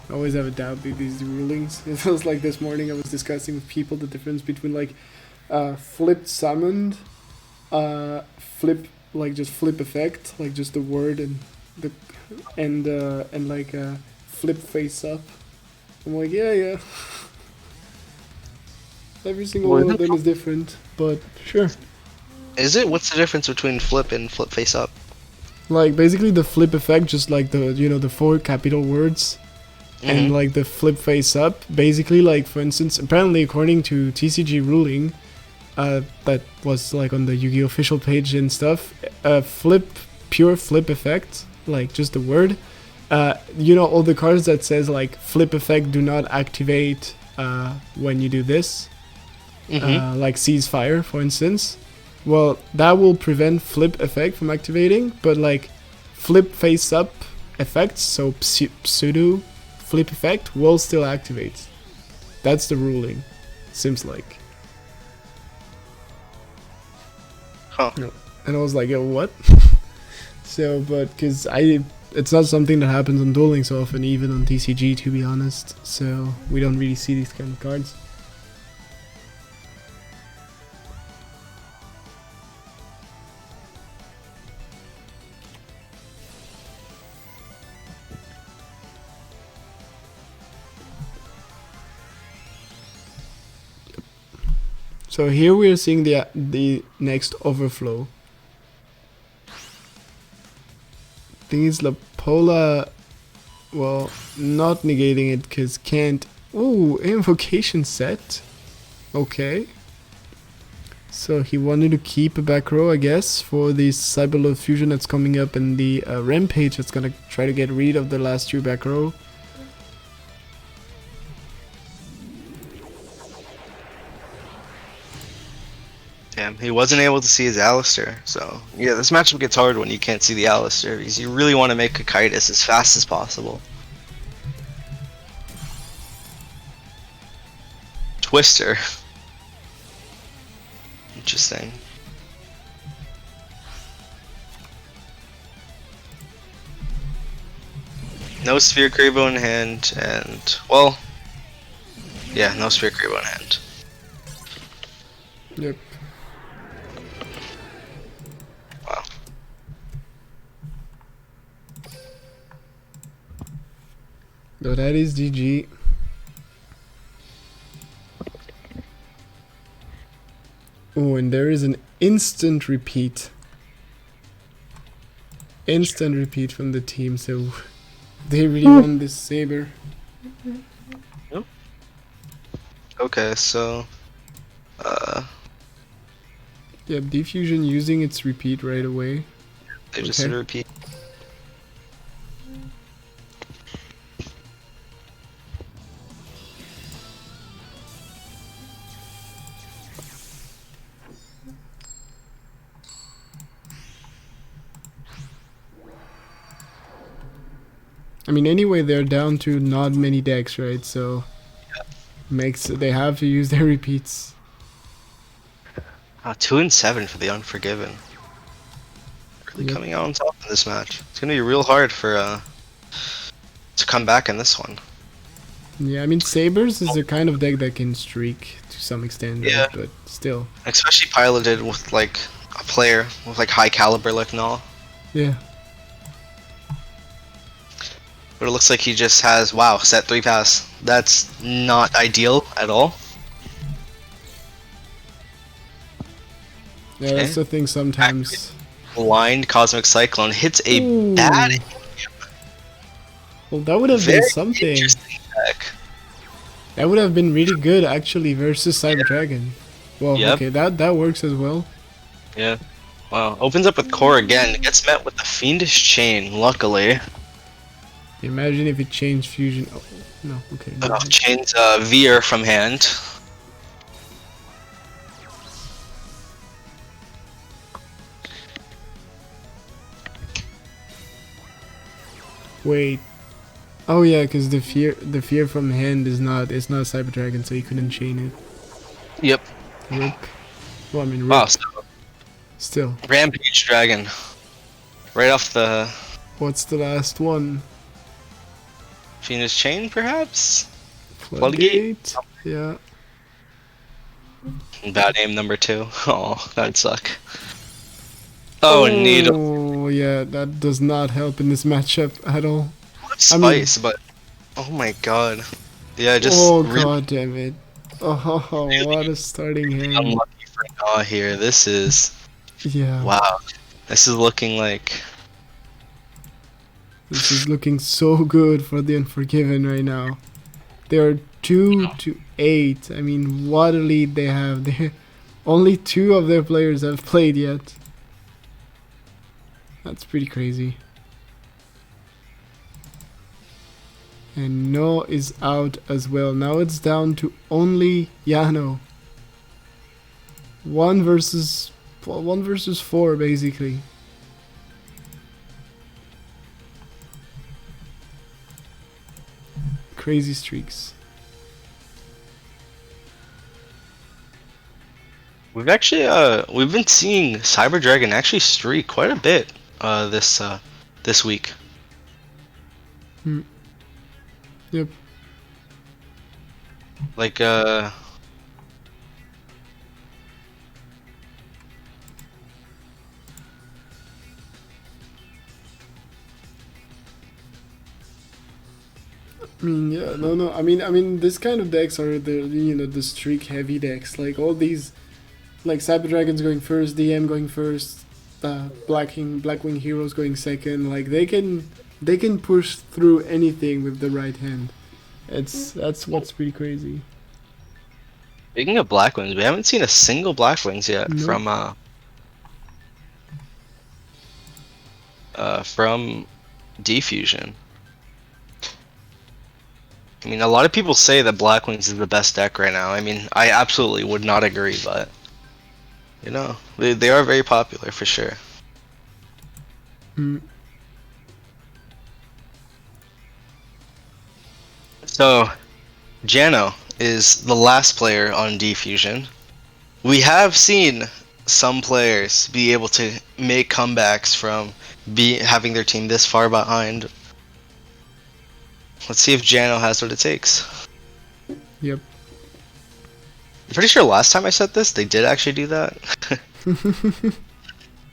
I always have a doubt with these rulings. It was like this morning I was discussing with people the difference between like flipped summoned, flip, like just flip effect, like just the word and the and like flip face up. I'm like, yeah. Every single Well, one of them is different, but sure. Is it? What's the difference between flip and flip face up? Like basically the flip effect, just like the the 4 capital words, and Mhm. like the flip face up. Basically, like for instance, apparently according to TCG ruling, that was like on the Yu-Gi-Oh official page and stuff. Pure flip effect, like just the word. All the cards that says like flip effect do not activate when you do this, like ceasefire, for instance. Well, that will prevent flip effect from activating, but like flip face up effects, so pseudo flip effect will still activate. That's the ruling. Seems like. Huh. And I was like, yo, what? So, but because it's not something that happens on Duel Links so often, even on TCG, to be honest. So we don't really see these kind of cards. So here we are seeing the next overflow. Thing is, Lapola, well, not negating it because can't. Ooh, invocation set. Okay. So he wanted to keep a back row, I guess, for the Cyberload fusion that's coming up and the Rampage that's gonna try to get rid of the last 2 back row. Damn, he wasn't able to see his Alistair, so yeah, this matchup gets hard when you can't see the Alistair because you really want to make Kakaitis as fast as possible. Twister. Interesting. No Sphere Karibo in hand, and well, yeah, no Sphere Karibo in hand. Yep. Wow. So that is GG. Oh, and there is an instant repeat. Instant repeat from the team, so they really won this Saber. Okay, so Yep, Diffusion using its repeat right away. they just Okay. did a repeat. I mean, anyway, they're down to not many decks, right? So makes they have to use their repeats. 2 and 7 for the Unforgiven. Really Yep. coming out on top in this match. It's gonna be real hard for to come back in this one. Yeah, I mean, Sabers is the kind of deck that can streak to some extent, right? Yeah. But still, Especially piloted with like a player with like high caliber like Null. yeah. But it looks like he just has, wow, set 3 pass. That's not ideal at all. Yeah, that's the thing sometimes. Blind Cosmic Cyclone hits a Ooh. bad, Well, that would have very been something. interesting deck. That would have been really good, actually, versus Cyber Dragon. Well, Yep. okay, that works as well. Yeah. Wow. Opens up with Core again. Gets met with the Fiendish Chain, luckily. Imagine if it changed Fusion. Oh, no, okay. No. Chains Veer from hand. Wait. Oh yeah, because the fear from hand is not Cyber Dragon, so you couldn't chain it. Yep. Rip. Well, I mean, rip. Wow. So Still. Rampage Dragon. Right off the What's the last one? Fiendish Chain, perhaps? Floodgate? Yeah. Bad aim number 2. Oh, that'd suck. Oh, Needle. Oh, yeah, that does not help in this matchup at all. Spice, but oh my god. Yeah, just Oh, really god damn it. Oh, what a starting hand. Unlucky for Naw here. This is Yeah. wow. This is looking like This is looking so good for the Unforgiven right now. They are 2-8. I mean, what a lead they have. Only 2 of their players have played yet. That's pretty crazy. And No is out as well. Now it's down to only Yano. 1 versus 4 basically. Crazy streaks. we've actually we've been seeing Cyber Dragon actually streak quite a bit this week. Yep. Like I mean, yeah, no. I mean, this kind of decks are the streak heavy decks. Like all these, like Cyber Dragons going first, DM going first, Blackwing Heroes going second. Like they can push through anything with the right hand. That's what's pretty crazy. speaking of Blackwings, we haven't seen a single Blackwings yet Nope. from Diffusion. I mean, a lot of people say that Blackwings is the best deck right now. I mean, I absolutely would not agree, but you know, they are very popular for sure. Mm. So, Jano is the last player on Diffusion. We have seen some players be able to make comebacks from having their team this far behind. Let's see if Jano has what it takes. Yep. I'm pretty sure last time I said this, they did actually do that.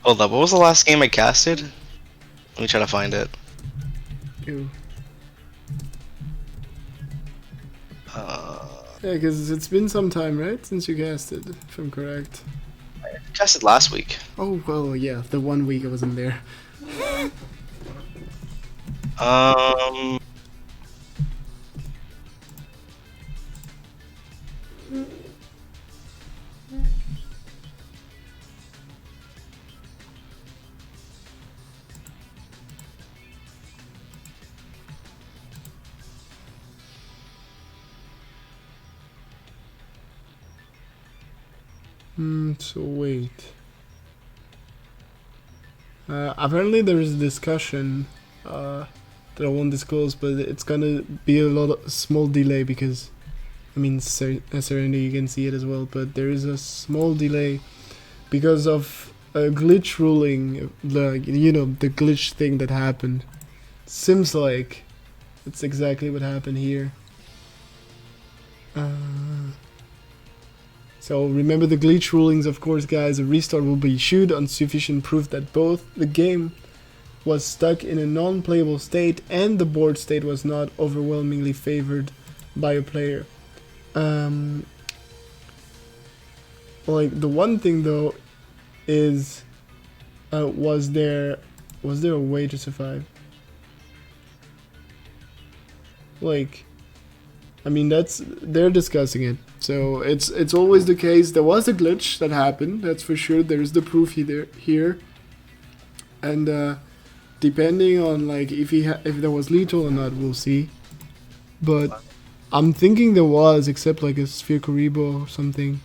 Hold up, what was the last game I casted? Let me try to find it. Ew. Yeah, because it's been some time, right, since you casted, if I'm correct. I casted last week. Oh well, yeah, the 1 week I wasn't there. So wait. Apparently there is a discussion that I won't disclose, but it's gonna be a lot of small delay because, I mean, Serenity, you can see it as well, but there is a small delay because of a glitch ruling, like, the glitch thing that happened. Seems like it's exactly what happened here. So remember the glitch rulings, of course, guys. A restart will be issued on sufficient proof that both the game was stuck in a non-playable state and the board state was not overwhelmingly favored by a player. Like, the one thing though is, was there a way to survive? Like, I mean, they're discussing it. So it's always the case. There was a glitch that happened. That's for sure. There's the proof here. And depending on like if there was lethal or not, we'll see. But I'm thinking there was, except like a Sphere Karibo or something.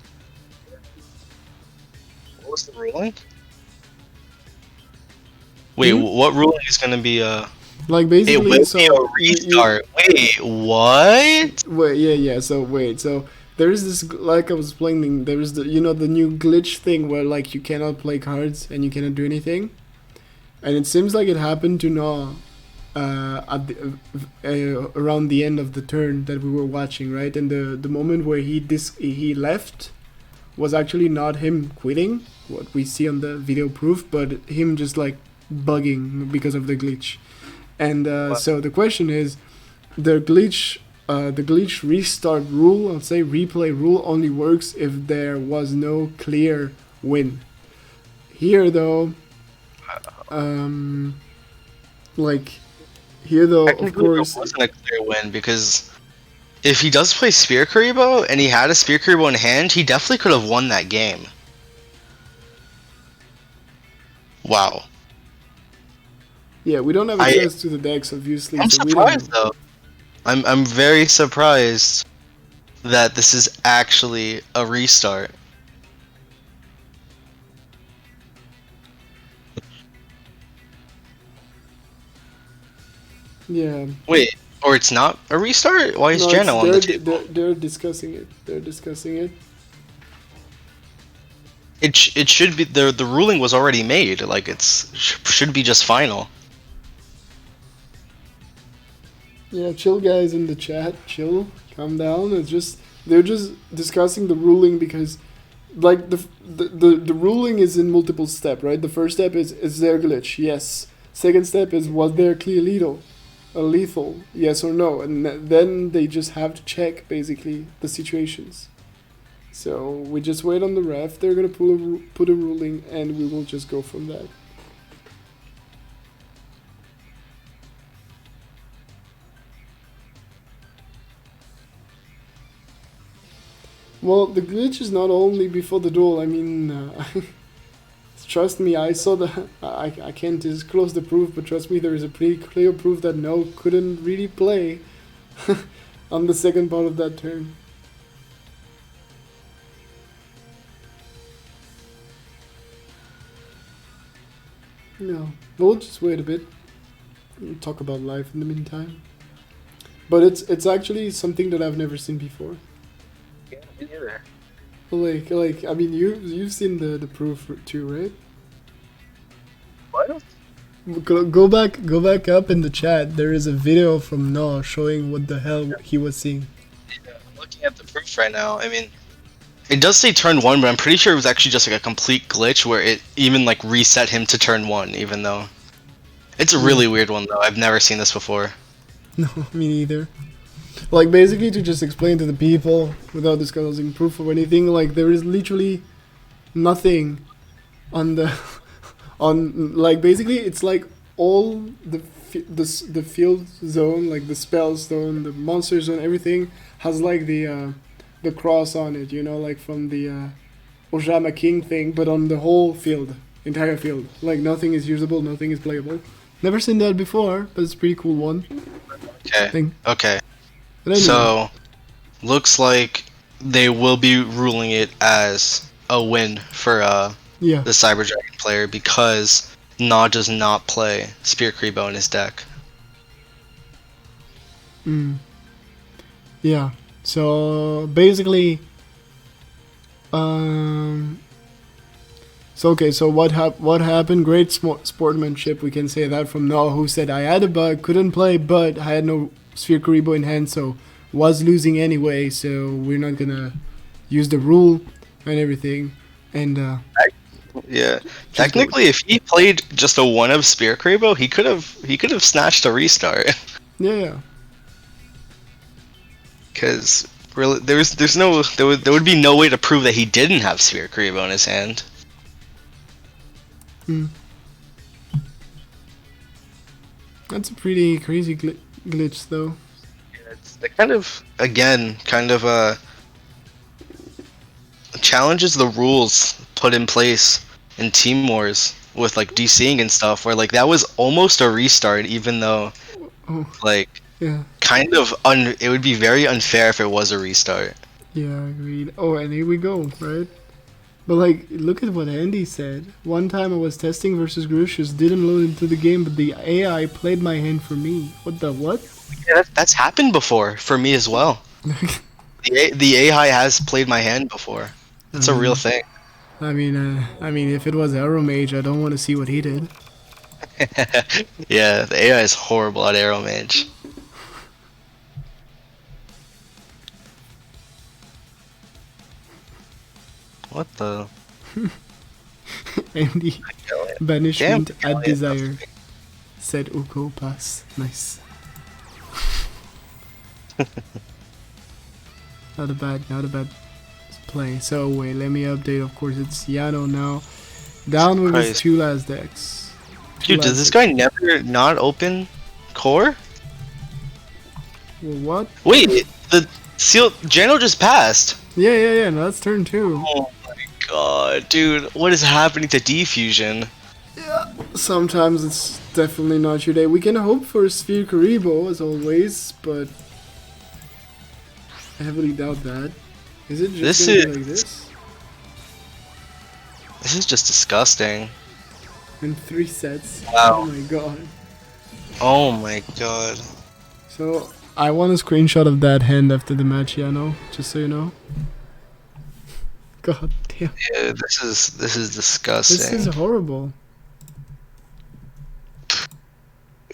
What was the ruling? Wait, what ruling is gonna be Like basically, it will be a restart. Wait, what? Yeah. So there is this, like I was explaining, there is the the new glitch thing where like you cannot play cards and you cannot do anything, and it seems like it happened to Naw at around the end of the turn that we were watching, right? And the moment where he left was actually not him quitting, what we see on the video proof, but him just like bugging because of the glitch. And so the question is, the glitch the glitch restart rule, I'll say replay rule, only works if there was no clear win. Here though, like here though, of Technically, course, it wasn't a clear win because if he does play Spear Karibo and he had a Spear Karibo in hand, he definitely could have won that game. Wow. yeah, we don't have access to the decks obviously. I'm so we don't surprised know. though. I'm very surprised that this is actually a restart. Yeah. Wait, or it's not a restart? Why is No, Jano on the they're, table? they're discussing it. They're discussing it. It should be the ruling was already made. Like should be just final. Yeah, chill guys in the chat. Chill. Calm down. They're just discussing the ruling because like the ruling is in multiple steps, right? The first step is there glitch? Yes. Second step is was there clear lethal? Yes or no? And then they just have to check basically the situations. So we just wait on the ref. They're gonna put a ruling, and we will just go from that. Well, the glitch is not only before the duel. I mean, trust me, I saw the. I can't disclose the proof, but trust me, there is a pretty clear proof that No couldn't really play on the second part of that turn. No, we'll just wait a bit. We'll talk about life in the meantime. But it's actually something that I've never seen before. Yeah, me neither. Like I mean, you've seen the proof too, right? What? Go back up in the chat. There is a video from No showing what the hell he was seeing. Yeah, I'm looking at the proof right now. I mean, it does say turn 1, but I'm pretty sure it was actually just like a complete glitch where it even like reset him to turn 1, even though it's a really weird one though. I've never seen this before. No, me neither. Like basically to just explain to the people without disclosing proof or anything. Like there is literally nothing on the on like basically it's like all the field zone, like the spell zone, the monster zone, everything has like the cross on it, you know, like from the Ojama King thing, but on the whole field, entire field. Like nothing is usable, nothing is playable. Never seen that before, but it's a pretty cool one. Okay. Okay. But anyway, So, looks like they will be ruling it as a win for yeah. the Cyber Dragon player because Na does not play Spear Karibo in his deck. Yeah. So basically, so okay. So what happened? Great sportsmanship. We can say that from Noah, who said I had a bug, couldn't play, but I had no Sphere Karibo in hand, so was losing anyway. So we're not gonna use the rule and everything. And Yeah, technically, if he played just a 1 of Spear Karibo, he could have snatched a restart. yeah. Because really, there would be no way to prove that he didn't have Spear Karibo in his hand. That's a pretty crazy glitch, though. Yeah, it's the kind of challenges the rules put in place in Team Wars with like DCing and stuff, where like that was almost a restart, even though like Yeah. it would be very unfair if it was a restart. Yeah, agreed. Oh, and here we go, right? But like, look at what Andy said. One time I was testing versus Grucius, didn't load into the game, but the AI played my hand for me. What the what? Yeah, that's happened before for me as well. The AI has played my hand before. That's a real thing. I mean, if it was Arrow Mage, I don't want to see what he did. Yeah, the AI is horrible at Arrow Mage. What the? Andy, banishment at desire, said Uko pass. Nice. Not a bad play. So wait, let me update. Of course, it's Yano now. Down with his Christ. 2 last decks. Dude, does this guy never not open core? Well, what? Wait, the seal Geno just passed. Yeah. No, that's turn 2. Oh my god, dude, what is happening to Defusion? Sometimes it's definitely not your day. We can hope for Sphere Karibo as always, but I heavily doubt that. Is it just This gonna is- be like this? This is just disgusting. In 3 sets? Wow. Oh my god. Oh my god. So, I want a screenshot of that hand after the match, Yano, just so you know. God damn. Yeah, this is disgusting. This is horrible.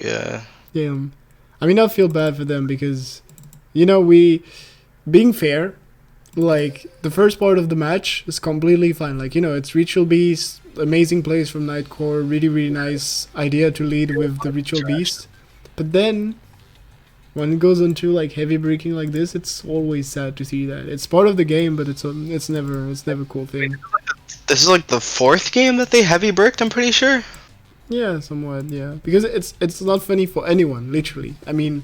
Yeah. Damn. I mean, I feel bad for them because, you know, being fair, like, the first part of the match is completely fine. Like, you know, it's Ritual Beast, amazing plays from Nightcore, really nice idea to lead with the Ritual Beast. But then, when it goes into, like, heavy breaking like this, it's always sad to see that. It's part of the game, but it's never a cool thing. This is like the 4th game that they heavy bricked, I'm pretty sure. Yeah, somewhat, yeah. Because it's not funny for anyone, literally. I mean,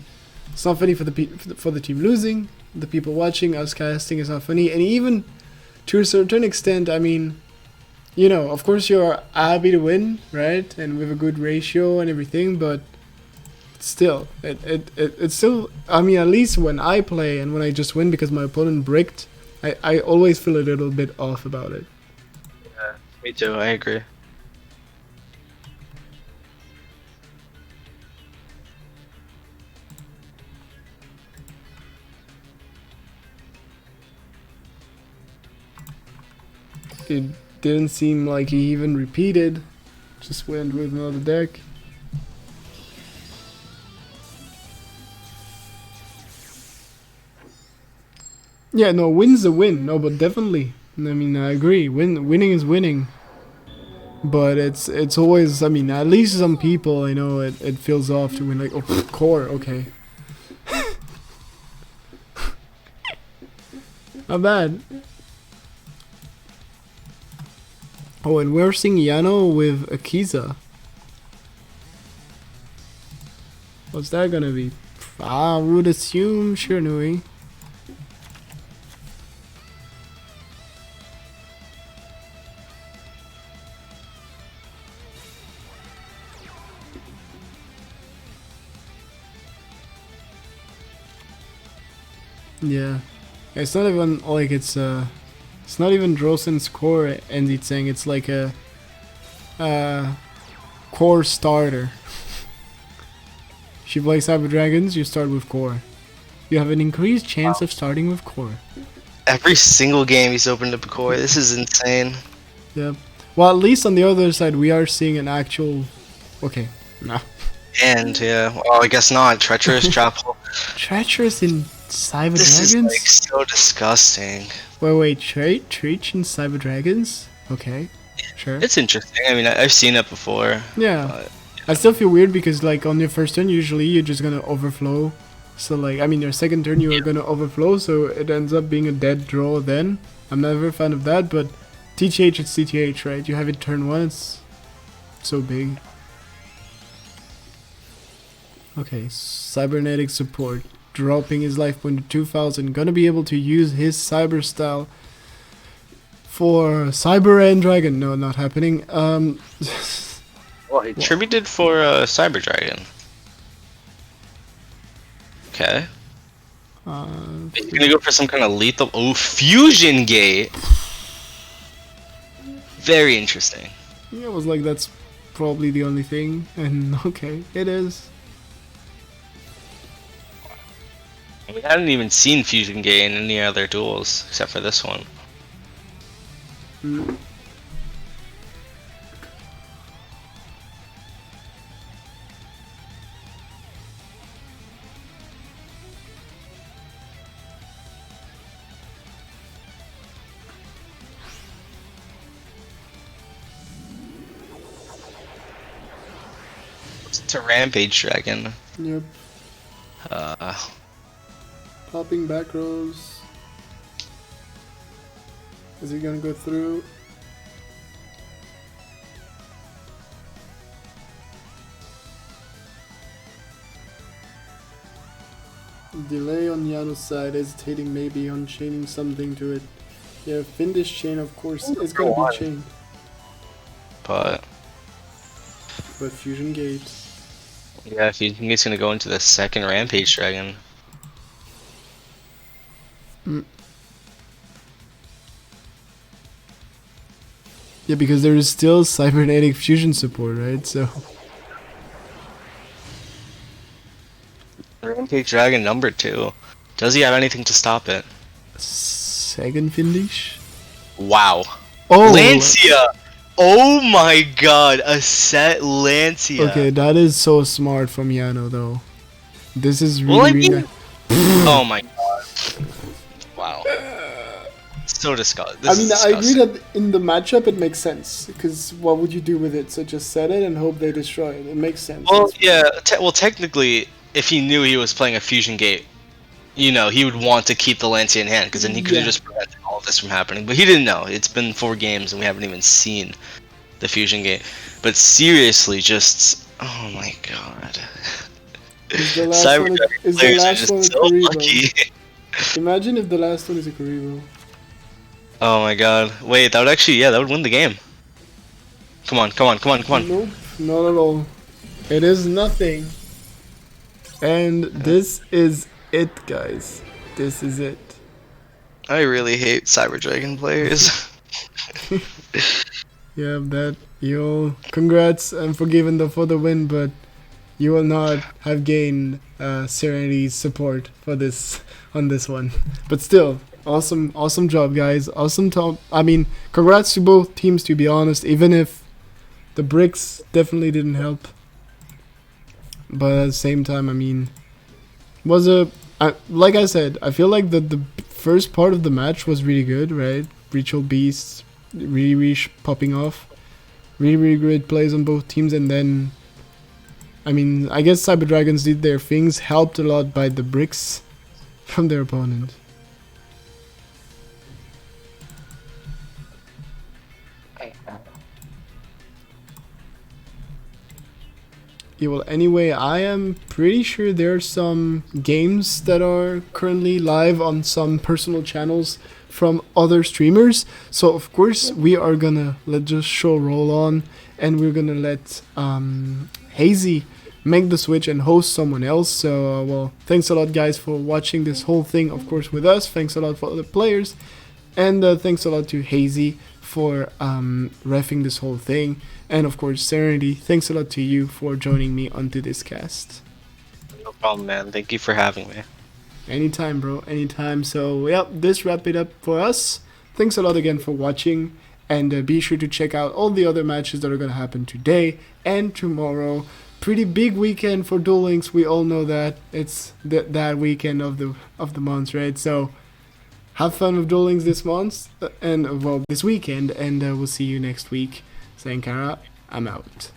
it's not funny for the team losing, the people watching, us casting is not funny, and even to a certain extent, I mean, you know, of course you're happy to win, right? And with a good ratio and everything, but still, it's still, I mean, at least when I play and when I just win because my opponent bricked, I always feel a little bit off about it. Yeah, me too, I agree. It didn't seem like he even repeated. Just went with another deck. Yeah, no, win's a win. No, but definitely. I mean, I agree. Winning is winning. But it's always, I mean, at least some people, I know, it feels off to win. Like, oh, core, okay. Not bad. Oh, and we're seeing Yano with Akiza. What's that gonna be? I would assume Shiranui. Yeah. It's not even like it's not even Drosen's core and it's saying it's like a core starter. If you play Cyber Dragons, you start with core. You have an increased chance of starting with core. Every single game he's opened up a core. This is insane. Yep. Well, at least on the other side, we are seeing an actual. Okay. Nah. And yeah, well, I guess not. Treacherous trap hole. Treacherous in Cyber This Dragons? is like so disgusting. Wait, Treach in Cyber Dragons? Okay. Sure. It's interesting. I mean, I've seen it before. Yeah. But I still feel weird because, like, on your first turn, usually you're just gonna overflow. So, like, I mean, your second turn you are gonna overflow, so it ends up being a dead draw then. I'm never a fan of that, but TTH, it's TTH, right? You have it turn 1, it's so big. Okay, cybernetic support. Dropping his life point to 2000. Gonna be able to use his cyber style for Cyber and Dragon. No, not happening. well, he tributed for Cyber Dragon. Okay. He's gonna go for some kind of lethal. Oh, Fusion Gate. Very interesting. Yeah, I was like, that's probably the only thing. And okay, it is. We hadn't even seen Fusion Gate in any other duels except for this one. It's a Rampage Dragon. Yep. Popping back rows. Is he gonna go through? Delay on Yano's side, hesitating maybe on chaining something to it. Yeah, Findish chain of course is gonna be chained. But Fusion Gate. yeah, if you think it's gonna go into the second Rampage Dragon. Yeah, because there is still cybernetic fusion support, right? So Rampage Dragon number 2. Does he have anything to stop it? second Findish. Wow. Oh, Lancia! Oh my god, a set Lancia. Okay, that is so smart from Yano though. This is really, Well, I really mean- nice. Oh my god. Wow. So disgusting. I mean, I agree that in the matchup it makes sense, because what would you do with it? So just set it and hope they destroy it. It makes sense. Well, yeah. Technically, if he knew he was playing a Fusion Gate, you know, he would want to keep the Lancia in hand, because then he could have Yeah. just prevented all of this from happening. But he didn't know. It's been 4 games and we haven't even seen the Fusion Gate. But seriously, just oh my god. Is the last Cyber one Dragon is the players are last just one a so Karibo? lucky. Imagine if the last one is a Karibo. Oh my god. Wait, that would actually, yeah, that would win the game. Come on, come on, come on, come on. Nope, not at all. It is nothing. And this is it, guys. This is it. I really hate Cyber Dragon players. Yeah, that you'll congrats Unforgiven for the win, but you will not have gained Serenity's support for this on this one. But still, awesome job, guys. Awesome top. I mean, congrats to both teams, to be honest. Even if the bricks definitely didn't help, but at the same time, I mean, like I said, I feel like the first part of the match was really good, right? Ritual Beasts really popping off. Really great plays on both teams, and then I mean, I guess Cyber Dragons did their things, helped a lot by the bricks from their opponent. Yeah, well, anyway, I am pretty sure there are some games that are currently live on some personal channels from other streamers. So, of course, we are gonna let this show roll on, and we're gonna let Hazy make the switch and host someone else. So, well, thanks a lot, guys, for watching this whole thing, of course, with us. Thanks a lot for other players. And thanks a lot to Hazy for reffing this whole thing. And of course, Serenity, thanks a lot to you for joining me onto this cast. No problem, man. Thank you for having me. Anytime, bro. Anytime. So, yep, this wrap it up for us. Thanks a lot again for watching. And be sure to check out all the other matches that are going to happen today and tomorrow. Pretty big weekend for Duel Links. We all know that. It's that weekend of the month, right? So, have fun with Duel Links this month. And, well, this weekend. And we'll see you next week. Aankara, I'm out.